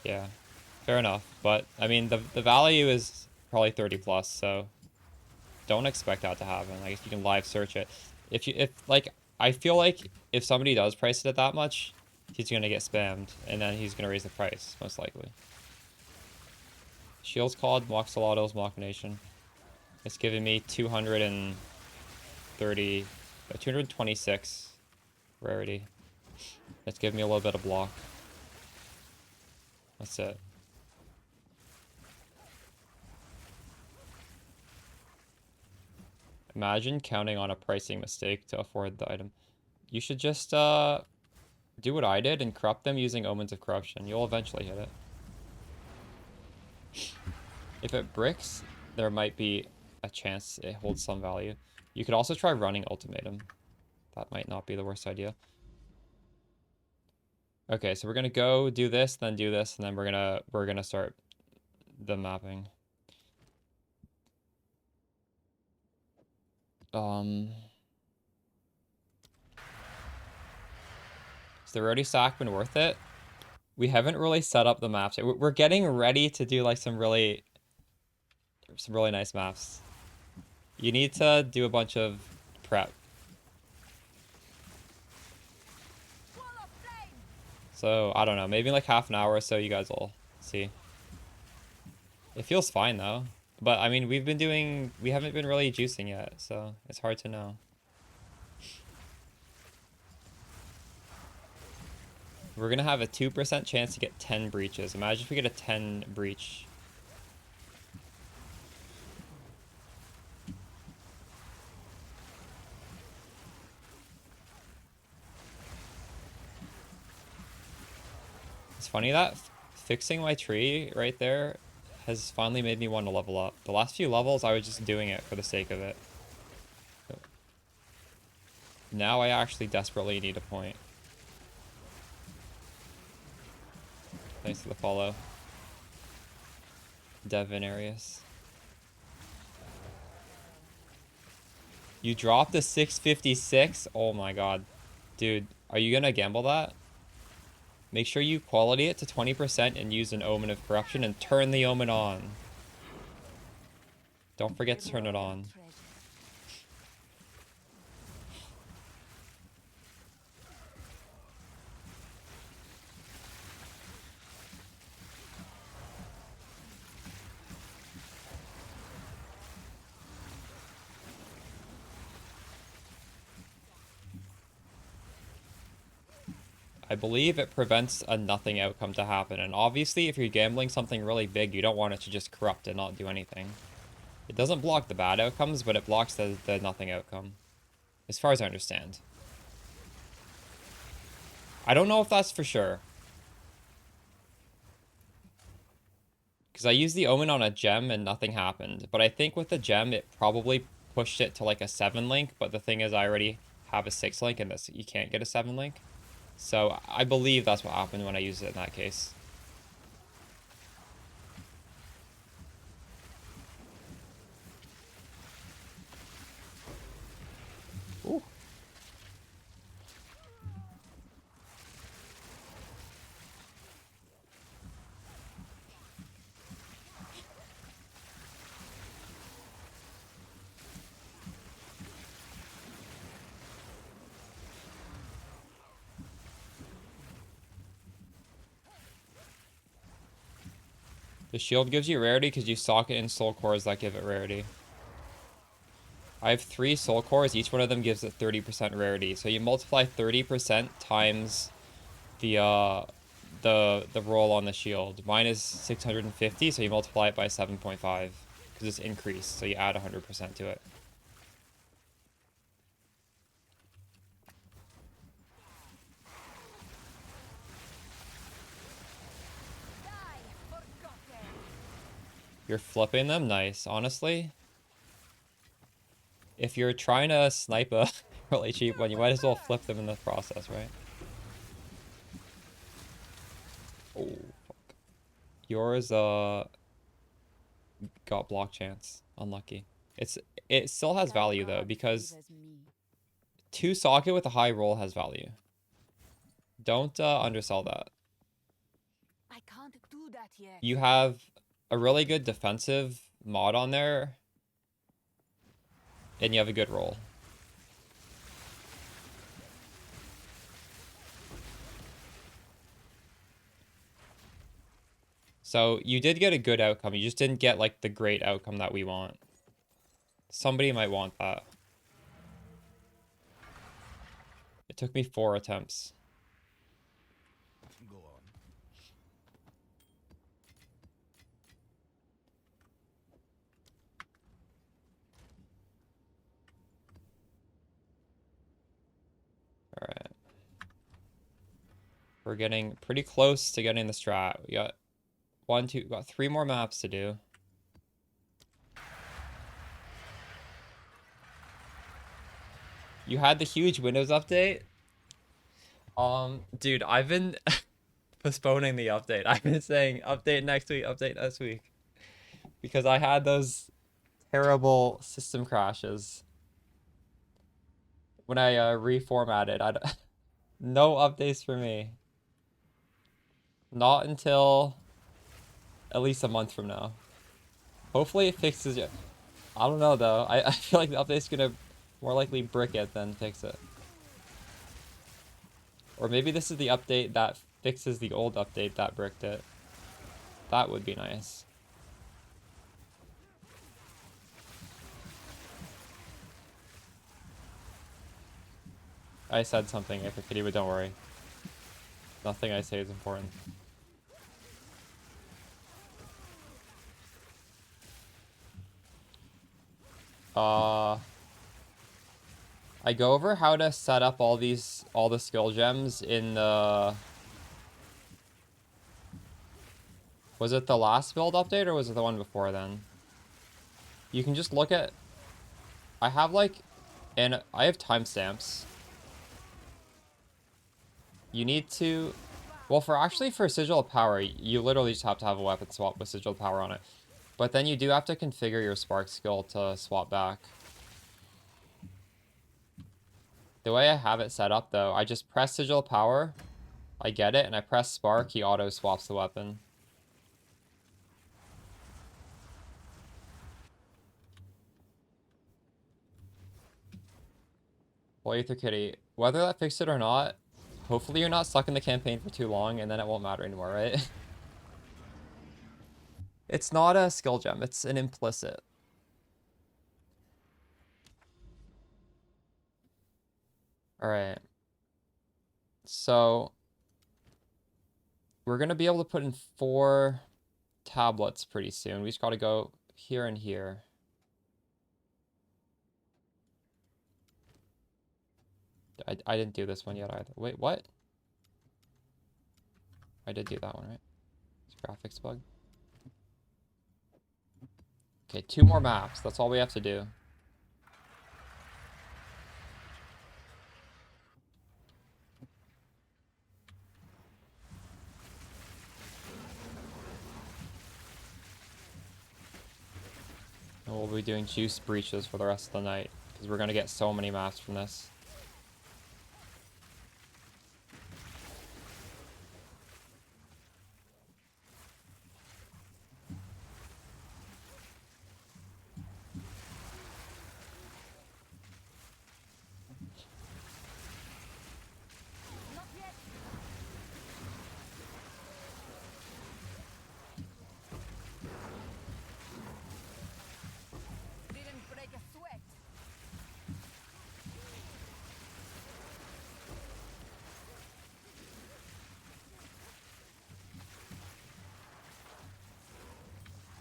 Yeah, fair enough. But I mean, the value is probably 30 plus, so don't expect that to happen. Like, if you can live search it, if like, I feel like if somebody does price it at that much, he's gonna get spammed, and then he's gonna raise the price most likely. Shields called Moxolotto's Machination. It's giving me 226 rarity. It's giving me a little bit of block. That's it. Imagine counting on a pricing mistake to afford the item. You should just do what I did and corrupt them using Omens of Corruption. You'll eventually hit it. If it bricks, there might be a chance it holds some value. You could also try running Ultimatum. That might not be the worst idea. Okay, so we're gonna go do this, then do this, and then we're gonna start the mapping. Is the roadie sack been worth it? We haven't really set up the maps yet. We're getting ready to do like some really nice maps. You need to do a bunch of prep. So, I don't know, maybe like half an hour or so you guys will see. It feels fine though. But I mean, we haven't been really juicing yet, so it's hard to know. We're gonna have a 2% chance to get 10 breaches. Imagine if we get a 10 breach. funny that fixing my tree right there has finally made me want to level up. The last few levels, I was just doing it for the sake of it. Now I actually desperately need a point. Thanks for the follow. Devin Arias. You dropped a 656? Oh my god. Dude, are you gonna gamble that? Make sure you quality it to 20% and use an Omen of Corruption and turn the Omen on. Don't forget to turn it on. I believe it prevents a nothing outcome to happen, and obviously if you're gambling something really big, you don't want it to just corrupt and not do anything. It doesn't block the bad outcomes, but it blocks the nothing outcome, as far as I understand. I don't know if that's for sure. Because I used the Omen on a gem and nothing happened, but I think with the gem it probably pushed it to like a 7 link, but the thing is I already have a 6 link and this you can't get a 7 link. So I believe that's what happened when I used it in that case. Ooh. The shield gives you rarity because you sock it in soul cores that give it rarity. I have 3 soul cores, each one of them gives it 30% rarity. So you multiply 30% times the roll on the shield. Mine is 650, so you multiply it by 7.5 because it's increased, so you add 100% to it. You're flipping them? Nice. Honestly, if you're trying to snipe a really cheap one, you might as well flip them in the process, right? Oh, fuck. Yours, got block chance. Unlucky. It still has value, though, because 2 socket with a high roll has value. Don't, undersell that. I can't do that yet. You have a really good defensive mod on there, and you have a good roll. So you did get a good outcome. You just didn't get like the great outcome that we want. Somebody might want that. It took me 4 attempts. Go on. All right. We're getting pretty close to getting the strat. We got 1, 2, got 3 more maps to do. You had the huge Windows update? Dude, I've been postponing the update. I've been saying update next week, update next week. Because I had those terrible system crashes when I reformatted. No updates for me. Not until at least a month from now. Hopefully it fixes it. I don't know though. I feel like the update's gonna more likely brick it than fix it. Or maybe this is the update that fixes the old update that bricked it. That would be nice. I said something, if it but don't worry. Nothing I say is important. I go over how to set up all the skill gems in the Was it the last build update or was it the one before then? You can just look at... I have like... And I have timestamps. You need to... Well, for Sigil of Power, you literally just have to have a weapon swap with Sigil of Power on it. But then you do have to configure your Spark skill to swap back. The way I have it set up, though, I just press Sigil of Power, I get it, and I press Spark, he auto-swaps the weapon. Well, Aether Kitty, whether that fixed it or not, hopefully you're not stuck in the campaign for too long, and then it won't matter anymore, right? It's not a skill gem, it's an implicit. Alright. So, we're going to be able to put in 4 tablets pretty soon. We just got to go here and here. I didn't do this one yet either. Wait, what? I did do that one, right? It's a graphics bug. Okay, 2 more maps. That's all we have to do. And we'll be doing juice breaches for the rest of the night, because we're going to get so many maps from this. Not yet. Didn't break a sweat.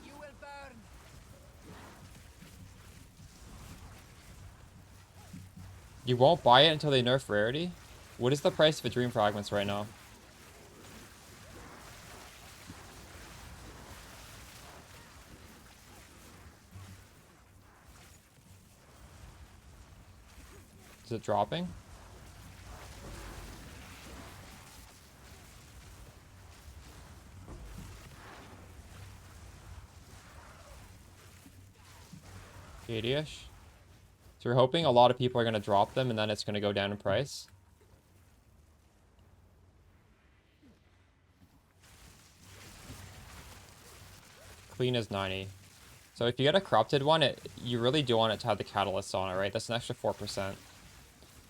You will burn. You won't buy it until they nerf rarity? What is the price of Dream Fragments right now? Is it dropping? $80-ish? So we're hoping a lot of people are going to drop them and then it's going to go down in price. Clean is 90. So if you get a corrupted one, you really do want it to have the catalyst on it, right? That's an extra 4%.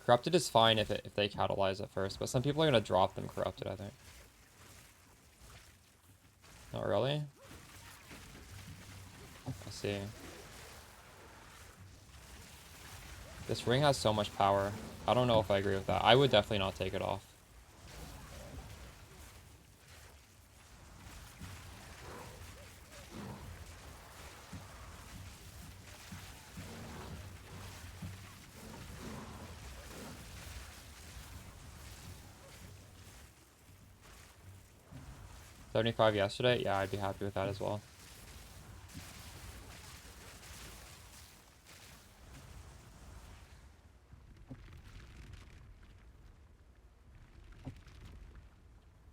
Corrupted is fine if they catalyze it first, but some people are going to drop them corrupted, I think. Not really? I see. This ring has so much power. I don't know if I agree with that. I would definitely not take it off. $75 yesterday? Yeah, I'd be happy with that as well.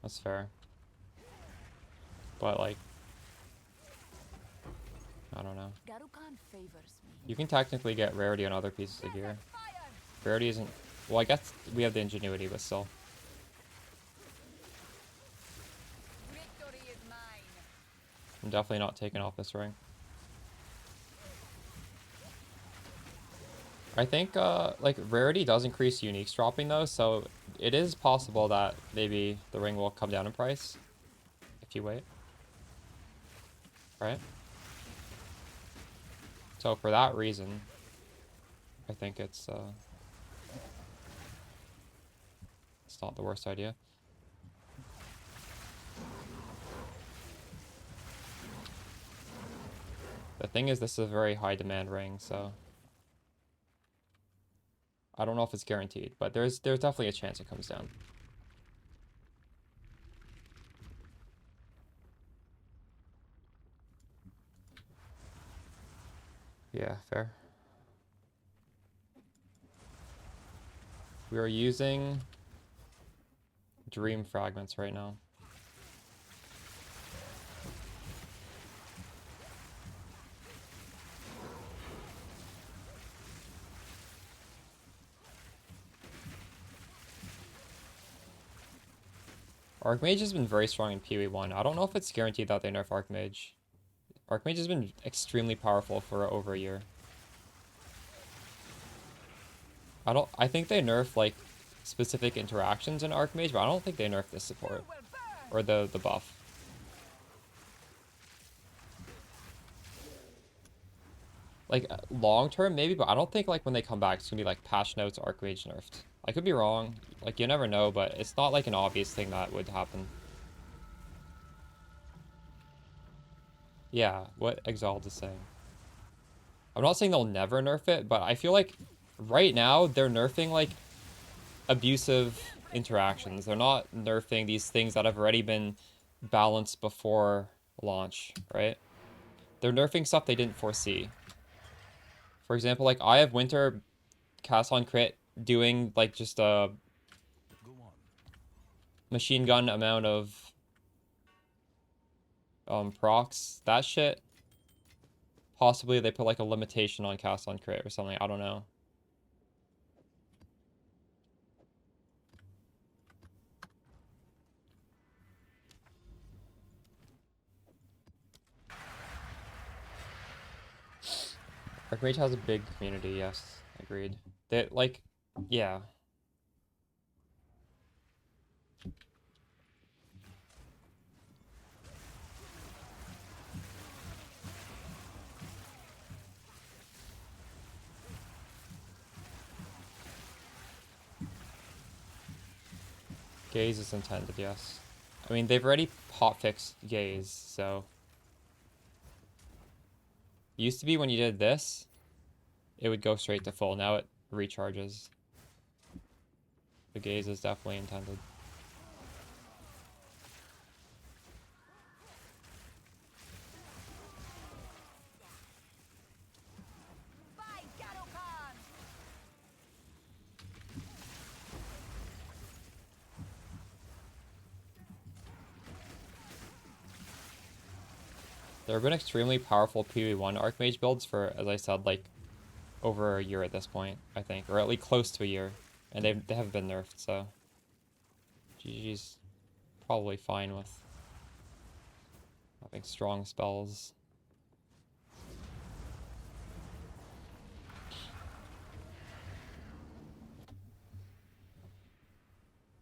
That's fair. But, like, I don't know. Garukan favors me. You can technically get rarity on other pieces of gear. Fire! Rarity isn't... Well, I guess we have the ingenuity, but still. Victory is mine. I'm definitely not taking off this ring. I think, like, rarity does increase uniques dropping, though, so it is possible that maybe the ring will come down in price if you wait. Right? So for that reason, I think it's not the worst idea. The thing is, this is a very high demand ring, so I don't know if it's guaranteed, but there's definitely a chance it comes down. Yeah, fair. We are using dream fragments right now. Archmage has been very strong in PoE 1. I don't know if it's guaranteed that they nerf Archmage. Archmage has been extremely powerful for over a year. I think they nerf like specific interactions in Archmage, but I don't think they nerf this support or the buff. Like long term maybe, but I don't think like when they come back it's gonna be like patch notes Archmage nerfed. I could be wrong. Like you never know, but it's not like an obvious thing that would happen. Yeah, what Exalt is saying. I'm not saying they'll never nerf it, but I feel like right now they're nerfing like abusive interactions. They're not nerfing these things that have already been balanced before launch, right? They're nerfing stuff they didn't foresee. For example, like I have Winter cast on crit doing like just a machine gun amount of procs. That shit, possibly they put like a limitation on cast on crit or something. I don't know. Archmage has a big community, yes, agreed. They like, yeah. Gaze is intended, yes. I mean, they've already hotfixed Gaze, so. Used to be when you did this, it would go straight to full. Now it recharges. The Gaze is definitely intended. There have been extremely powerful PoE1 Archmage builds for, as I said, like over a year at this point, I think, or at least close to a year, and they have been nerfed. So GG's probably fine with having strong spells.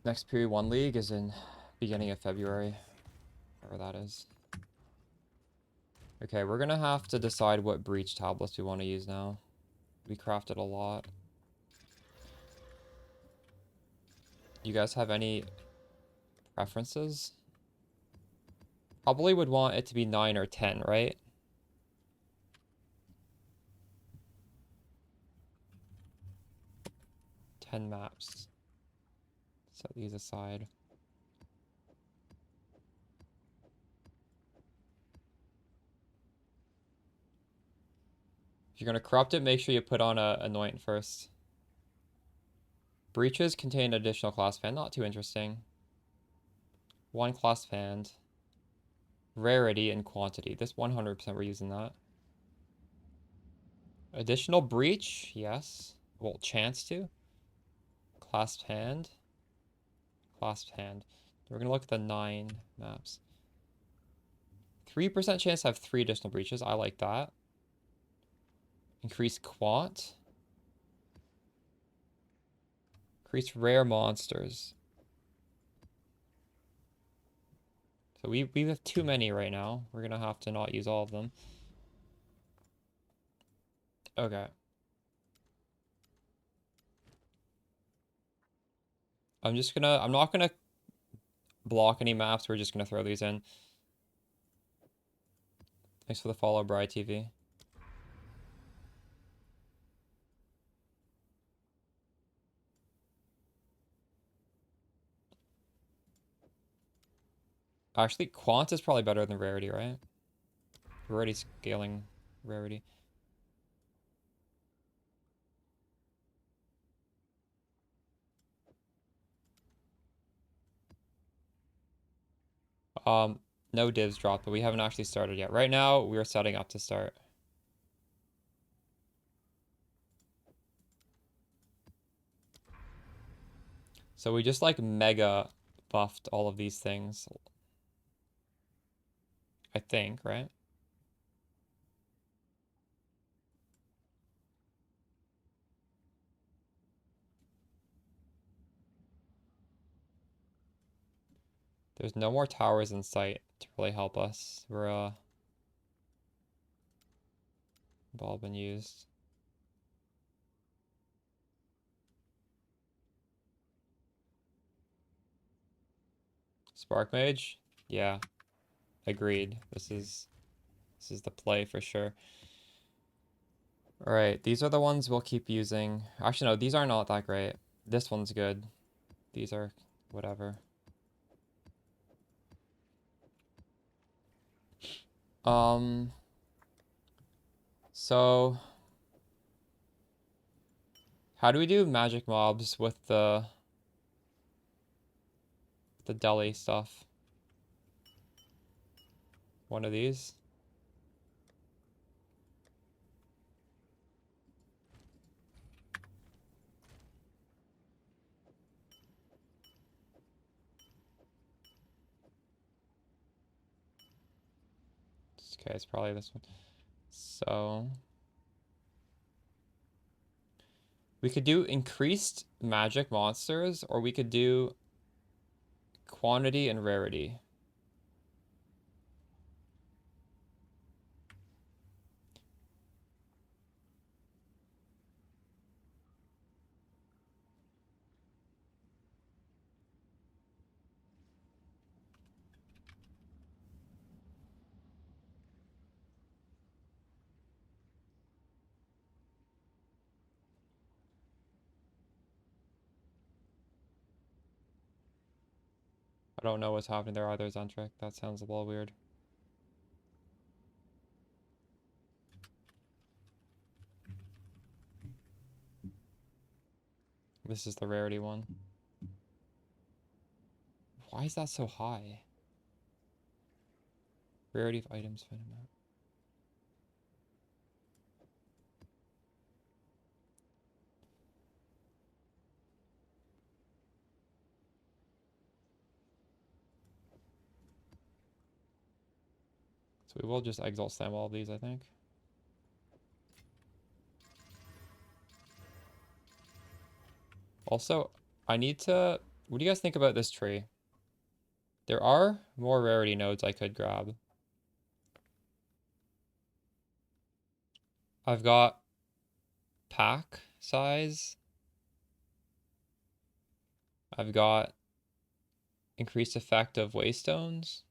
Next PoE1 League is in beginning of February, whatever that is. Okay, we're gonna have to decide what breach tablets we want to use now. We crafted a lot. You guys have any preferences? Probably would want it to be 9 or 10, right? Ten maps. Set these aside. If you're gonna corrupt it, make sure you put on a anoint first. Breaches contain additional class fan, not too interesting. One class fan. Rarity and quantity. This 100% we're using that. Additional breach, yes. Well, chance to. Clasped hand. Clasped hand. We're gonna look at the 9 maps. 3% chance to have 3 additional breaches. I like that. Increase quant. Increase rare monsters. So we have too many right now. We're gonna have to not use all of them. Okay. I'm not gonna block any maps. We're just gonna throw these in. Thanks for the follow, Bri TV. Actually, quant is probably better than rarity, right? We're already scaling rarity. No divs dropped, but we haven't actually started yet. Right now, we're setting up to start. So we just like mega buffed all of these things. I think, right? There's no more towers in sight to really help us. We're they've all been used. Spark Mage? Yeah. Agreed. This is the play for sure. Alright, these are the ones we'll keep using. Actually no, these are not that great. This one's good. These are whatever. So how do we do magic mobs with the deli stuff? One of these? Okay, it's probably this one. So we could do increased magic monsters, or we could do quantity and rarity. I don't know what's happening there either, Zentric. That sounds a little weird. This is the rarity one. Why is that so high? Rarity of items, find them out. So we will just exalt slam all of these, I think. Also, I need to... What do you guys think about this tree? There are more rarity nodes I could grab. I've got pack size. I've got increased effect of waystones.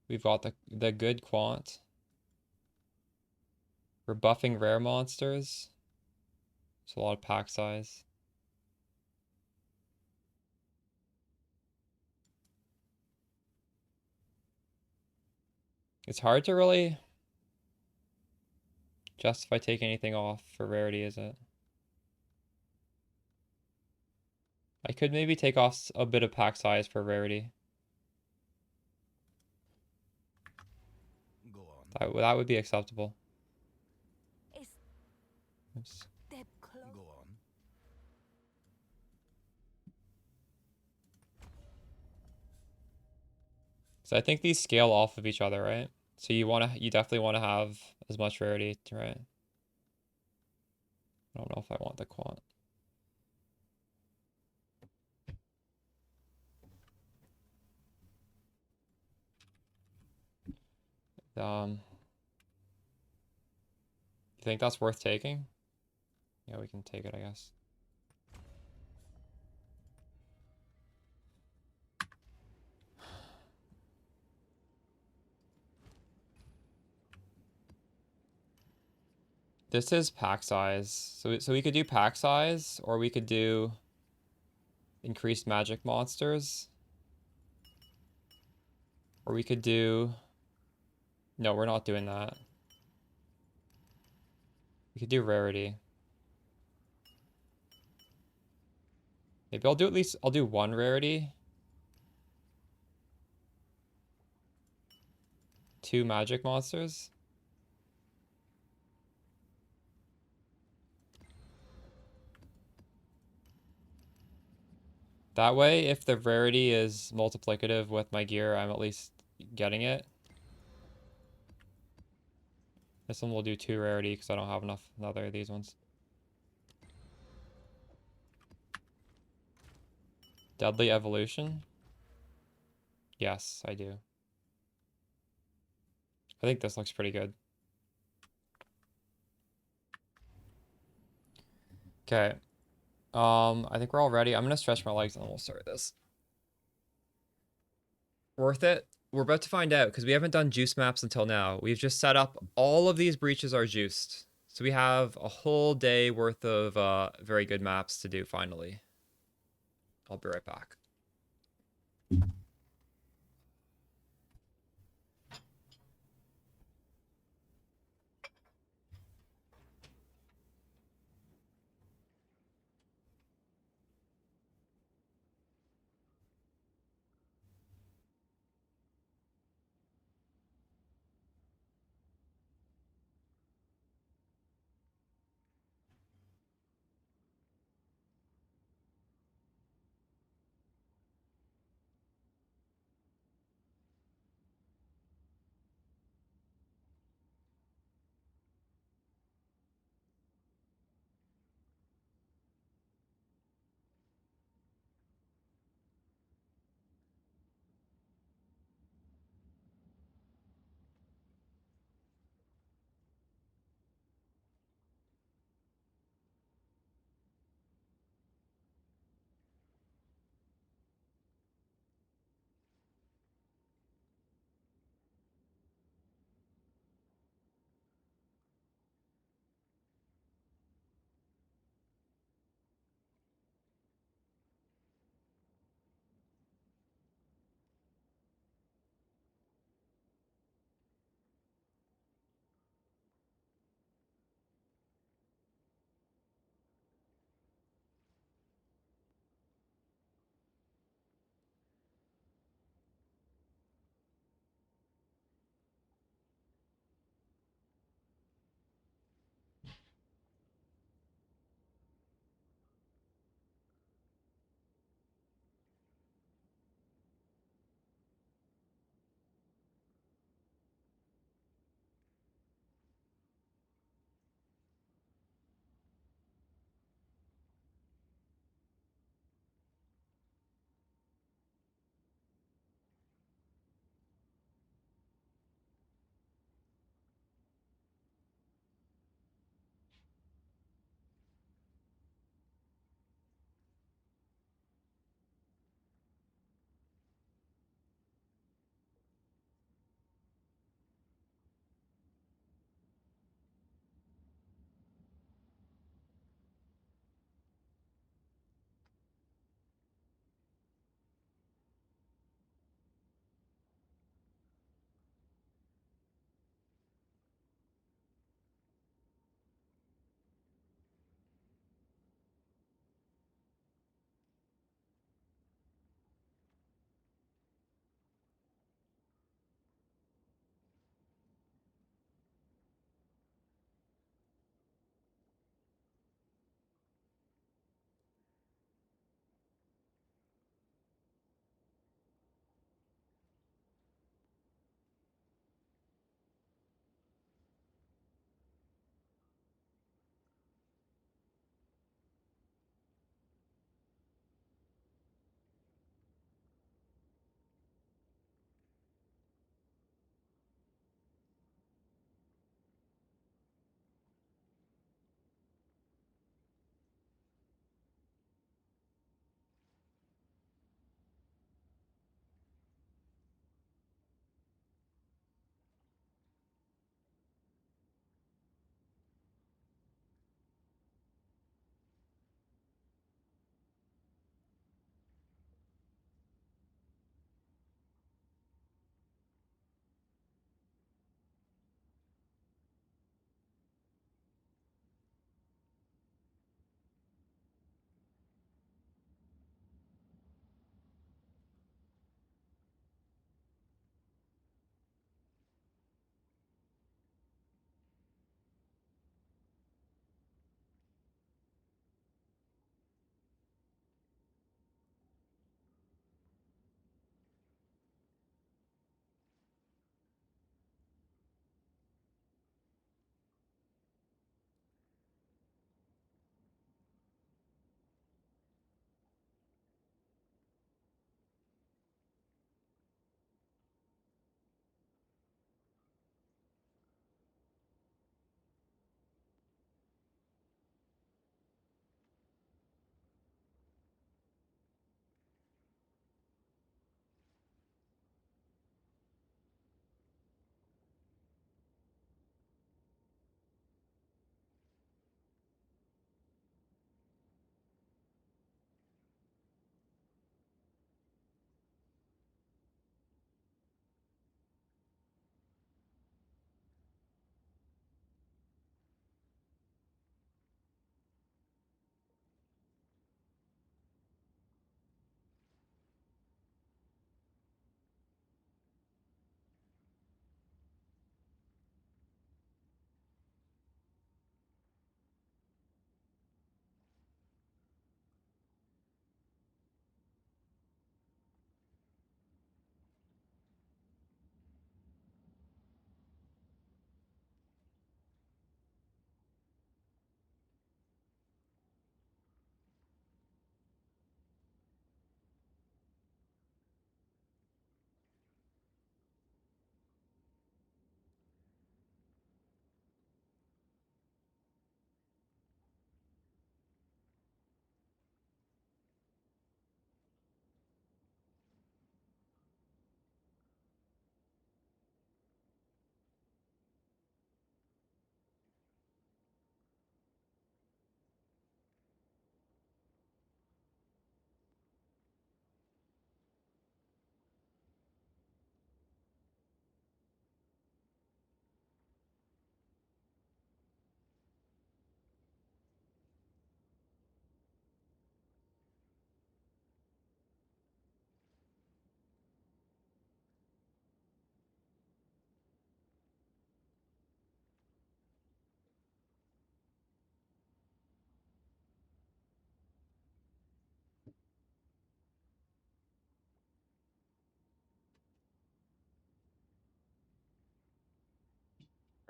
We've got the good quant. We're buffing rare monsters. It's a lot of pack size. It's hard to really justify taking anything off for rarity, is it? I could maybe take off a bit of pack size for rarity. Go on. That would be acceptable. A Oops. step closer. Go on. So I think these scale off of each other, right? So you definitely want to have as much rarity, right? I don't know if I want the quant. You think that's worth taking? Yeah, we can take it, I guess. This is pack size. So we could do pack size, or we could do increased magic monsters. Or we could do... No, we're not doing that. We could do rarity. Maybe I'll do one rarity. 2 magic monsters. That way, if the rarity is multiplicative with my gear, I'm at least getting it. This one will do 2 rarity because I don't have enough other of these ones. Deadly Evolution? Yes, I do. I think this looks pretty good. Okay. I think we're all ready. I'm gonna stretch my legs and then we'll start this. Worth it? We're about to find out because we haven't done juice maps until now. We've just set up all of these breaches are juiced. So we have a whole day worth of very good maps to do finally. I'll be right back.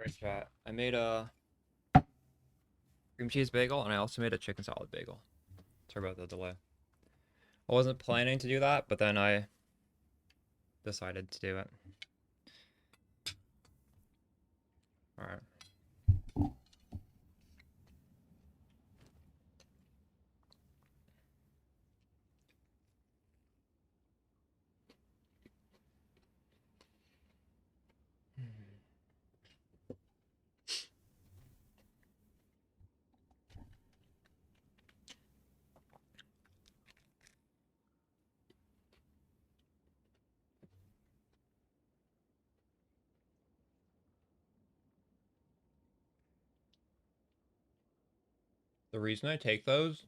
Great chat. I made a cream cheese bagel and I also made a chicken salad bagel. Sorry about the delay. I wasn't planning to do that, but then I decided to do it. All right. The reason I take those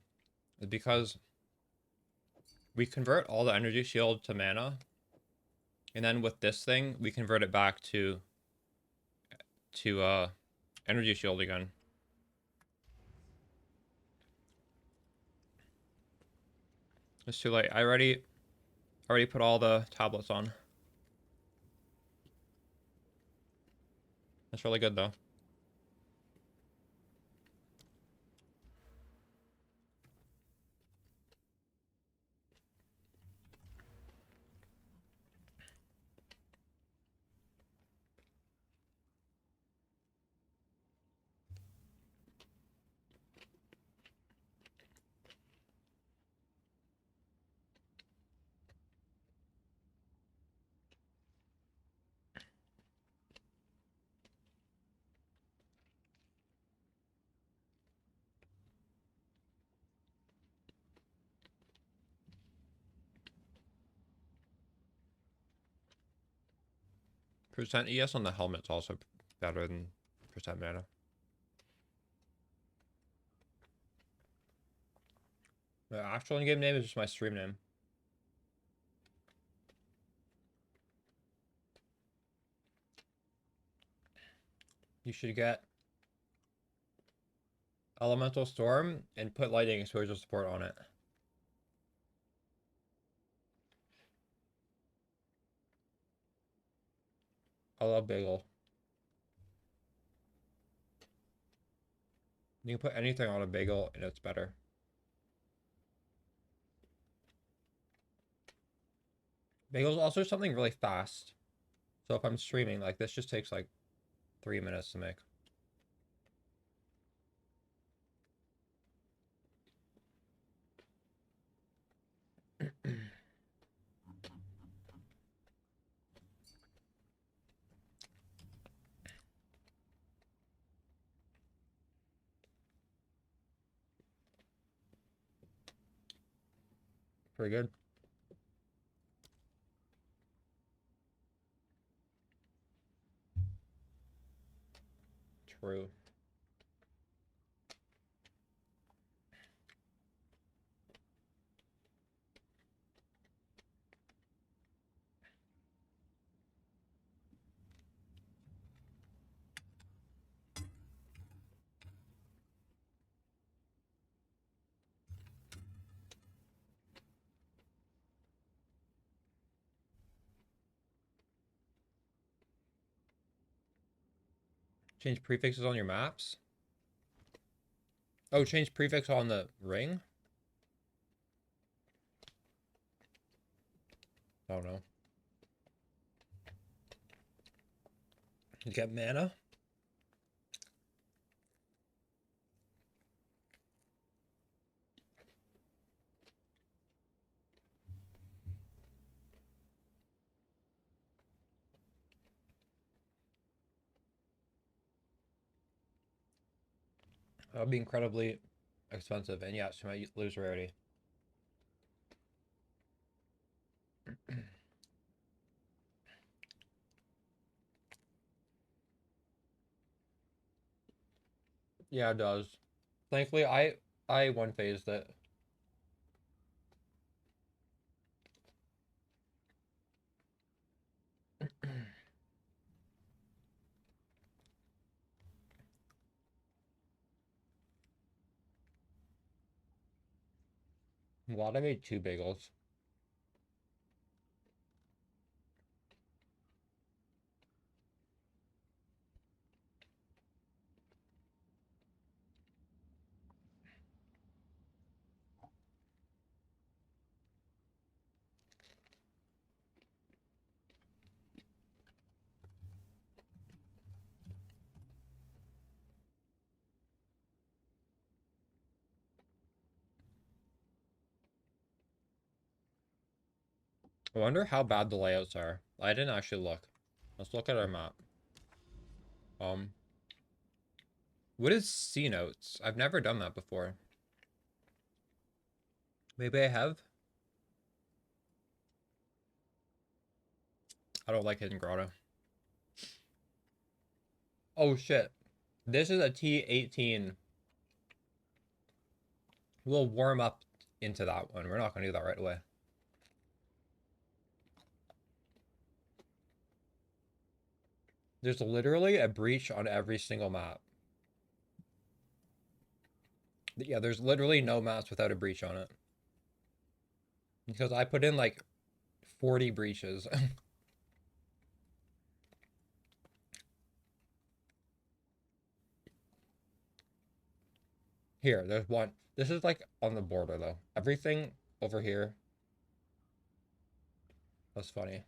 is because we convert all the energy shield to mana, and then with this thing, we convert it back to energy shield again. It's too late. I already put all the tablets on. That's really good though. Percent ES on the helmet's also better than percent mana. The actual in-game name is just my stream name. You should get Elemental Storm and put lightning exposure support on it. I love bagel. You can put anything on a bagel and it's better. Bagel's also something really fast. So if I'm streaming, like this just takes like 3 minutes to make. Pretty good. True. Change prefixes on your maps? Oh, change prefix on the ring? I don't know. You get mana? That would be incredibly expensive, and yes, you might lose rarity. Yeah, it does. Thankfully, I one phased it. I'm glad I made 2 bagels. I wonder how bad the layouts are. I didn't actually look. Let's look at our map. What is C notes? I've never done that before. Maybe I have. I don't like Hidden Grotto. Oh shit. This is a T18. We'll warm up into that one. We're not gonna do that right away. There's literally a breach on every single map. Yeah, there's literally no maps without a breach on it. Because I put in like 40 breaches. Here, there's one. This is like on the border though. Everything over here. That's funny.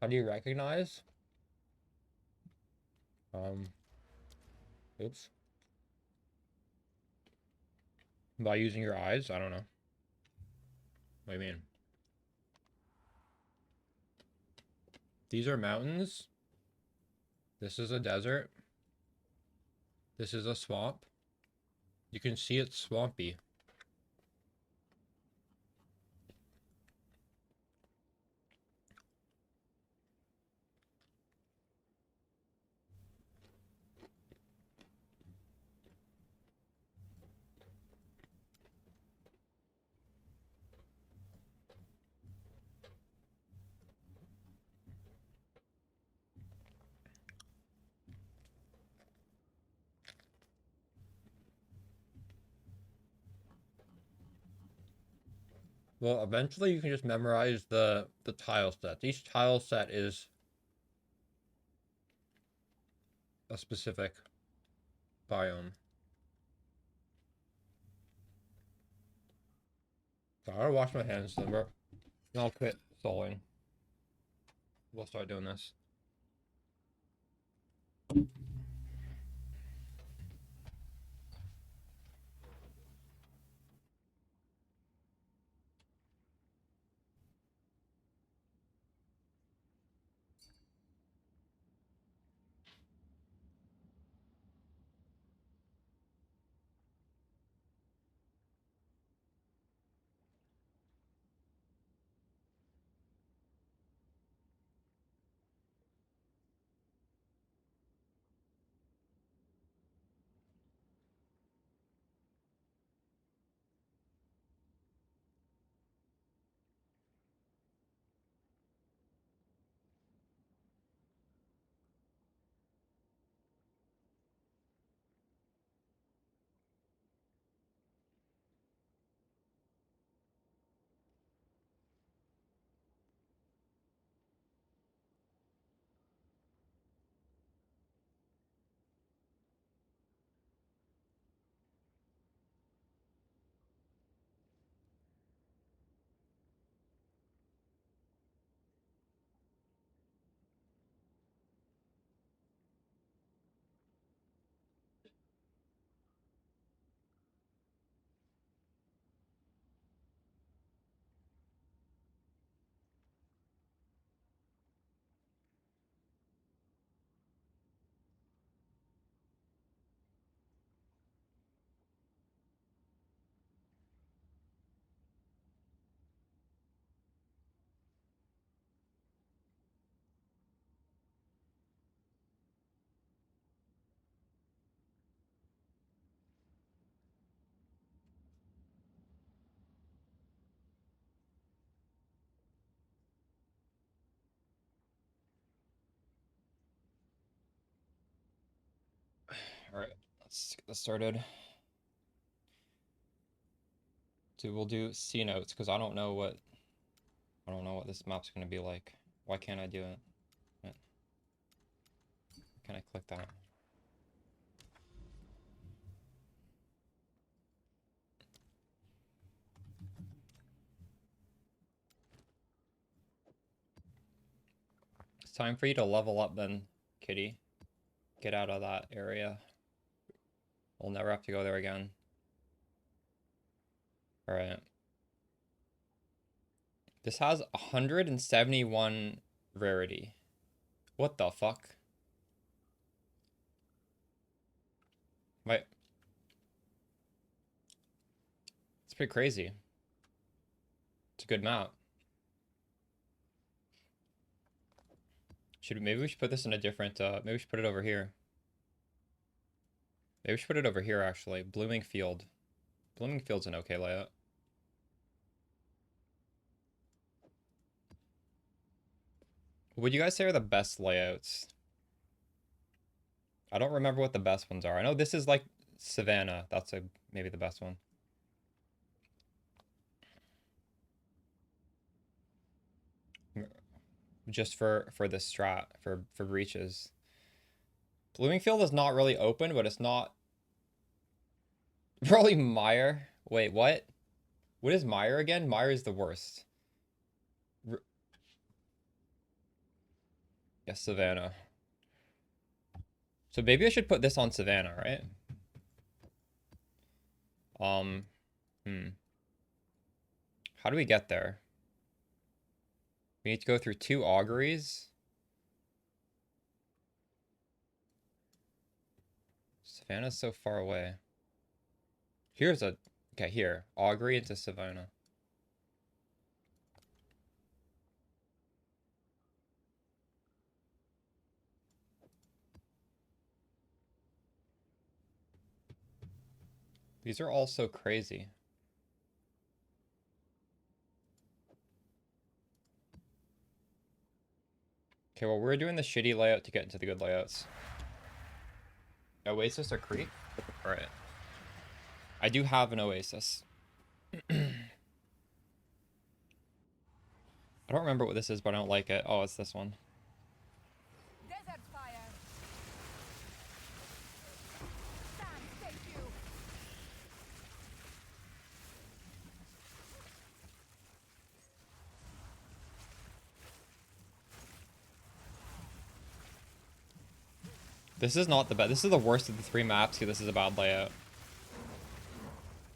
How do you recognize? Oops. By using your eyes? I don't know. What do you mean? These are mountains. This is a desert. This is a swamp. You can see it's swampy. Well, eventually you can just memorize the tile sets. Each tile set is a specific biome. So I gotta wash my hands, then I'll quit stalling. We'll start doing this. All right, let's get this started. So we'll do C notes because I don't know what this map's gonna be like. Why can't I do it? Can I click that? Time for you to level up then, kitty. Get out of that area. We'll never have to go there again. Alright. This has 171 rarity. What the fuck? Wait. It's pretty crazy. It's a good map. Maybe we should put this in a different, maybe we should put it over here. Maybe we should put it over here, actually. Blooming Field. Blooming Field's an okay layout. What would you guys say are the best layouts? I don't remember what the best ones are. I know this is like Savannah. That's maybe the best one. Just for the strat, for breaches. Bloomingfield is not really open, but it's not probably Mire. Wait, what? What is Mire again? Mire is the worst. Yes, Savannah. So maybe I should put this on Savannah, right? How do we get there? We need to go through 2 auguries. Savannah's so far away. Here's a... Okay, here. Augury into Savannah. These are all so crazy. Okay, well, we're doing the shitty layout to get into the good layouts. Oasis or Creek? Alright. I do have an Oasis. I don't remember what this is, but I don't like it. Oh, it's this one. Desert fire. Sam, thank you. This is not the best. This is the worst of the 3 maps. See, this is a bad layout.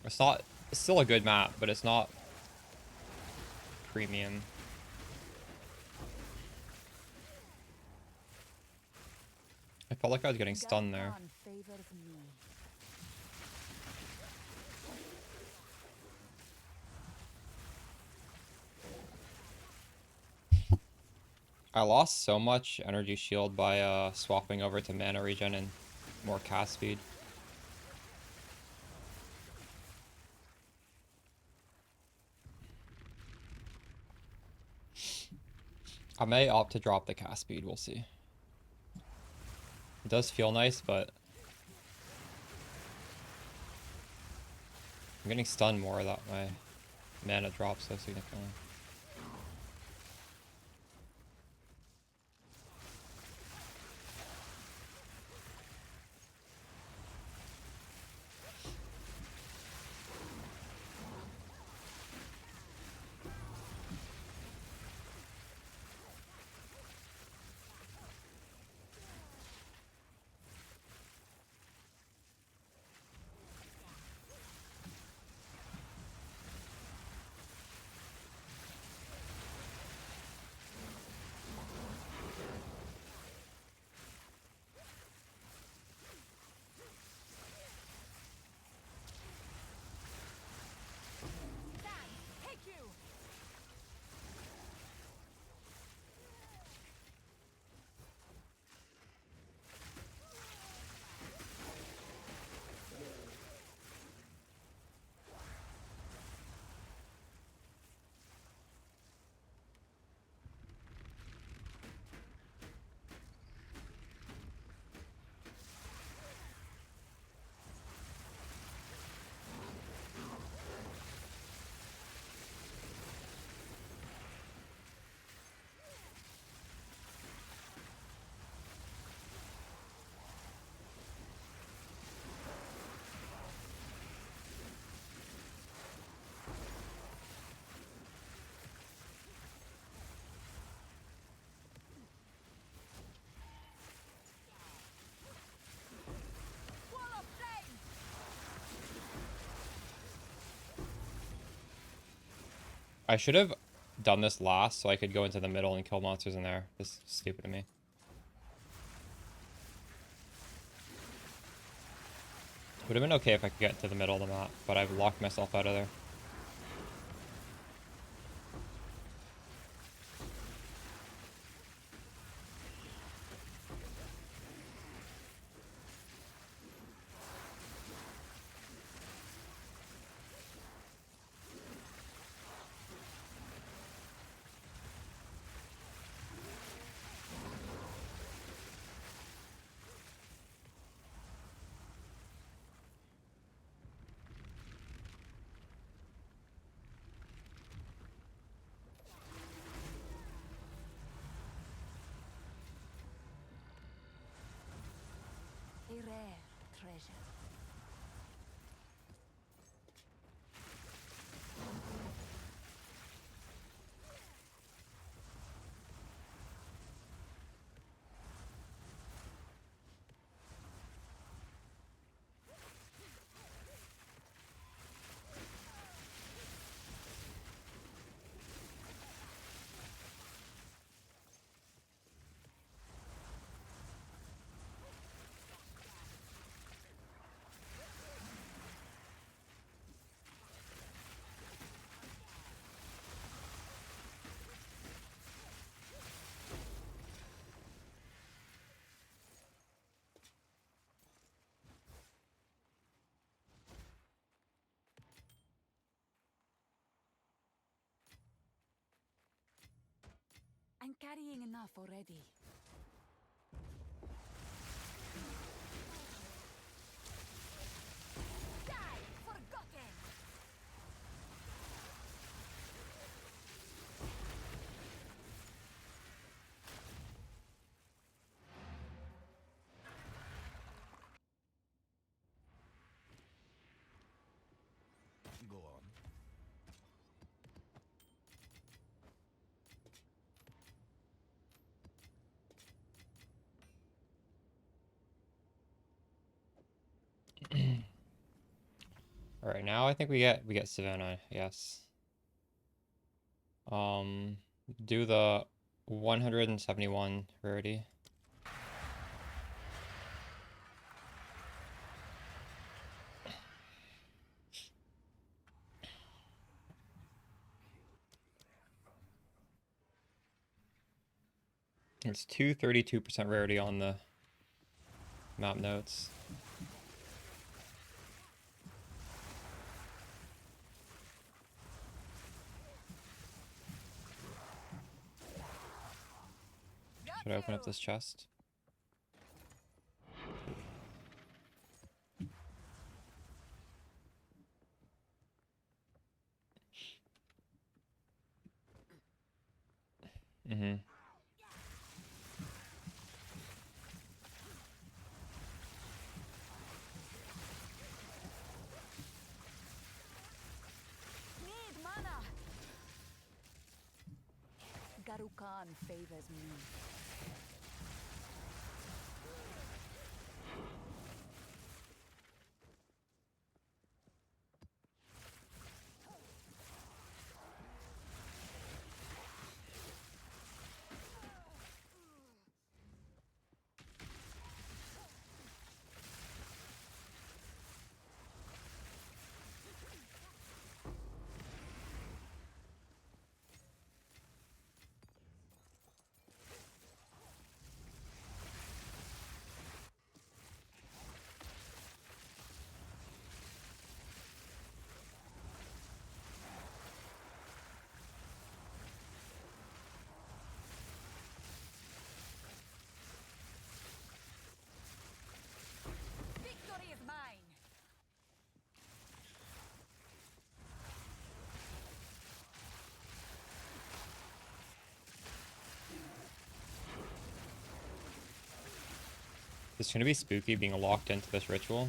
It's not... It's still a good map, but it's not premium. I felt like I was getting stunned there. I lost so much energy shield by swapping over to mana regen and more cast speed. I may opt to drop the cast speed, we'll see. It does feel nice, but I'm getting stunned more that my mana drops so significantly. I should have done this last so I could go into the middle and kill monsters in there. This is stupid of me. Would have been okay if I could get to the middle of the map, but I've locked myself out of there. A rare treasure. I'm carrying enough already. Die, forgotten! Go on. All right, now I think we get Savannah. Yes. Do the 171 rarity. There's 232% rarity on the map notes. Should I open up this chest? Mm-hmm. Need mana! Garukan favors me. Victory is mine! It's gonna be spooky being locked into this ritual.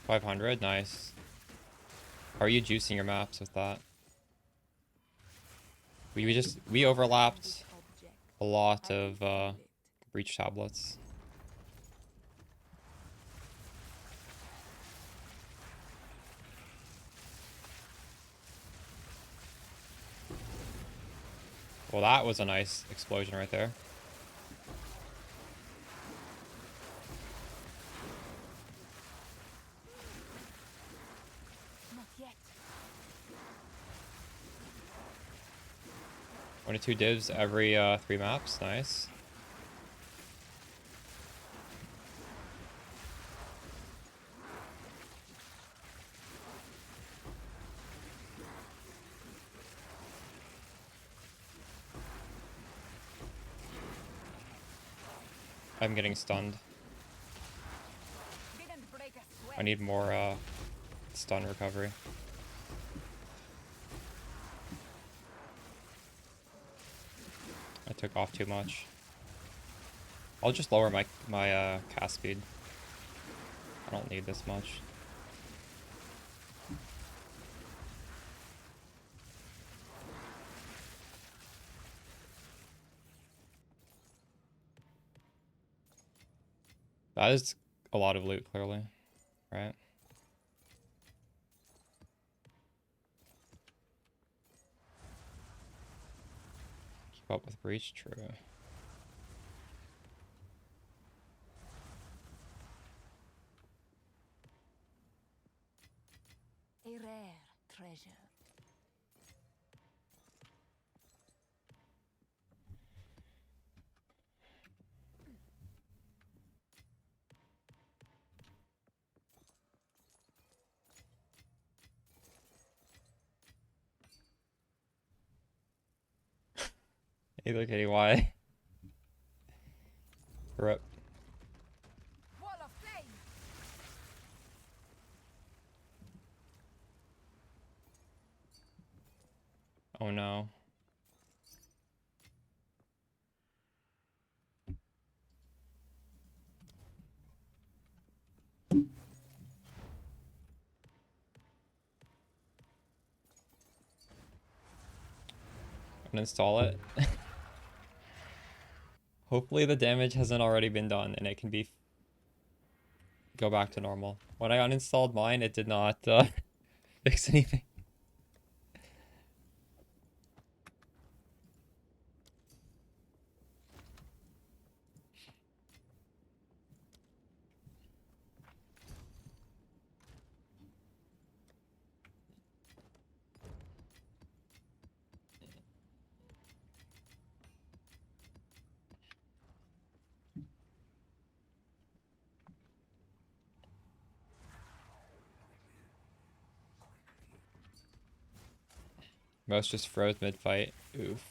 500, nice. How are you juicing your maps with that? We overlapped a lot of breach tablets. Well, that was a nice explosion right there. Not yet. 22 divs every 3 maps, nice. I'm getting stunned. Didn't break a sweat. I need more stun recovery. I took off too much. I'll just lower my cast speed. I don't need this much. That is a lot of loot, clearly, right? Keep up with breach, true. A rare treasure. Hey, look, why? Rip. Wall of flame. Oh no. Uninstall it. Hopefully the damage hasn't already been done and it can be go back to normal. When I uninstalled mine, it did not fix anything. Most just froze mid-fight. Oof.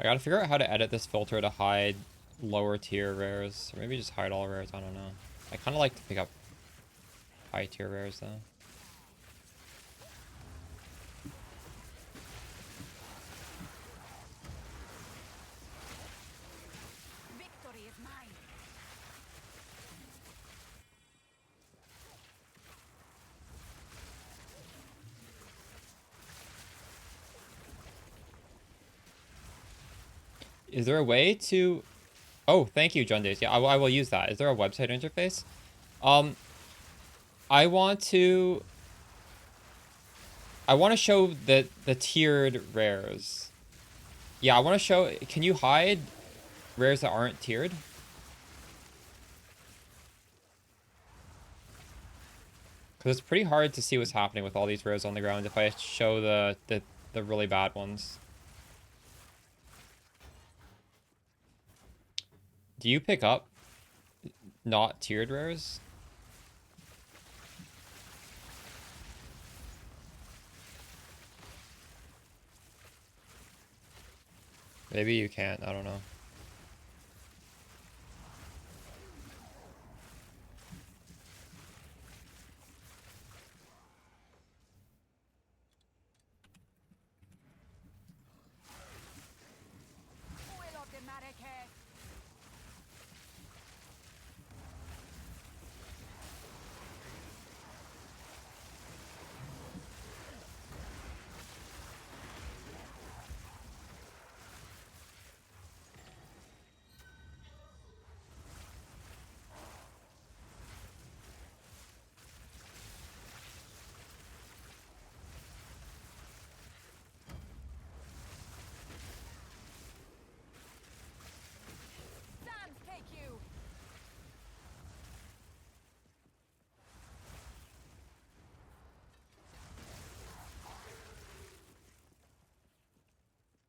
I gotta figure out how to edit this filter to hide lower tier rares. Or maybe just hide all rares, I don't know. I kinda like to pick up high tier rares though. Victory is mine. Is there a way to... Oh, thank you, John Days. Yeah, I will use that. Is there a website interface? I want to show the tiered rares. Yeah, I want to show... Can you hide rares that aren't tiered? Because it's pretty hard to see what's happening with all these rares on the ground if I show the really bad ones. Do you pick up not tiered rares? Maybe you can't, I don't know.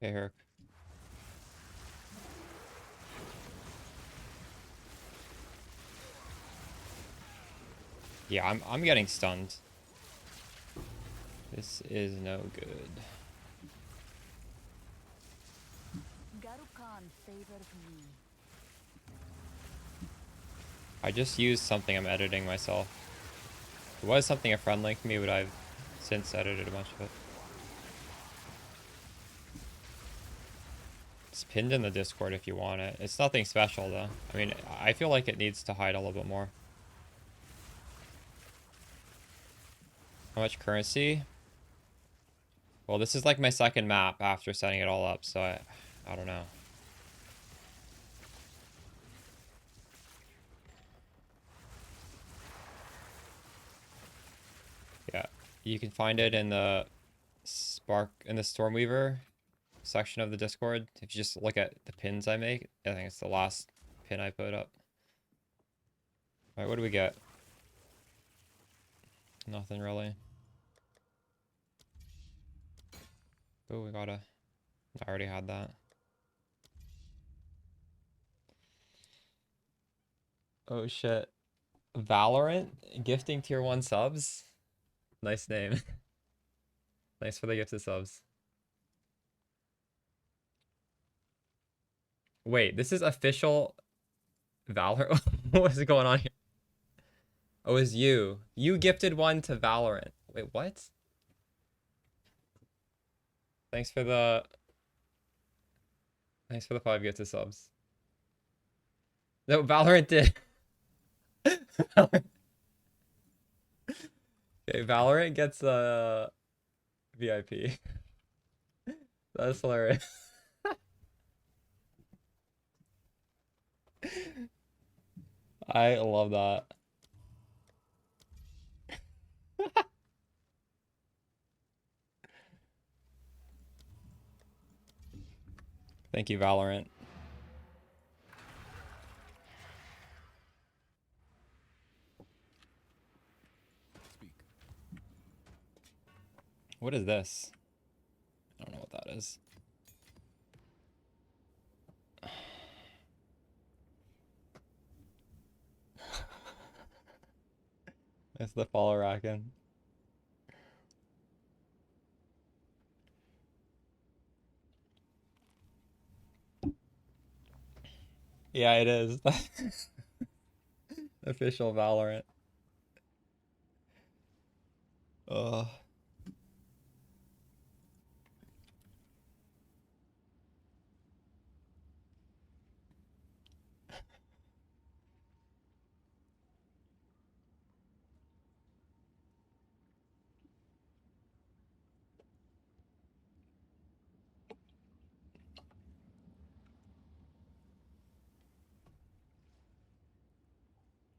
Okay, Herc. Yeah, I'm getting stunned. This is no good. Garukan favors me. I just used something I'm editing myself. If it was something a friend linked me, but I've since edited a bunch of it. It's pinned in the Discord if you want it. It's nothing special though. I mean, I feel like it needs to hide a little bit more. How much currency? Well, this is like my second map after setting it all up, so I don't know. Yeah, you can find it in the Stormweaver section of the Discord. If you just look at the pins I make, I think it's the last pin I put up. All right, what do we get? Nothing really. Oh, we got a... I already had that. Oh shit. Valorant gifting tier 1 subs? Nice name. Thanks for the gifted subs. Wait, this is official Valorant? What is going on here? Oh, it's you. You gifted one to Valorant. Wait, what? Thanks for the 5 gifted subs. No, Valorant did. Okay, Valorant gets a VIP. That's hilarious. I love that. Thank you, Valorant. Speak. What is this? I don't know what that is. It's the follow racking. Yeah, it is. Official Valorant. Ugh.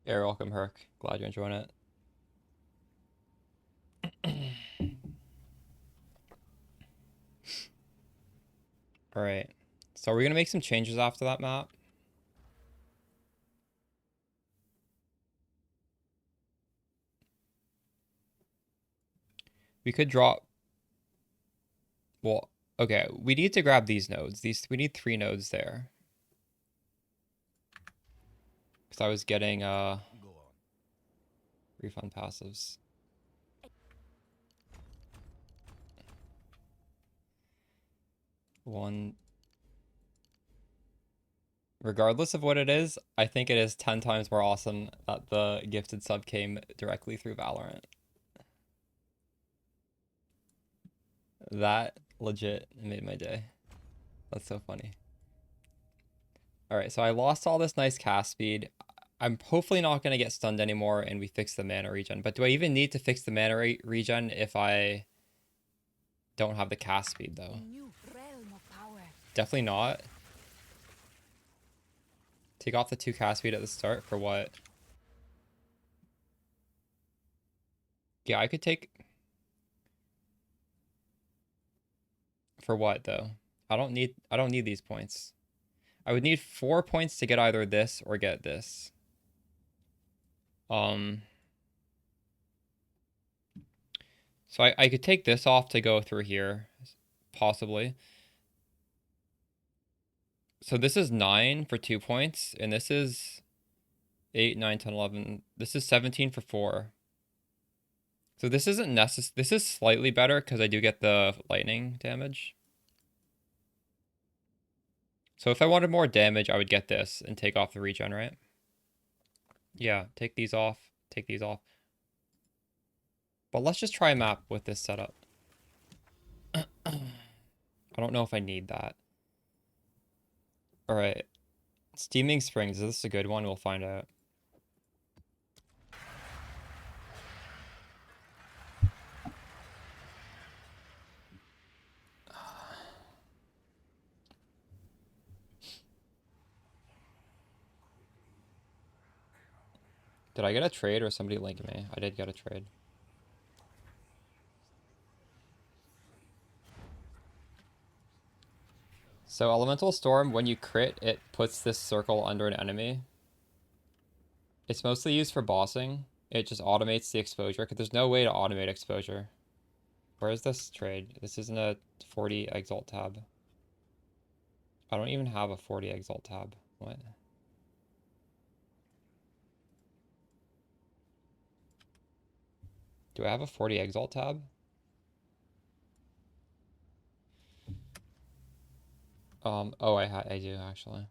You're welcome, Herc. Glad you're enjoying it. Alright. So we're gonna make some changes after that map. We could drop... Well, okay. We need to grab these nodes. We need 3 nodes there. Because I was getting Go on. refund passives. One... Regardless of what it is, I think it is 10 times more awesome that the gifted sub came directly through Valorant. That legit made my day. That's so funny. Alright, so I lost all this nice cast speed. I'm hopefully not going to get stunned anymore and we fix the mana regen. But do I even need to fix the mana regen if I don't have the cast speed though? New realm of power. Definitely not. Take off the 2 cast speed at the start for what? Yeah, I could take... For what though? I don't need these points. I would need 4 points to get either this or get this. So I could take this off to go through here, possibly. So this is 9 for 2 points, and this is 8, 9, 10, 11. This is 17 for 4. So this isn't necessary. This is slightly better because I do get the lightning damage. So if I wanted more damage, I would get this and take off the regenerate. Yeah, take these off. Take these off. But let's just try a map with this setup. I don't know if I need that. Alright. Steaming Springs. Is this a good one? We'll find out. Did I get a trade or somebody link me? I did get a trade. So Elemental Storm, when you crit, it puts this circle under an enemy. It's mostly used for bossing. It just automates the exposure, because there's no way to automate exposure. Where is this trade? This isn't a 40 Exalt tab. I don't even have a 40 Exalt tab. What? Do I have a 40 Exalt tab? Oh, I do actually.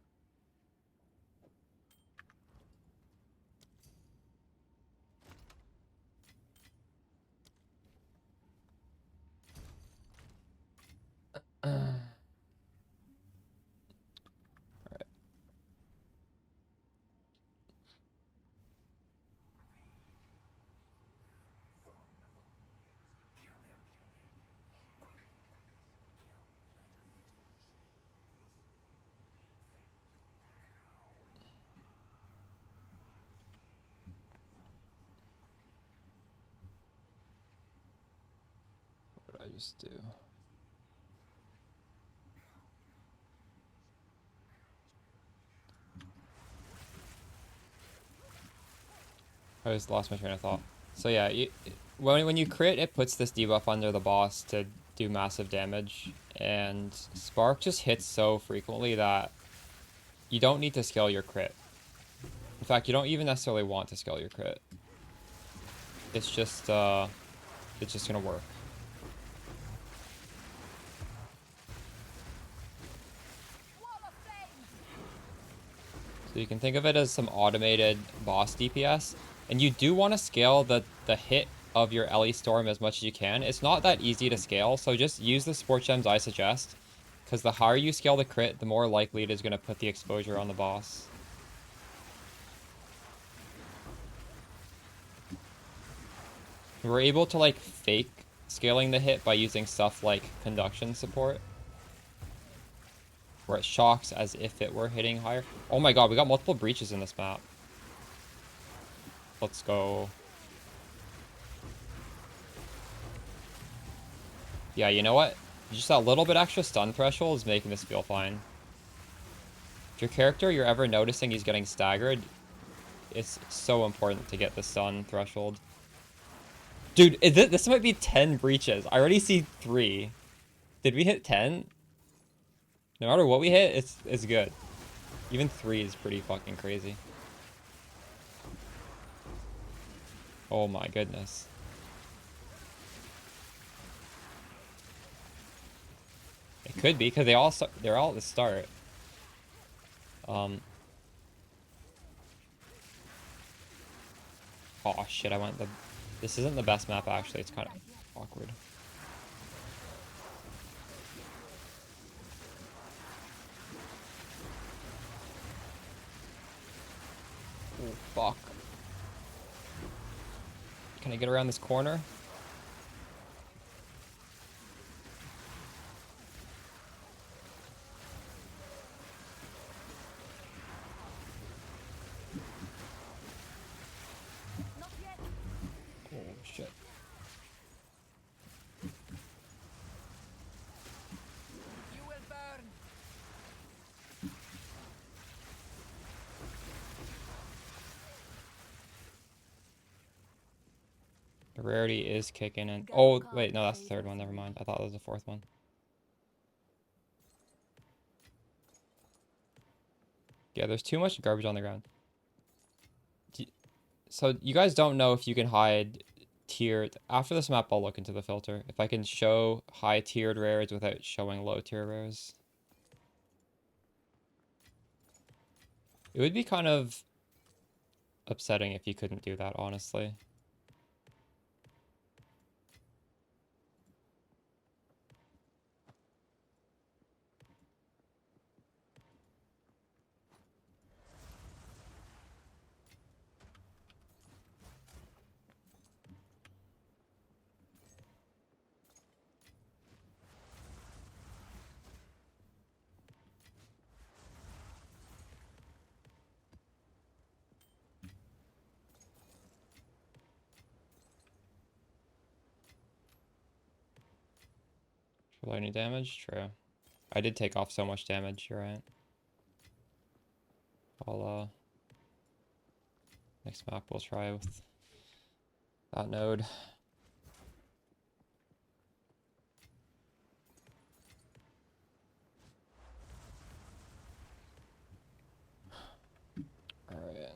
What did I just do? I just lost my train of thought. So yeah, when you crit, it puts this debuff under the boss to do massive damage. And Spark just hits so frequently that you don't need to scale your crit. In fact, you don't even necessarily want to scale your crit. It's just gonna work. So you can think of it as some automated boss DPS. And you do want to scale the hit of your Ellie Storm as much as you can. It's not that easy to scale, so just use the support gems I suggest. Because the higher you scale the crit, the more likely it is going to put the exposure on the boss. We're able to like fake scaling the hit by using stuff like conduction support. Where it shocks as if it were hitting higher. Oh my god, we got multiple breaches in this map. Let's go. Yeah, you know what? Just that little bit extra stun threshold is making this feel fine. If your character, you're ever noticing he's getting staggered, it's so important to get the stun threshold. Dude, this might be 10 breaches. I already see 3. Did we hit 10? No matter what we hit, it's good. Even 3 is pretty fucking crazy. Oh my goodness. It could be, because they're all at the start. Oh shit, this isn't the best map actually, it's kind of awkward. Oh fuck. Can I get around this corner? Oh shit. You will burn. The rarity is kicking in. Oh, wait, no, that's the third one. Never mind. I thought that was the fourth one. Yeah, there's too much garbage on the ground. So you guys don't know if you can hide tiered. After this map, I'll look into the filter. If I can show high tiered rares without showing low tier rares. It would be kind of upsetting if you couldn't do that, honestly. Will any damage? True. I did take off so much damage, you're right. I'll, next map we'll try with that node. Alright.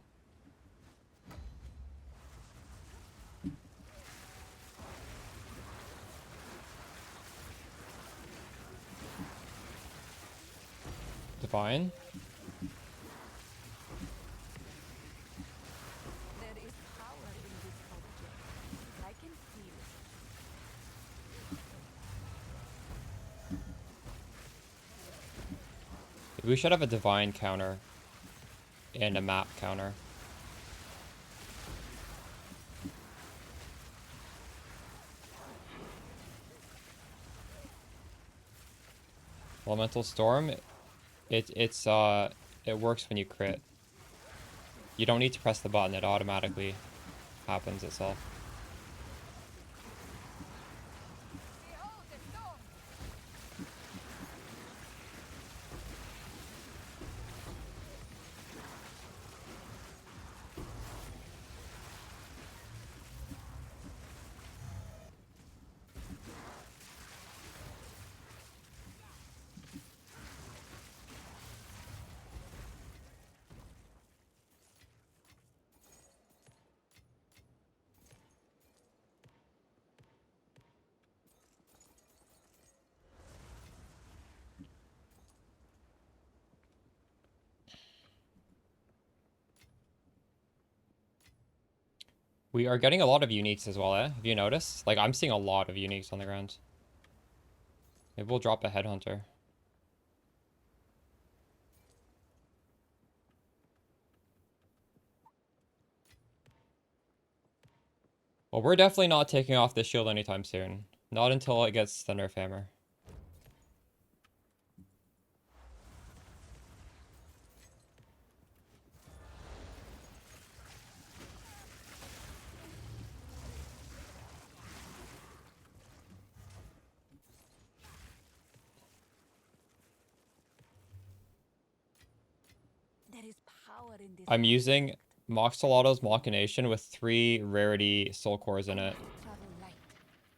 Divine? There is power in this object. I can feel it. We should have a divine counter and a map counter. Elemental Storm, it works when you crit. You don't need to press the button, it automatically happens itself. Behold the storm! We are getting a lot of uniques as well, eh? Have you noticed? Like, I'm seeing a lot of uniques on the ground. Maybe we'll drop a headhunter. Well, we're definitely not taking off this shield anytime soon. Not until it gets the nerf hammer. There is power in this I'm object. using Moxolotto's Machination with 3 rarity soul cores in it. Travel light.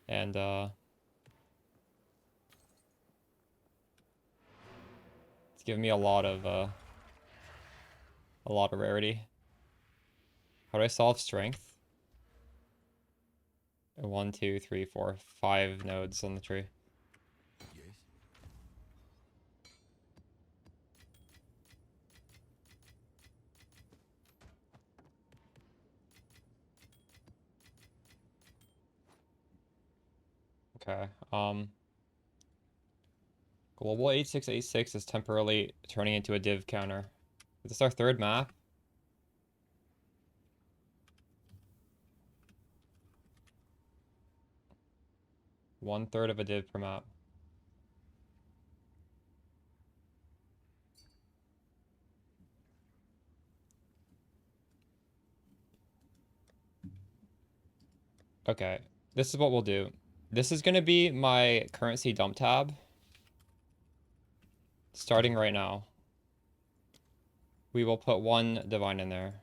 And, it's giving me a lot of rarity. How do I solve strength? 1, 2, 3, 4, 5 nodes on the tree. Yes. Okay, Global 8686 is temporarily turning into a div counter. Is this our third map? One third of a div per map. Okay, this is what we'll do. This is going to be my currency dump tab. Starting right now. We will put 1 divine in there.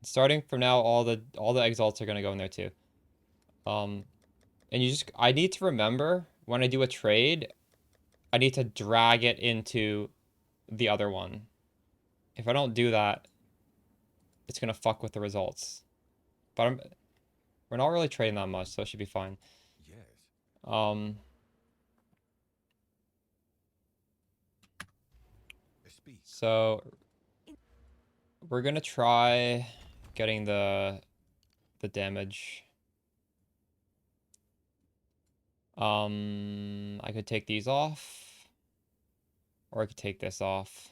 Starting from now, all the exalts are going to go in there too. And I need to remember when I do a trade, I need to drag it into the other one. If I don't do that, it's gonna fuck with the results. But we're not really trading that much, so it should be fine. Yes. Speak. So we're gonna try getting the damage. I could take these off, or I could take this off.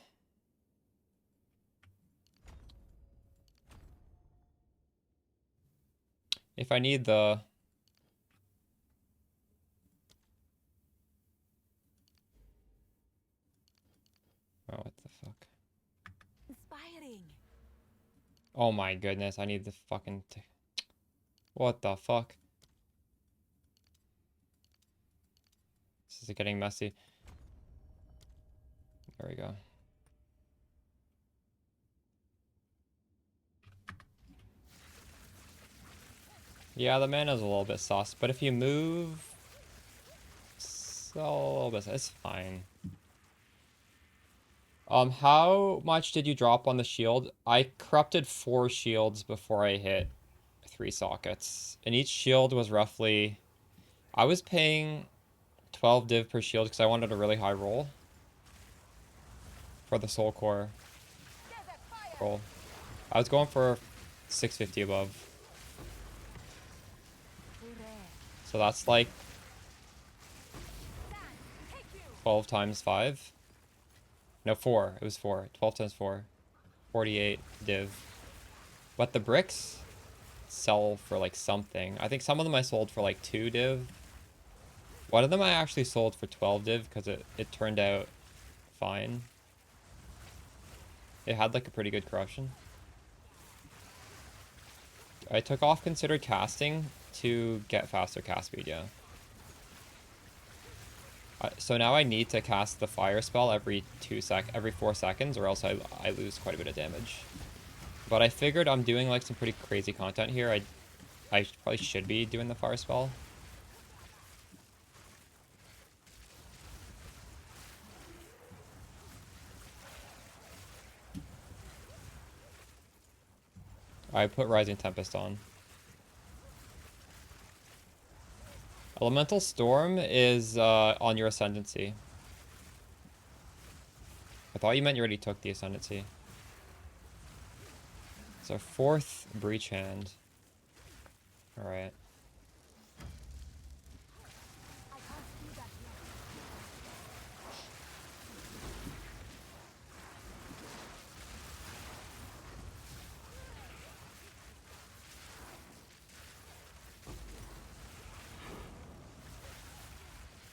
If I need the... Oh, what the fuck? Inspiring. Oh my goodness, I need the fucking... What the fuck? This is getting messy. There we go. Yeah, the mana's a little bit sus, but if you move... So, a little bit, it's fine. How much did you drop on the shield? I corrupted 4 shields before I hit 3 sockets. And each shield was roughly... I was paying 12 div per shield because I wanted a really high roll. For the soul core roll. I was going for 650 above. So that's like 12 times 5. No, 4. It was 4. 12 times 4. 48 div. But the bricks sell for like something. I think some of them I sold for like 2 div. One of them I actually sold for 12 div because it turned out fine. It had like a pretty good corruption. I took off considered casting to get faster cast speed, yeah. So now I need to cast the fire spell every 4 seconds, or else I lose quite a bit of damage. But I figured I'm doing like some pretty crazy content here. I probably should be doing the fire spell. I put Rising Tempest on. Elemental Storm is on your Ascendancy. I thought you meant you already took the Ascendancy. It's our 4th Breach Hand. Alright.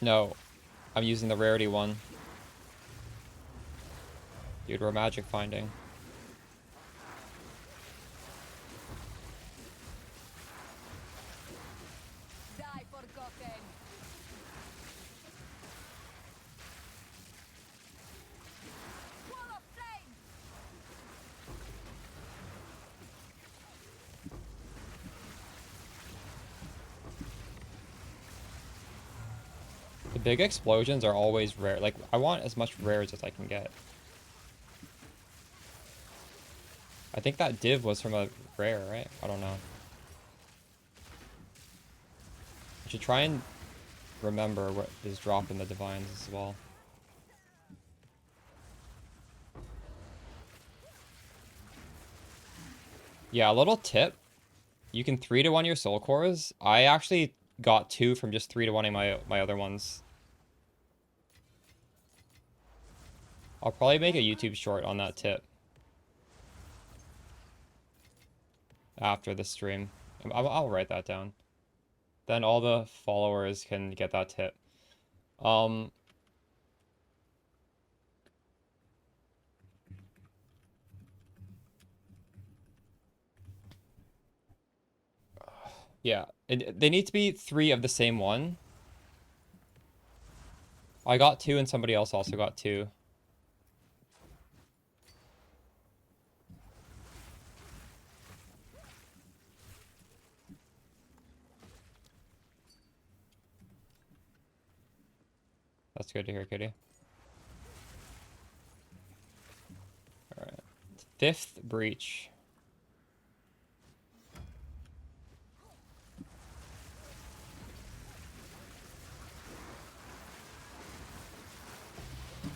No, I'm using the rarity one. Dude, we're magic finding. Die forgotten. Wall of flame. The big explosions are always rare. Like, I want as much rares as I can get. I think that div was from a rare, right? I don't know. I should try and remember what is dropping the divines as well. Yeah, a little tip. You can 3-to-1 your soul cores. I actually got 2 from just 3-to-1ing my other ones. I'll probably make a YouTube short on that tip. After the stream. I'll write that down. Then all the followers can get that tip. Yeah, they need to be 3 of the same one. I got 2 and somebody else also got 2. That's good to hear, Kitty. 5th breach. Fans,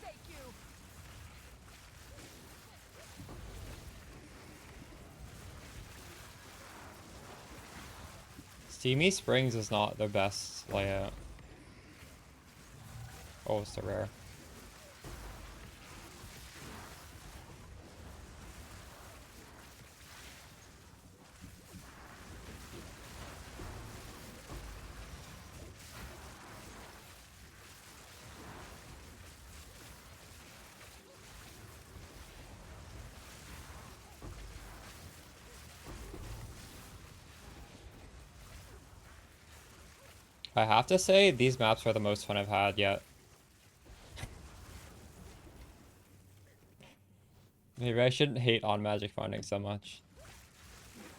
take you. Steamy Springs is not their best layout. Oh, it's so rare. I have to say, these maps are the most fun I've had yet. Maybe I shouldn't hate on magic finding so much.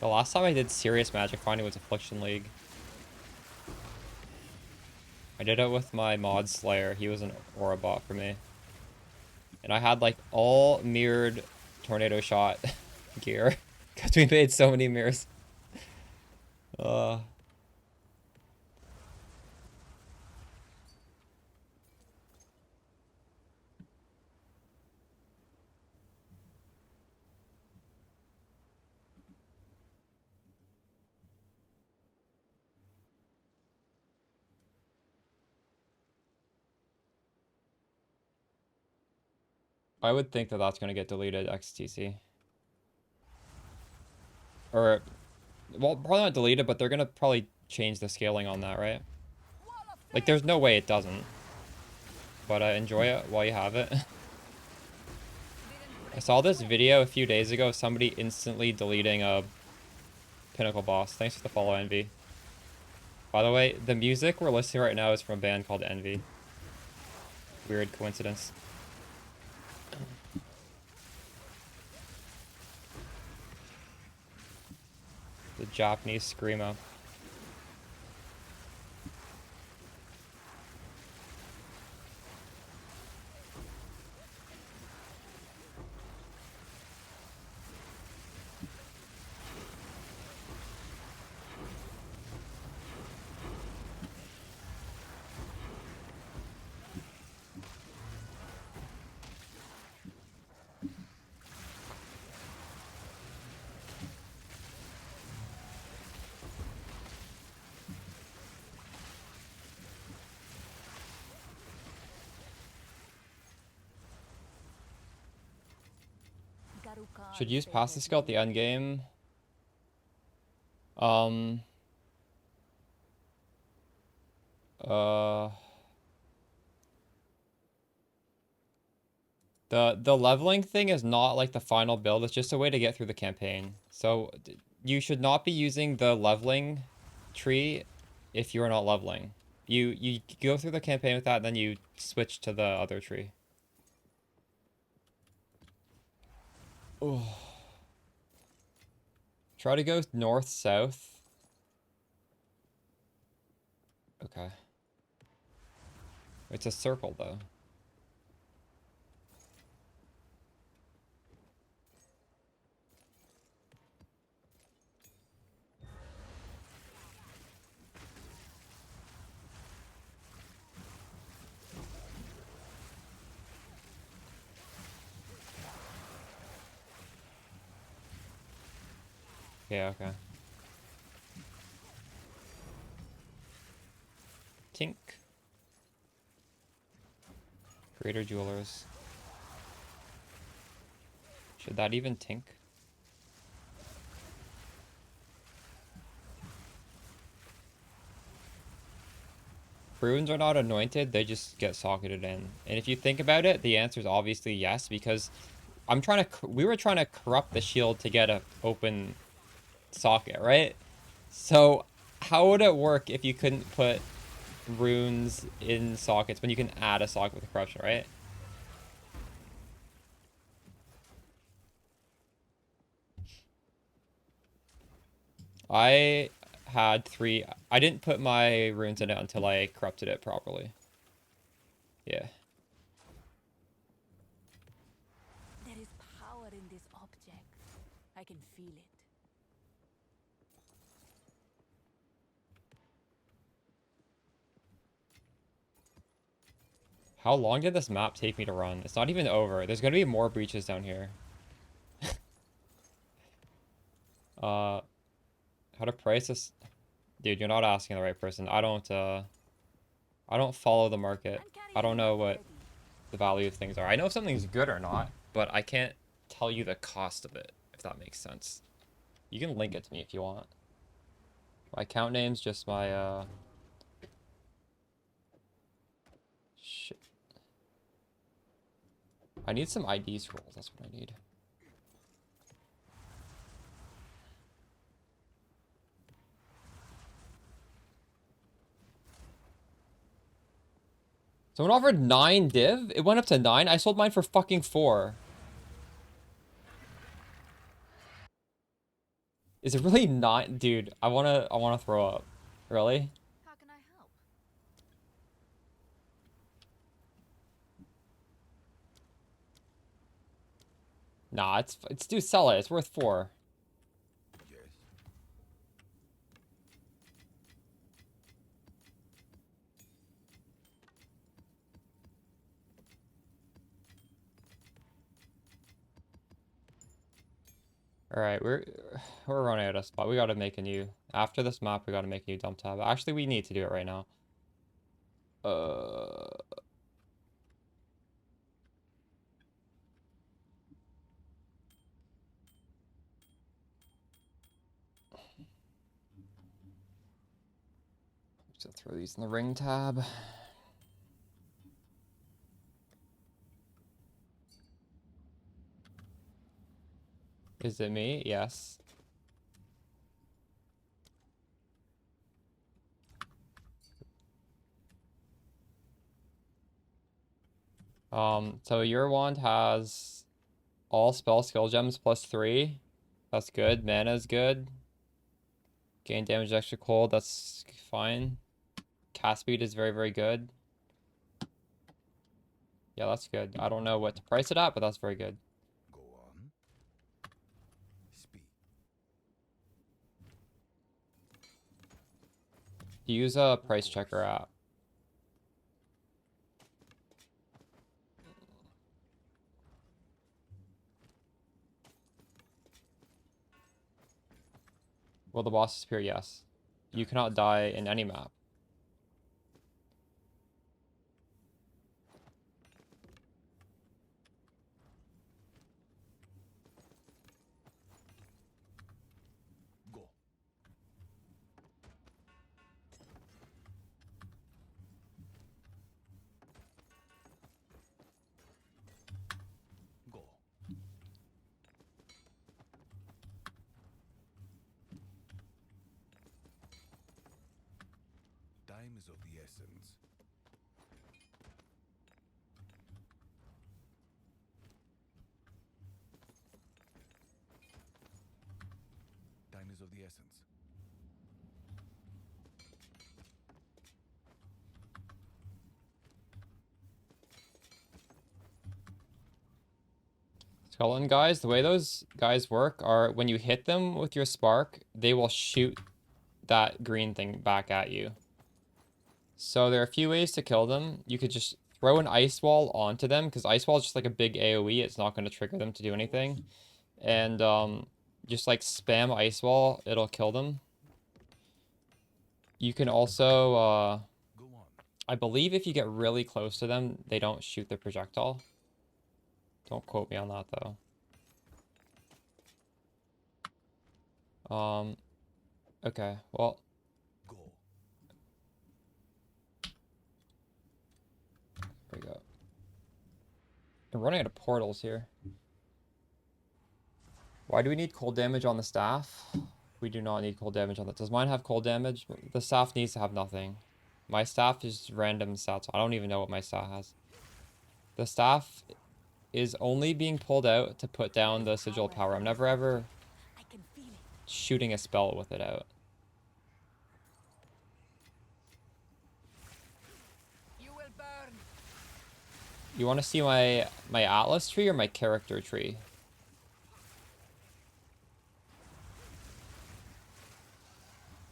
The last time I did serious magic finding was Affliction League. I did it with my mod Slayer. He was an aura bot for me. And I had like all mirrored tornado shot gear. Because we made so many mirrors. I would think that that's going to get deleted, XTC. Or, well, probably not deleted, but they're going to probably change the scaling on that, right? Like, there's no way it doesn't. But enjoy it while you have it. I saw this video a few days ago of somebody instantly deleting a Pinnacle boss. Thanks for the follow, Envy. By the way, the music we're listening right now is from a band called Envy. Weird coincidence. The Japanese screamo. Should use Passive Skill at the end game. The leveling thing is not like the final build. It's just a way to get through the campaign. So you should not be using the leveling tree if you are not leveling. You go through the campaign with that, and then you switch to the other tree. Oh. Try to go north, south. Okay. It's a circle, though. Yeah, okay. Tink. Greater Jewelers. Should that even tink? Runes are not anointed, they just get socketed in. And if you think about it, the answer is obviously yes, because we were trying to corrupt the shield to get a open socket, right? So how would it work if you couldn't put runes in sockets when you can add a socket with corruption, right? I had 3. I didn't put my runes in it until I corrupted it properly. Yeah. There is power in this How long did this map take me to run? It's not even over. There's gonna be more breaches down here. How to price this? Dude, you're not asking the right person. I don't follow the market. I don't know what the value of things are. I know if something's good or not, but I can't tell you the cost of it, if that makes sense. You can link it to me if you want. My account name's just my, shit. I need some ID scrolls, that's what I need. Someone offered 9 div? It went up to 9? I sold mine for fucking 4. Is it really not? Dude, I wanna throw up. Really? How can I help? Nah, it's dude, sell it. It's worth 4. Yes. Alright, we're running out of spot. We gotta make a new after this map, we gotta make a new dump tab. Actually, we need to do it right now. Just throw these in the ring tab. Is it me? Yes. So your wand has all spell skill gems plus 3. That's good. Mana's good. Gain damage extra cold. That's fine. Cast speed is very, very good. Yeah, that's good. I don't know what to price it at, but that's very good. Go on. Speak. Use a price checker app. Will the boss disappear? Yes. You cannot die in any map. Go. Go. Time is of the essence. Time is of the essence. Skeleton guys, the way those guys work are when you hit them with your spark, they will shoot that green thing back at you. So there are a few ways to kill them. You could just throw an ice wall onto them, because ice wall is just like a big AoE. It's not going to trigger them to do anything. And just like spam ice wall, it'll kill them. You can also, Go on. I believe if you get really close to them, they don't shoot the projectile. Don't quote me on that though. Okay, well, Go. there we go. I'm running out of portals here. Why do we need cold damage on the staff? We do not need cold damage on that. Does mine have cold damage? The staff needs to have nothing. My staff is random stats. I don't even know what my staff has. The staff is only being pulled out to put down the sigil power. I'm never ever I can feel it. shooting a spell with it out. You will burn. You want to see my atlas tree or my character tree?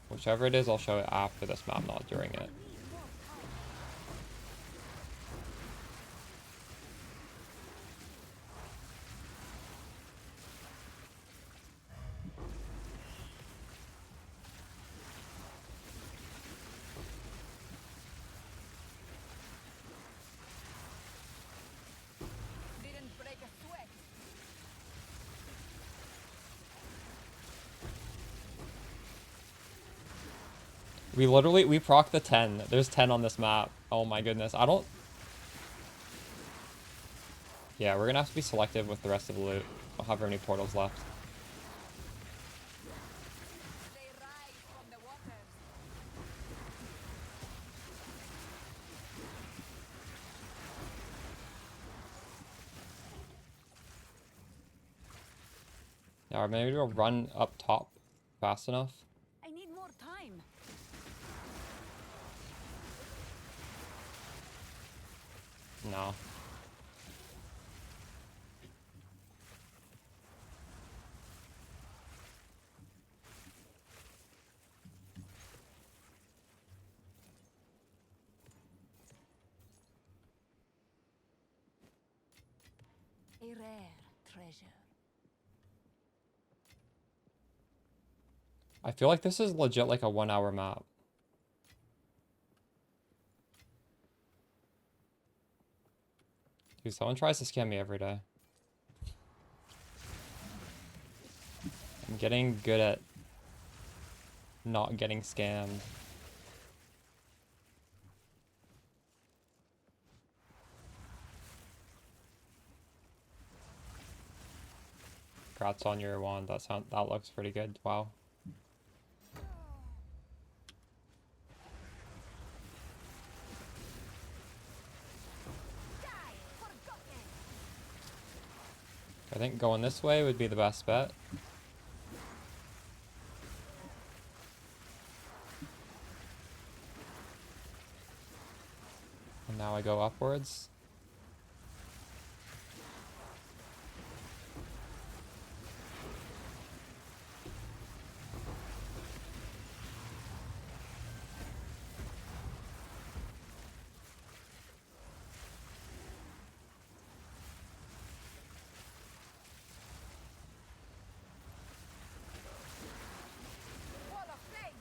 Whichever it is, I'll show it after this map, not during it. We proc the 10. There's 10 on this map. Oh my goodness. I don't... Yeah, we're gonna have to be selective with the rest of the loot. I don't have very many portals left. They rise from the waters. Yeah, maybe we'll run up top fast enough. I need more time. No. A rare treasure. I feel like this is legit like a 1 hour map. Dude, someone tries to scam me every day. I'm getting good at not getting scammed. Congrats on your wand. That looks pretty good. Wow. Die, forgotten. I think going this way would be the best bet. And now I go upwards. Wall of flame.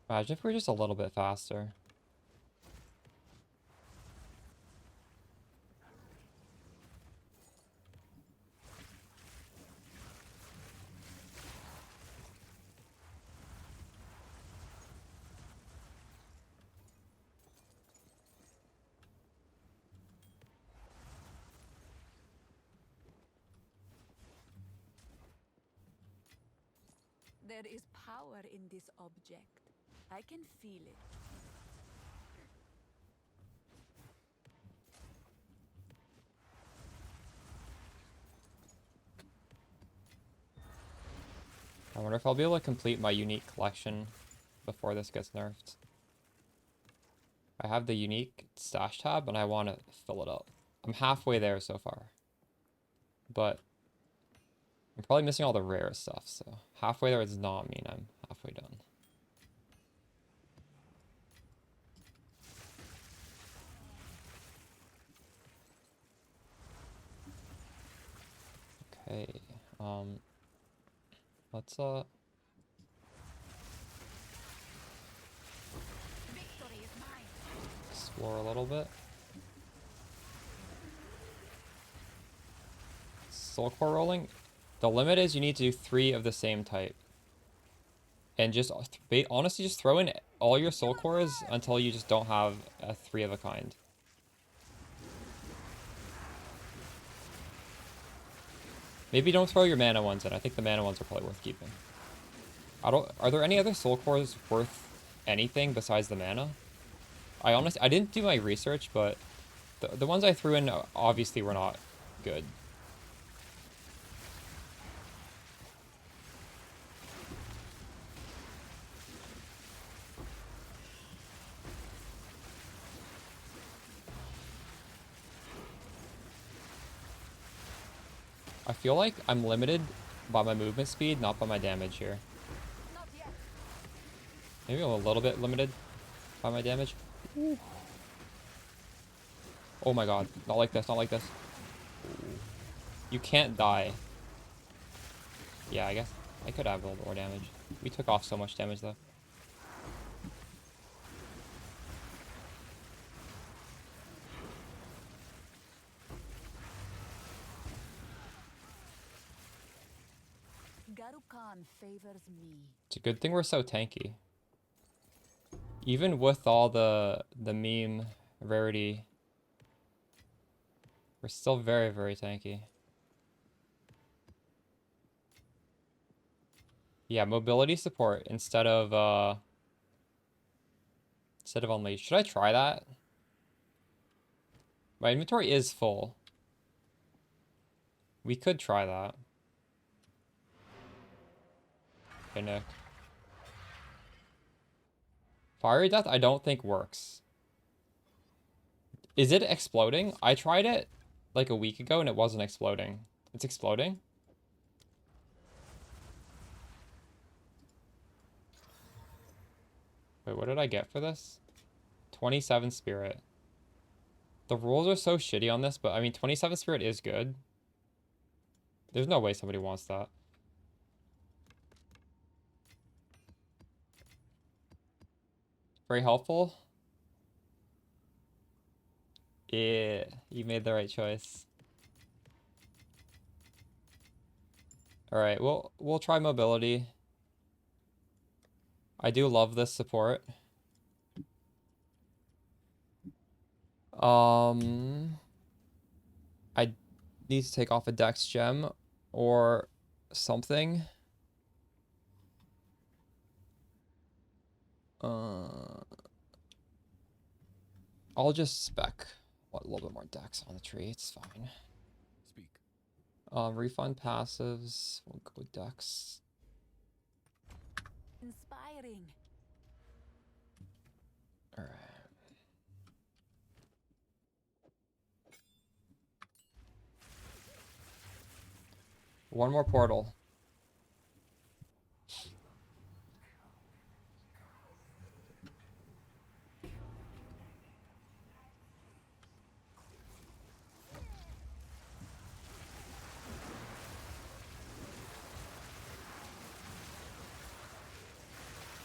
Imagine if we're just a little bit faster. There is power in this object. I can feel it. I wonder if I'll be able to complete my unique collection before this gets nerfed. I have the unique stash tab and I want to fill it up. I'm halfway there so far. But I'm probably missing all the rare stuff, so halfway there does not mean I'm halfway done. Okay, let's Victory is mine. explore a little bit. Soul core rolling. The limit is you need to do 3 of the same type. And just honestly just throw in all your soul cores until you just don't have a 3 of a kind. Maybe don't throw your mana ones in. I think the mana ones are probably worth keeping. Are there any other soul cores worth anything besides the mana? I didn't do my research, but the ones I threw in obviously were not good. I feel like I'm limited by my movement speed, not by my damage here. Not yet. Maybe I'm a little bit limited by my damage. Ooh. Oh my god. Not like this, not like this. You can't die. Yeah, I guess I could have a little bit more damage. We took off so much damage though. Garukan favors me. It's a good thing we're so tanky. Even with all the meme rarity, we're still very, very tanky. Yeah, mobility support instead of unleash. Should I try that? My inventory is full. We could try that. Okay, Nick. Fiery Death I don't think works. Is it exploding? I tried it like a week ago and it wasn't exploding. It's exploding? Wait, what did I get for this? 27 spirit. The rules are so shitty on this, but I mean 27 spirit is good. There's no way somebody wants that. Very helpful. Yeah, you made the right choice. Alright, we'll try mobility. I do love this support. I need to take off a Dex gem or something. I'll just spec a little bit more Dex on the tree. It's fine. Speak. Refund passives. We'll go with Dex. Inspiring. All right. One more portal.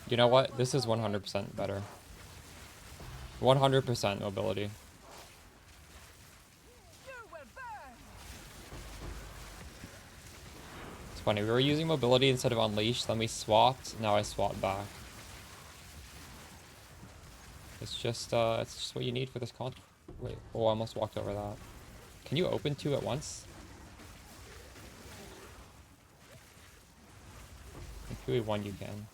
You know what? This is 100% better. 100% mobility. It's funny, we were using mobility instead of unleash, then we swapped, now I swapped back. It's just what you need for this con. Wait, oh, I almost walked over that. Can you open two at once? In PoE 1 you can.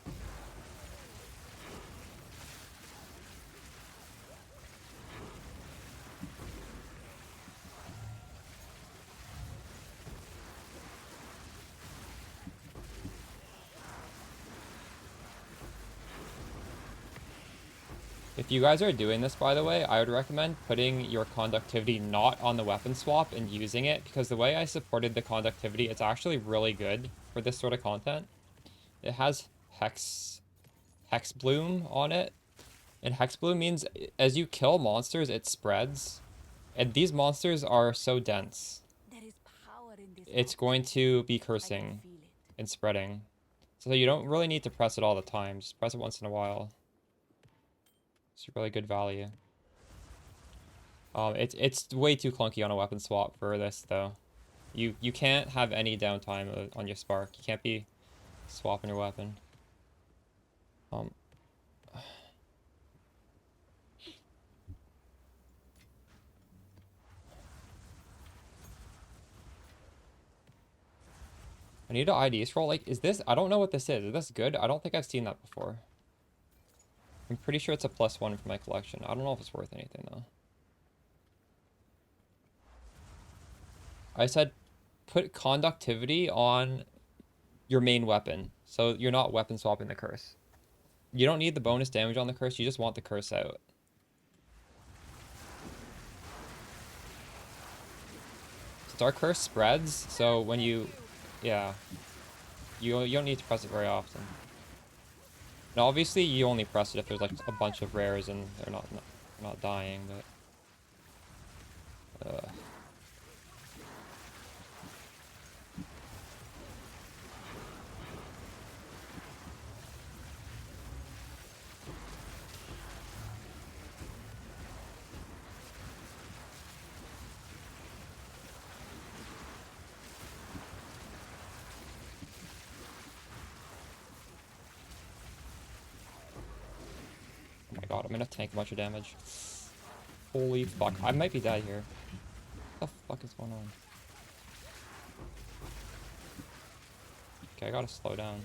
If you guys are doing this, by the way, I would recommend putting your conductivity not on the weapon swap and using it, because the way I supported the conductivity, it's actually really good for this sort of content. It has Hex Bloom on it, and Hex Bloom means as you kill monsters, it spreads, and these monsters are so dense. There is power in this. It's going to be I can cursing feel it. and spreading, so you don't really need to press it all the time. Just press it once in a while. It's really good value. It's way too clunky on a weapon swap for this though. You can't have any downtime on your spark. You can't be swapping your weapon. I need an ID scroll. Like, is this? I don't know what this is. Is this good? I don't think I've seen that before. I'm pretty sure it's a +1 for my collection. I don't know if it's worth anything though. I said put conductivity on your main weapon, so you're not weapon swapping the curse. You don't need the bonus damage on the curse, you just want the curse out. Dark Curse spreads, so when you... Yeah. You don't need to press it very often. Now obviously you only press it if there's like a bunch of rares and they're not dying, but... god, I'm gonna tank a bunch of damage. Holy fuck, I might be dead here. What the fuck is going on? Okay, I gotta slow down.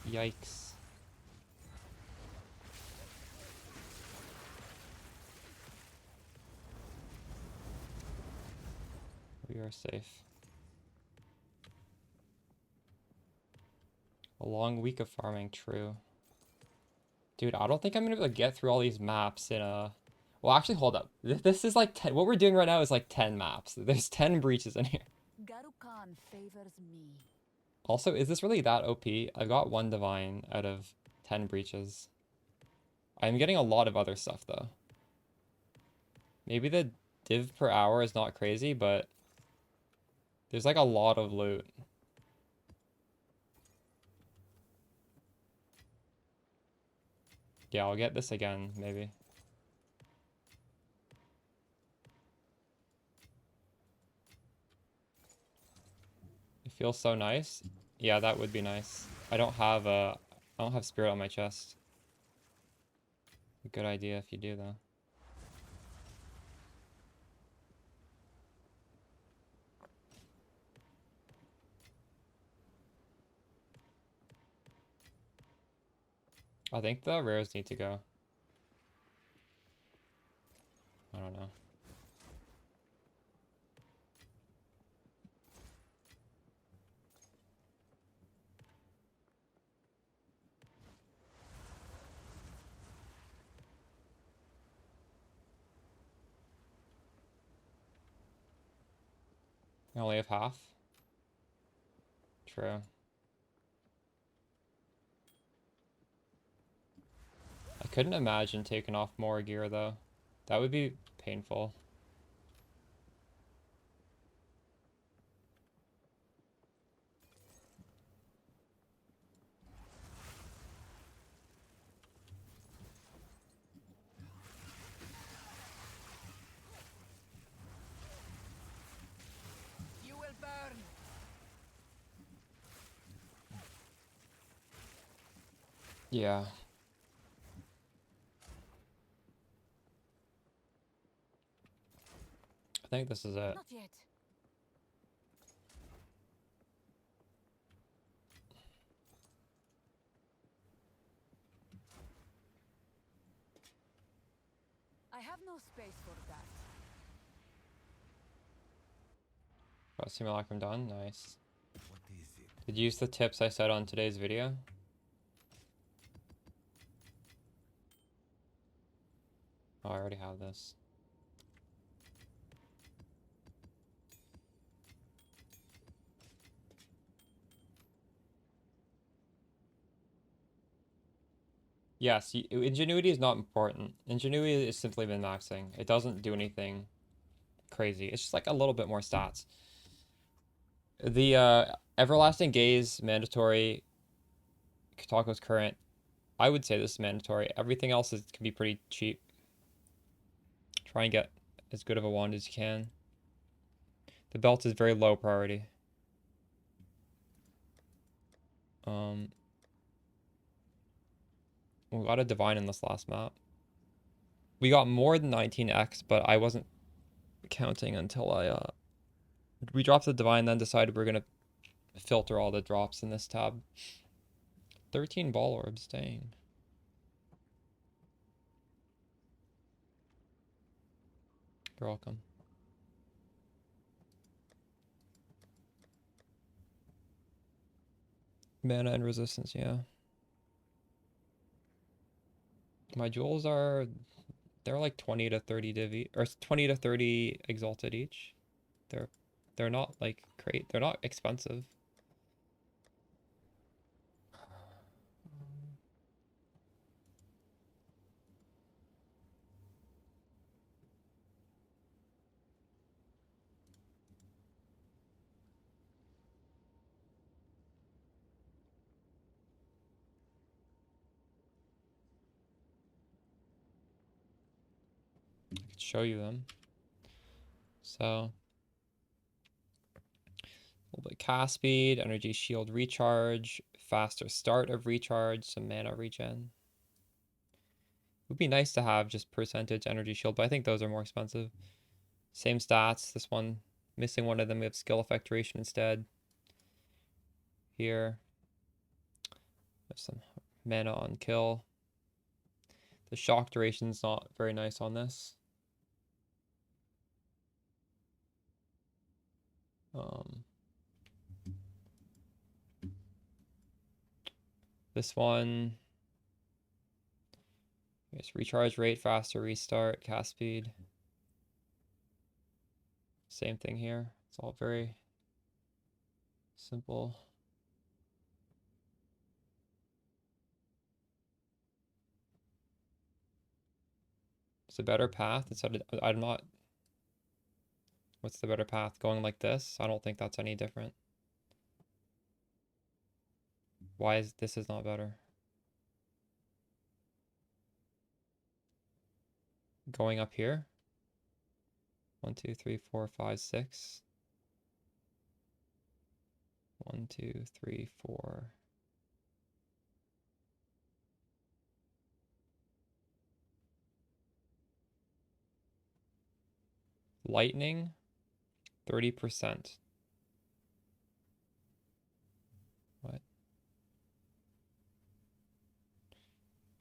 Yikes. We are safe. A long week of farming, true. Dude, I don't think I'm gonna be able to get through all these maps in a... Well, actually, hold up. This is like 10... What we're doing right now is like 10 maps. There's 10 breaches in here. Garukan favors me. Also, is this really that OP? I got 1 divine out of 10 breaches. I'm getting a lot of other stuff, though. Maybe the div per hour is not crazy, but... There's like a lot of loot. Yeah, I'll get this again, maybe. It feels so nice. Yeah, that would be nice. I don't have spirit on my chest. A good idea if you do, though. I think the rares need to go. I don't know. I only have half. True. I couldn't imagine taking off more gear, though. That would be painful. You will burn. Yeah. I think this is it. Not yet. I have no space for that. Oh, simulacrum done. Nice. What is it? Did you use the tips I said on today's video? Oh, I already have this. Yes, ingenuity is not important. Ingenuity is simply min-maxing. It doesn't do anything crazy. It's just like a little bit more stats. The Everlasting Gaze, mandatory. Katako's current. I would say this is mandatory. Everything else can be pretty cheap. Try and get as good of a wand as you can. The belt is very low priority. We got a divine in this last map. We got more than 19x, but I wasn't counting until we dropped the divine, then decided we're gonna filter all the drops in this tab. 13 ball orbs, dang. You're welcome. Mana and resistance, yeah. My jewels are, they're like 20 to 30 div or 20 to 30 exalted each. They're not like great. They're not expensive. I could show you them. So, a little bit cast speed, energy shield recharge, faster start of recharge, some mana regen. Would be nice to have just percentage energy shield, but I think those are more expensive. Same stats. This one, missing one of them. We have skill effect duration instead. Here. Have some mana on kill. The shock duration's not very nice on this. This one, I guess recharge rate, faster restart, cast speed. Same thing here. It's all very simple. It's a better path instead of, I'm not, what's the better path? Going like this? I don't think that's any different. Why is this is not better? Going up here? 1, 2, 3, 4, 5, 6. 1, 2, 3, 4. Lightning, 30%. What?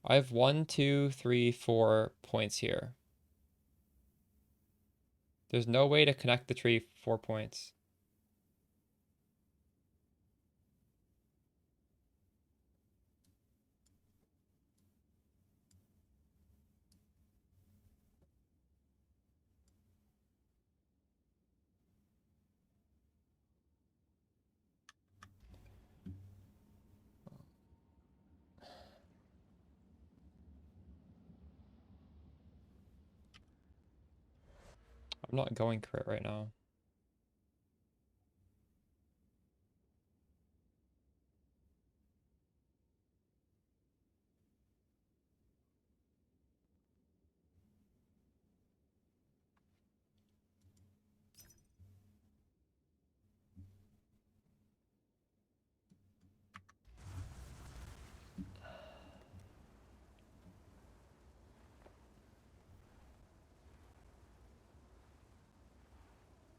I have 1, 2, 3, 4 points here. There's no way to connect the tree 4 points. I'm not going crit right now.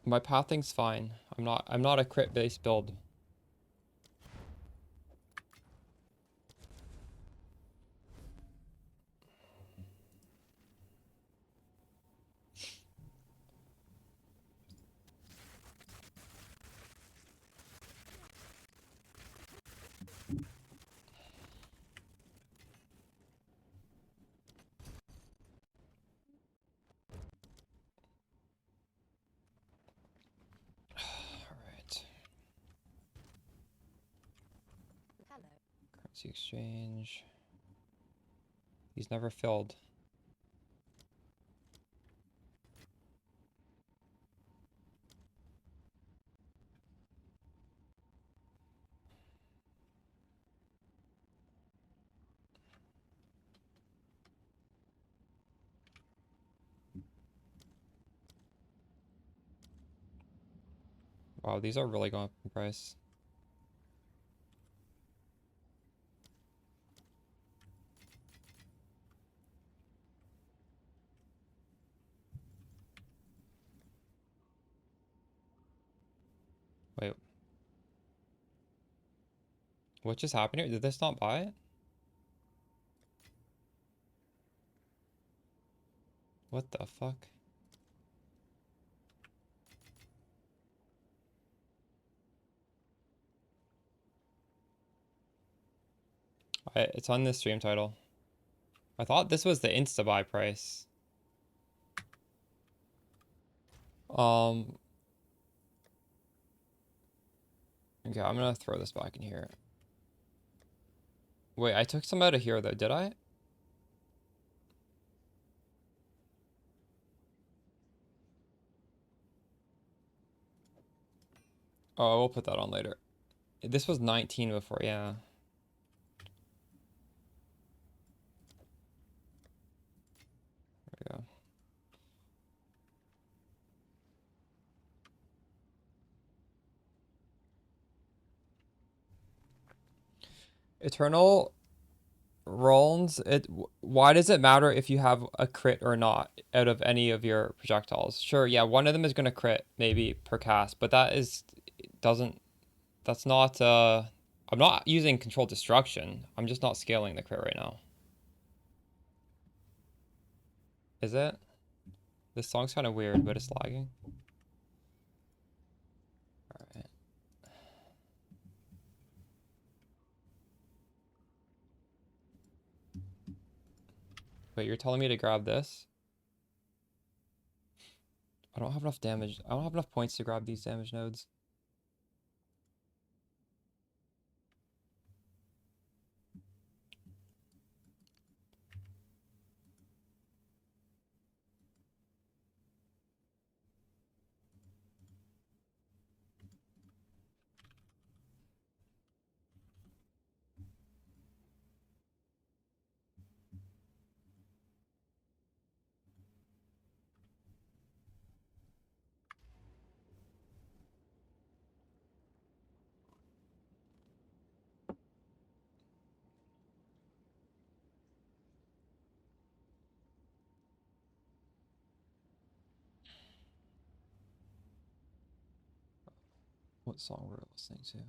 My pathing's fine. I'm not a crit based build. Alright. Hello. Currency exchange. He's never filled. Wow, these are really going up in price. Wait. What just happened here? Did this not buy it? What the fuck? It's on this stream title. I thought this was the insta buy price. Okay, I'm gonna throw this back in here. Wait, I took some out of here though, did I? Oh, we'll put that on later. This was 19 before, yeah. There we go. Eternal Rollins, why does it matter if you have a crit or not out of any of your projectiles? Sure, yeah, one of them is gonna crit maybe per cast, but that's not I'm not using controlled destruction. I'm just not scaling the crit right now. Is it? This song's kind of weird, but it's lagging. Alright. Wait, you're telling me to grab this? I don't have enough damage. I don't have enough points to grab these damage nodes. What song were we listening to?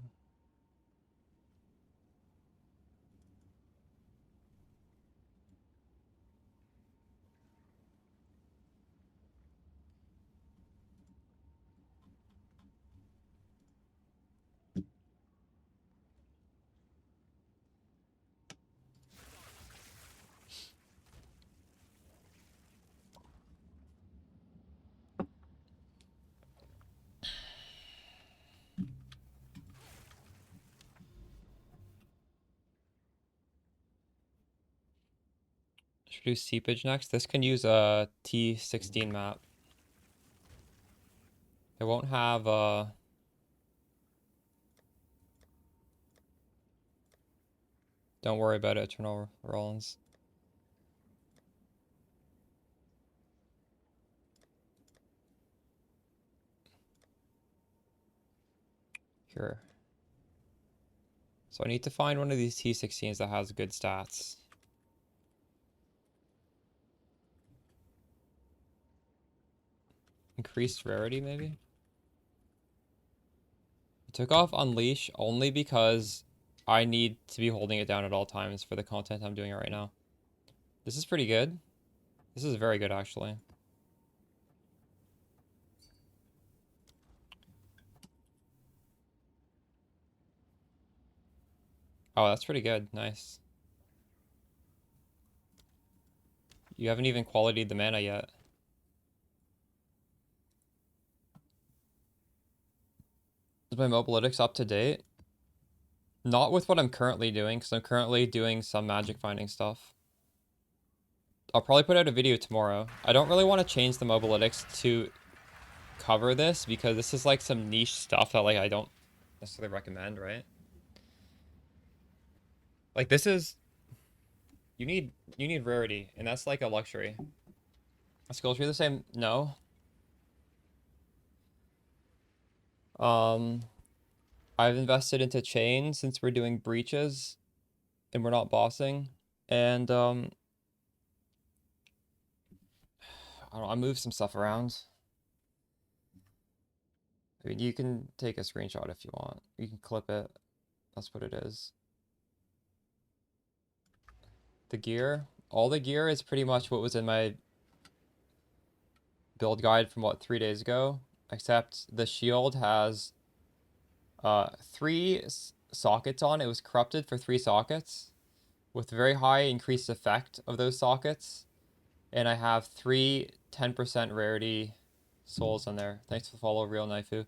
Should we do seepage next? This can use a T16 map. It won't have don't worry about it, Eternal Rollins. Here. So I need to find one of these T16s that has good stats. Increased rarity, maybe? I took off Unleash only because I need to be holding it down at all times for the content I'm doing right now. This is pretty good. This is very good, actually. Oh, that's pretty good. Nice. You haven't even qualityed the mana yet. Is my mobalytics up to date? Not with what I'm currently doing, because I'm currently doing some magic finding stuff. I'll probably put out a video tomorrow. I don't really want to change the mobalytics to cover this, because this is like some niche stuff that like I don't necessarily recommend, right? Like this is you need rarity, and that's like a luxury. Skill tree the same? No. I've invested into chain since we're doing breaches and we're not bossing. And I don't know, I moved some stuff around. I mean, you can take a screenshot if you want. You can clip it. That's what it is. The gear, all the gear is pretty much what was in my build guide from what 3 days ago, except the shield has 3 sockets on. It was corrupted for 3 sockets with very high increased effect of those sockets. And I have 3 10% rarity souls on there. Thanks for the follow, Real Naifu.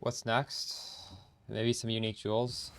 What's next? Maybe some unique jewels.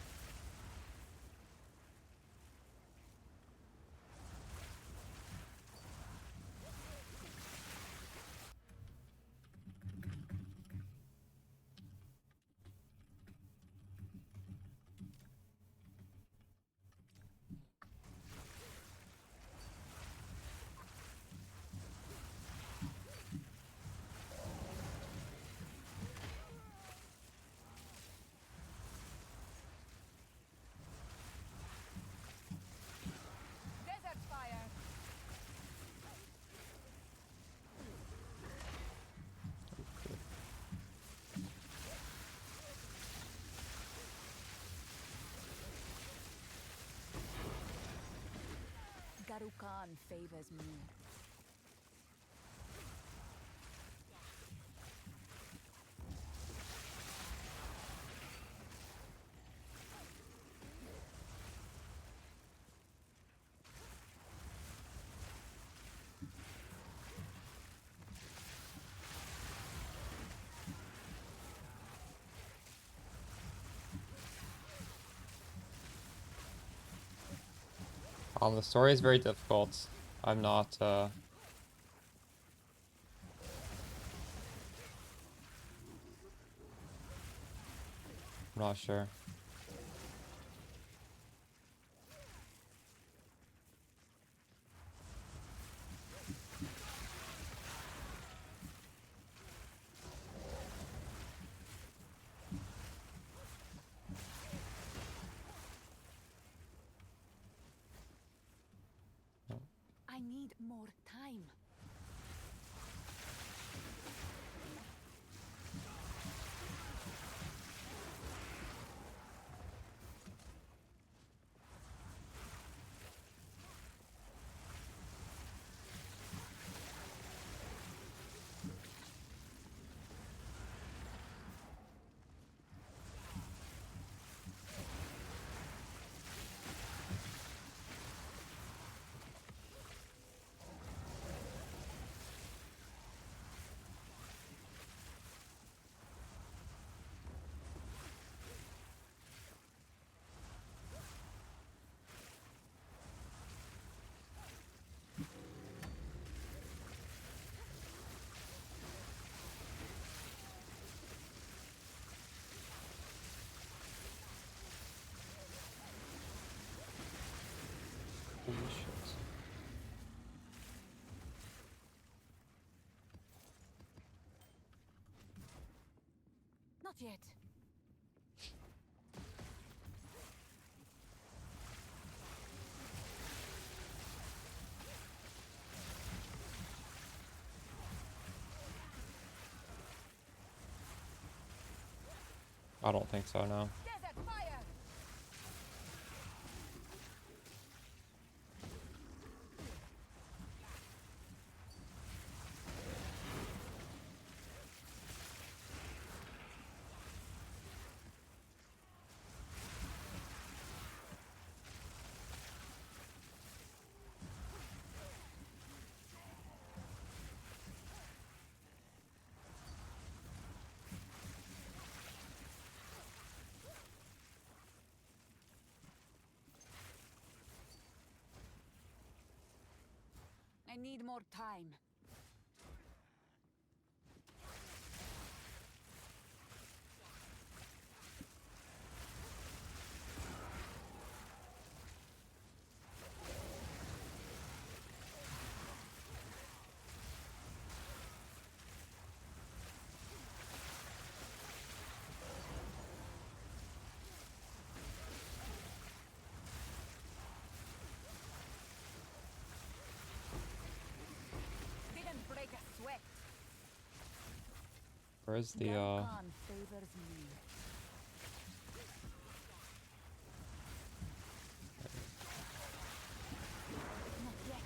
Darukan favors me. The story is very difficult. I'm not, I'm not sure. I need more time. Holy shit. Not yet. I don't think so, no. Desert fire! I need more time. Didn't break a sweat. Where's the, Darukan favors me. Not yet.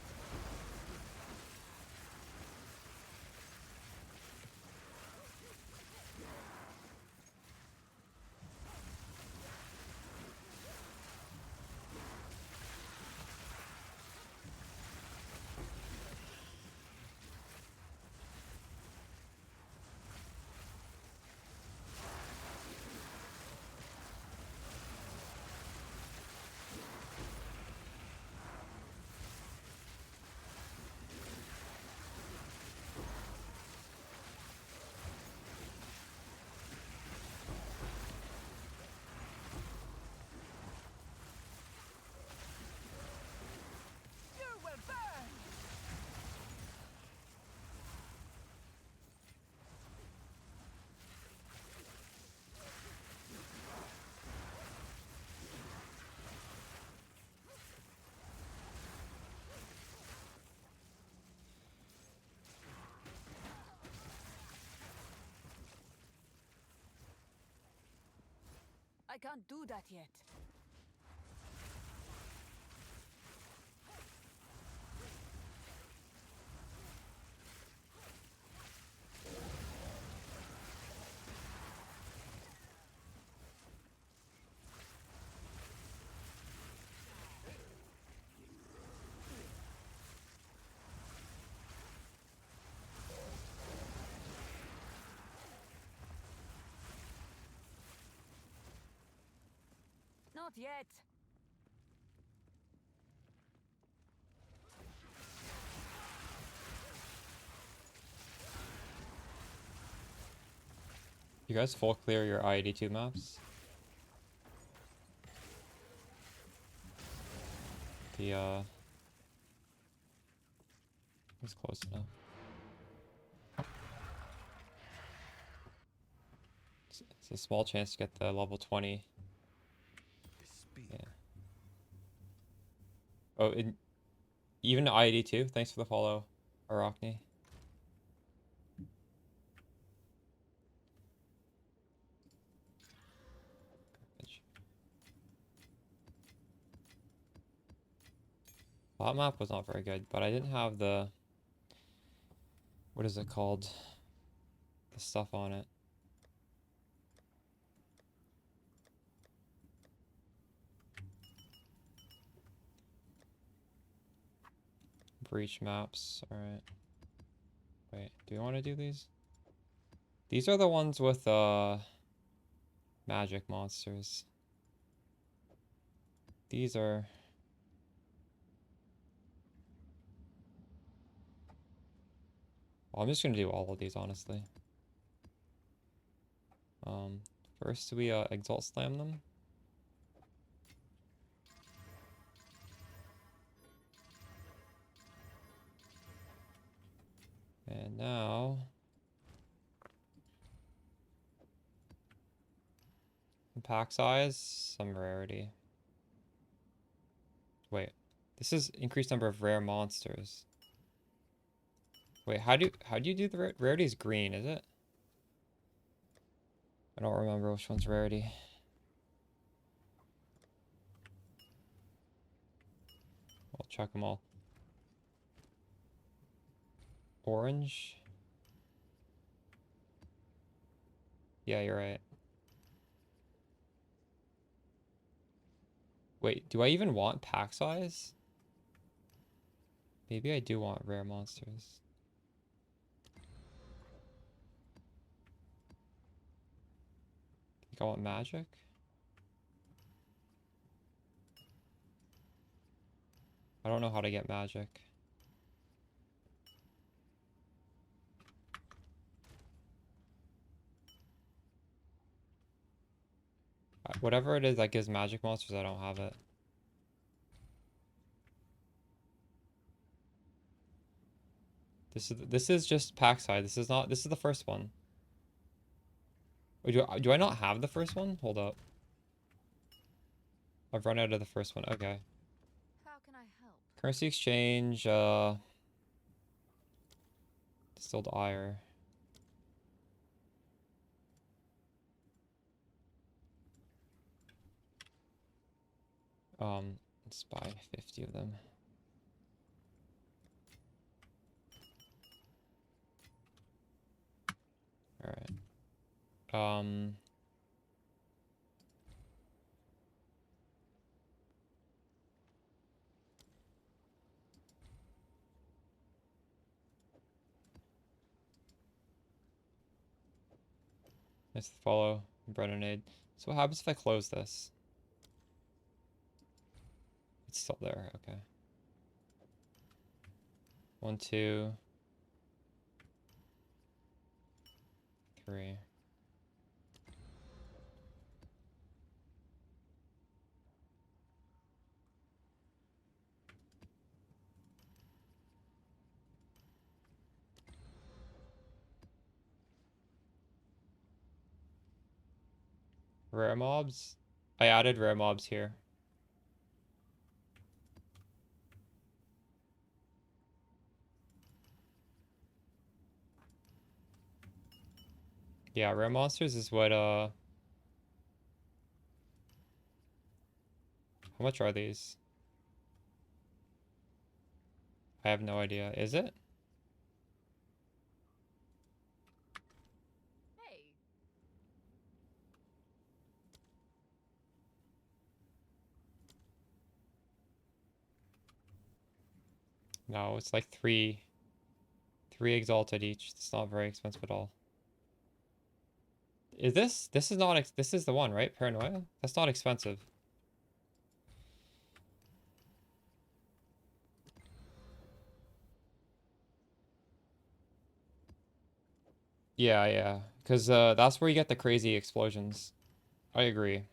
You will burn! I can't do that yet. Not yet. You guys full clear your IED2 maps? It's close enough. It's a small chance to get the level 20. Yeah. Oh, even IED2. Thanks for the follow, Arachne. That map was not very good, but I didn't have the... What is it called? The stuff on it. Breach maps. Alright. Wait, do we want to do these? These are the ones with magic monsters. These are... Well, I'm just gonna do all of these, honestly. First we exalt slam them. And now pack size, some rarity. Wait, this is increased number of rare monsters. Wait, how do you do the rarity? Is green, is it? I don't remember which one's rarity. I'll check them all. Orange. Yeah, you're right. Wait, do I even want pack size? Maybe I do want rare monsters. Think I want magic? I don't know how to get magic. Whatever it is that gives magic monsters, I don't have it. This is just pack size. This is the first one. Wait, do I not have the first one? Hold up. I've run out of the first one. Okay. How can I help? Currency exchange, distilled ire. Let's buy 50 of them. Alright. Nice to follow. Brennanade. So what happens if I close this? It's still there, okay. 1, 2, 3. Rare mobs? I added rare mobs here. Yeah, rare monsters is what, how much are these? I have no idea. Is it? Hey. No, it's like three exalted each. It's not very expensive at all. Is this is not, this is the one, right? Paranoia? That's not expensive. Yeah, yeah. Because that's where you get the crazy explosions. I agree.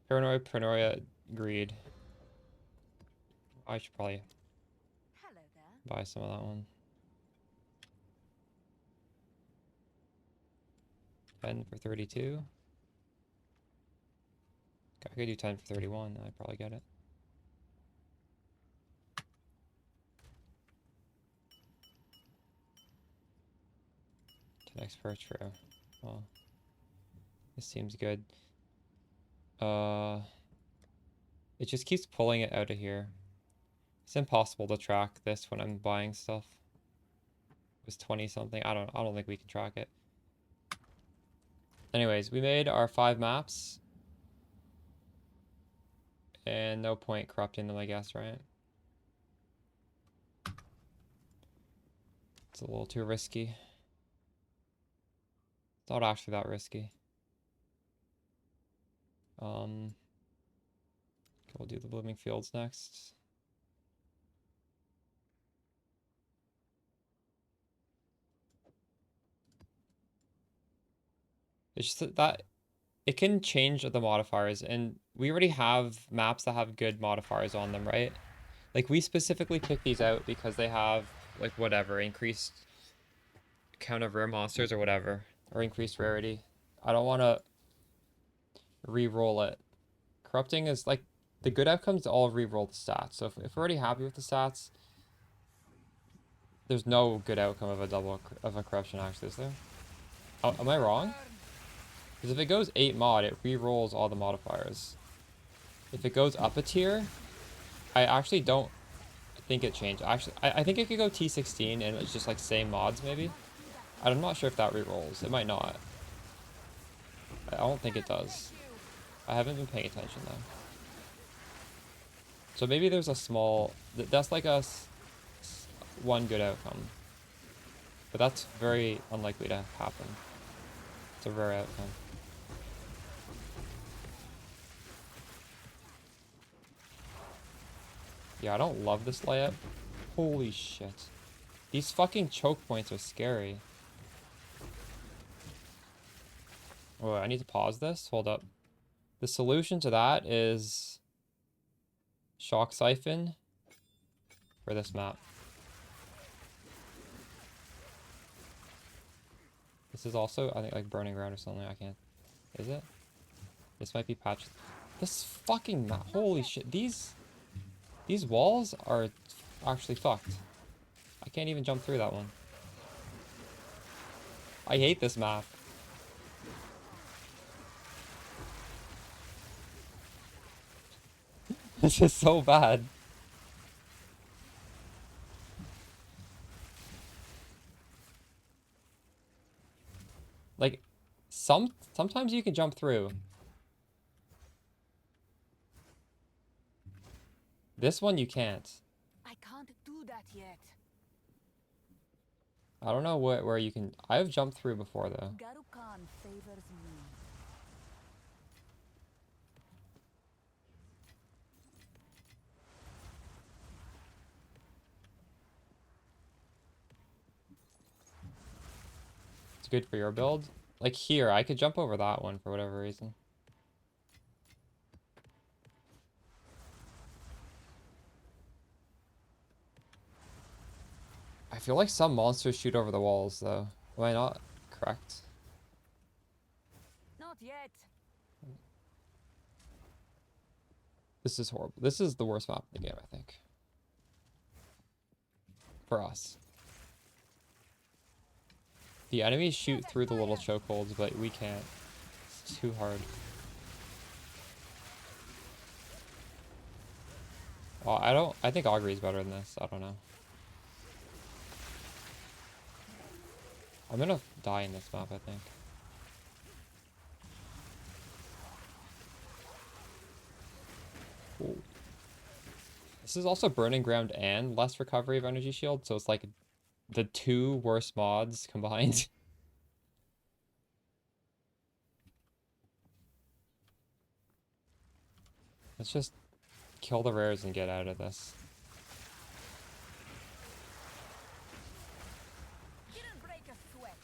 Paranoia, greed. I should probably Hello there. buy some of that one. 10 for 32. I could do 10 for 31. I'd probably get it. To next perch for. Well, this seems good. It just keeps pulling it out of here. It's impossible to track this when I'm buying stuff. It was 20 something. I don't think we can track it. Anyways, we made our 5 maps. And no point corrupting them, I guess, right? It's a little too risky. It's not actually that risky. Okay, we'll do the blooming fields next. It's just that it can change the modifiers, and we already have maps that have good modifiers on them, right? Like, we specifically picked these out because they have, like, whatever, increased count of rare monsters or whatever, or increased rarity. I don't want to re-roll it. Corrupting is, like, the good outcomes all re-roll the stats. So if we're already happy with the stats, there's no good outcome of a double of a corruption, actually, is there? Oh, am I wrong? Because if it goes 8 mod, it re-rolls all the modifiers. If it goes up a tier, I actually don't think it changed. Actually, I think it could go T16 and it's just like same mods maybe. I'm not sure if that re-rolls. It might not. I don't think it does. I haven't been paying attention though. So maybe there's a small... That's like one good outcome. But that's very unlikely to happen. It's a rare outcome. Yeah, I don't love this layout. Holy shit. These fucking choke points are scary. Oh, I need to pause this. Hold up. The solution to that is Shock Siphon for this map. This is also, I think, like Burning Ground or something. I can't. Is it? This might be patched. This fucking map. Holy shit. These walls are actually fucked. I can't even jump through that one. I hate this map. This is so bad. Like, sometimes you can jump through. This one you can't. I can't do that yet. I don't know where you can... I've jumped through before, though. Garukan favors me. It's good for your build. Like here, I could jump over that one for whatever reason. I feel like some monsters shoot over the walls, though. Am I not correct? Not yet. This is horrible. This is the worst map in the game, I think. For us. The enemies shoot through the little chokeholds, but we can't. It's too hard. Well, I think Augury is better than this. I don't know. I'm gonna die in this map, I think. Ooh. This is also Burning Ground and less recovery of energy shield, so it's like the 2 worst mods combined. Let's just kill the rares and get out of this. Didn't break a sweat.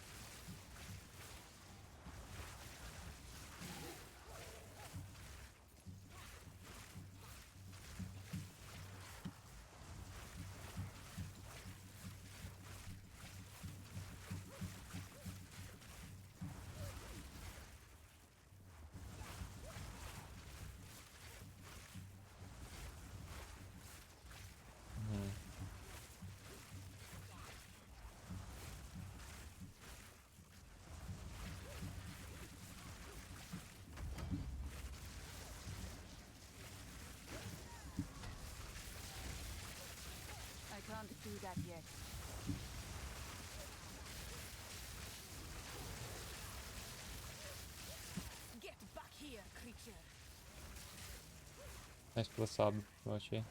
Nice for the sub, Mochi.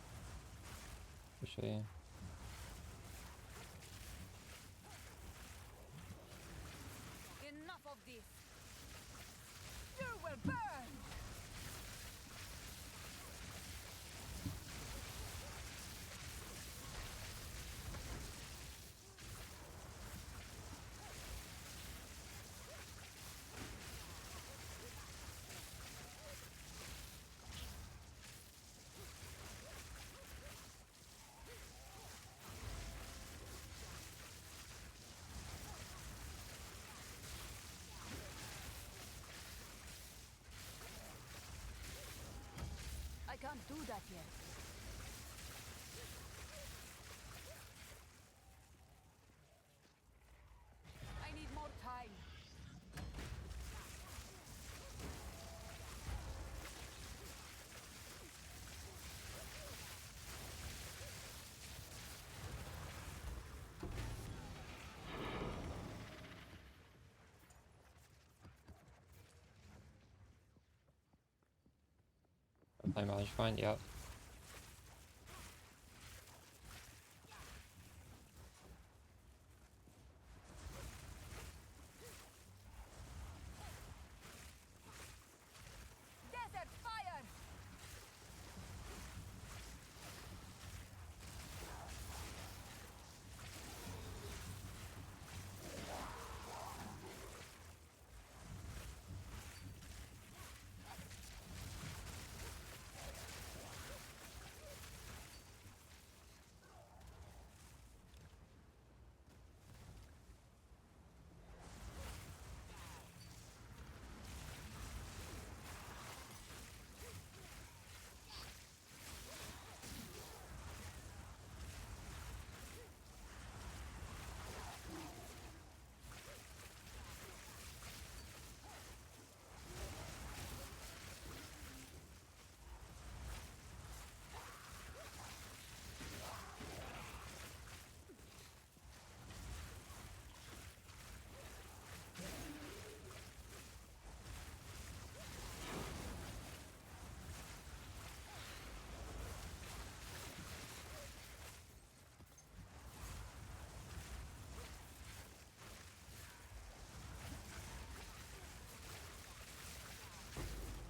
Appreciate you. Enough of this. You will burn. I can't do that yet. I need more time. I managed to find, yep. Desert fire.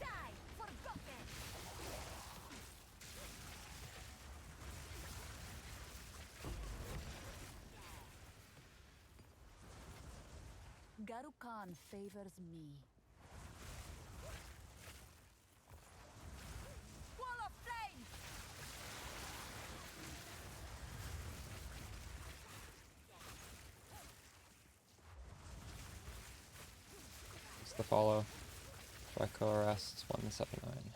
Die, forgotten. Garukan favors me. Wall of flame! It's the follow. Draco arrests 179.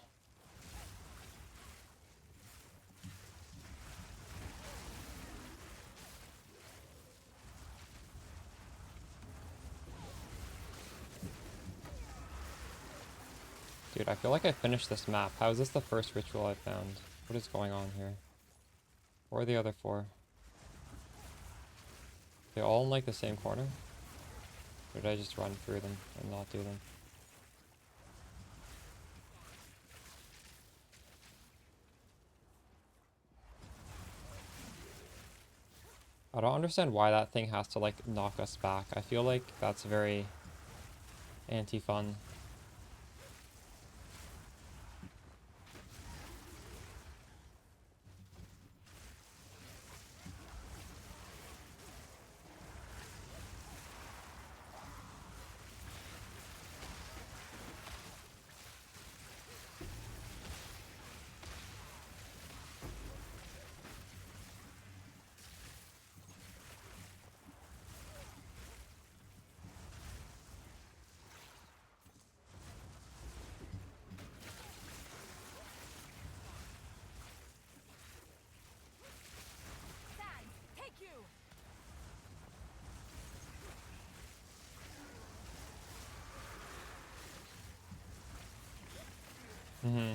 Dude, I feel like I finished this map. How is this the first ritual I found? What is going on here? Where are the other 4? They all in like the same corner? Or did I just run through them and not do them? I don't understand why that thing has to like knock us back. I feel like that's very anti-fun. Sand, take you! Mm-hmm.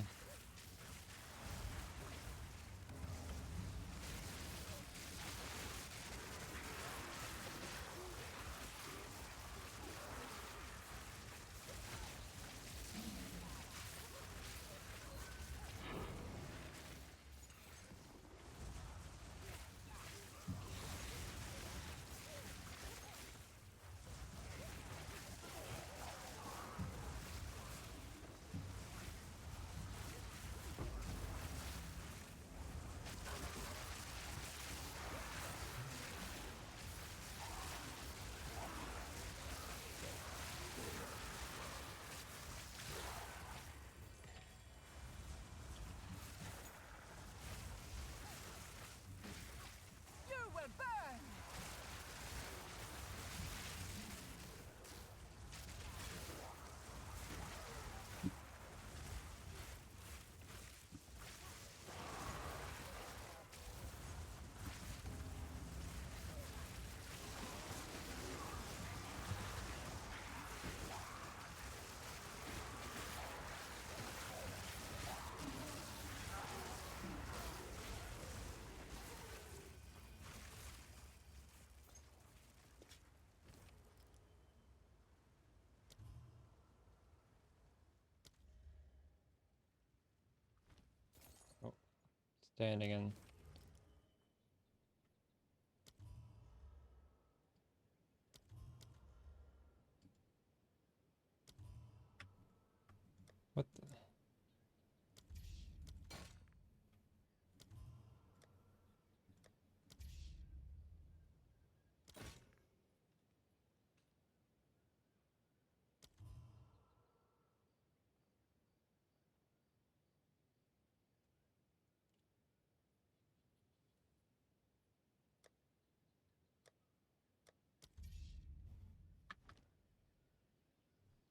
standing in. What the?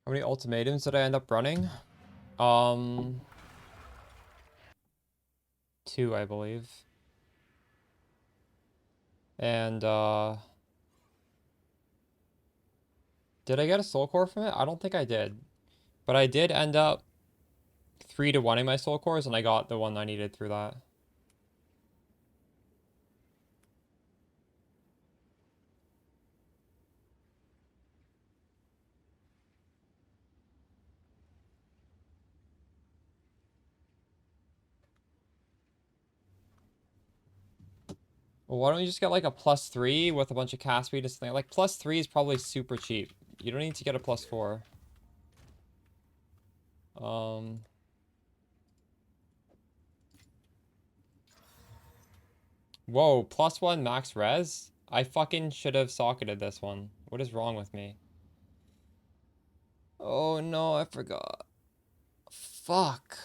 How many ultimatums did I end up running? 2, I believe. And did I get a soul core from it? I don't think I did. But I did end up 3 to 1ing my soul cores, and I got the one I needed through that. Well, why don't you just get like a +3 with a bunch of cast speed or something? Like +3 is probably super cheap. You don't need to get a +4. Whoa, +1 max res? I fucking should have socketed this one. What is wrong with me? Oh no, I forgot. Fuck.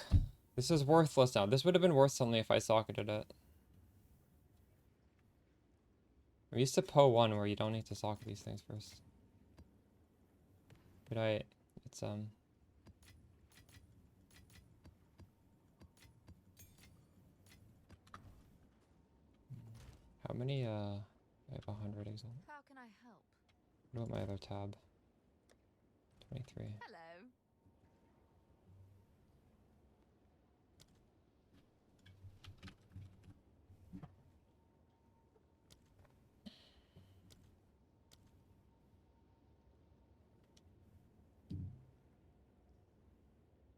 This is worthless now. This would have been worth something if I socketed it. I'm used to PoE 1 where you don't need to socket these things first. But it's how many I have 100 exalt. How can I help? What about my other tab? 23. Hello.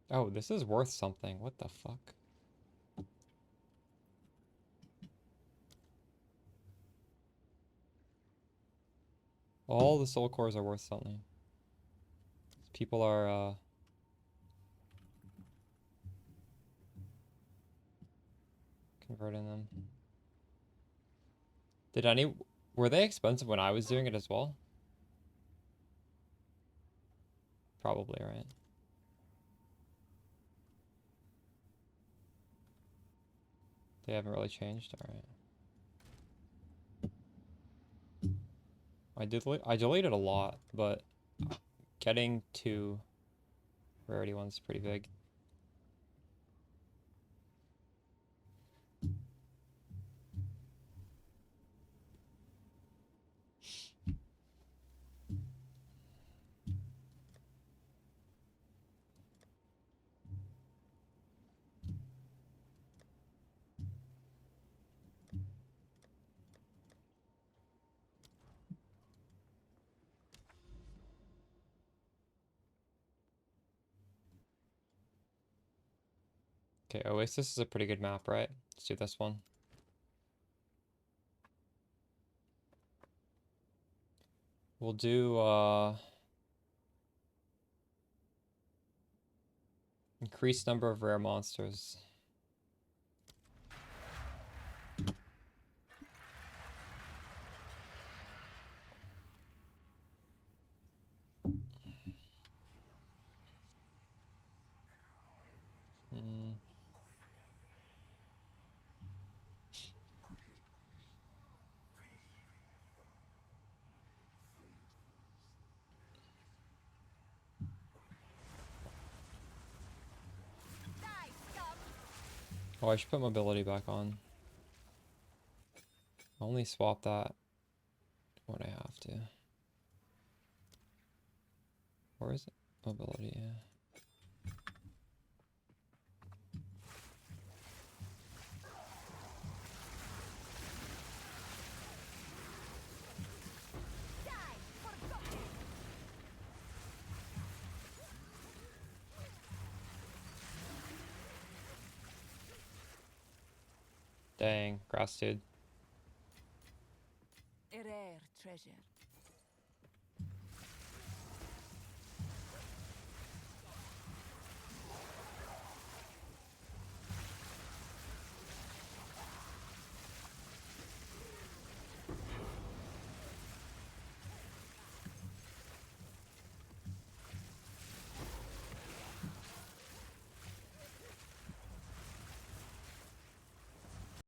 Oh, this is worth something. What the fuck? All the soul cores are worth something. People are converting them. Were they expensive when I was doing it as well? Probably, right? They haven't really changed. All right. I deleted a lot, but getting to rarity one's pretty big. Okay, Oasis is a pretty good map, right? Let's do this one. We'll do increased number of rare monsters. Oh, I should put mobility back on. I'll only swap that when I have to. Or is it mobility? Yeah. Dang, grass dude. A rare treasure.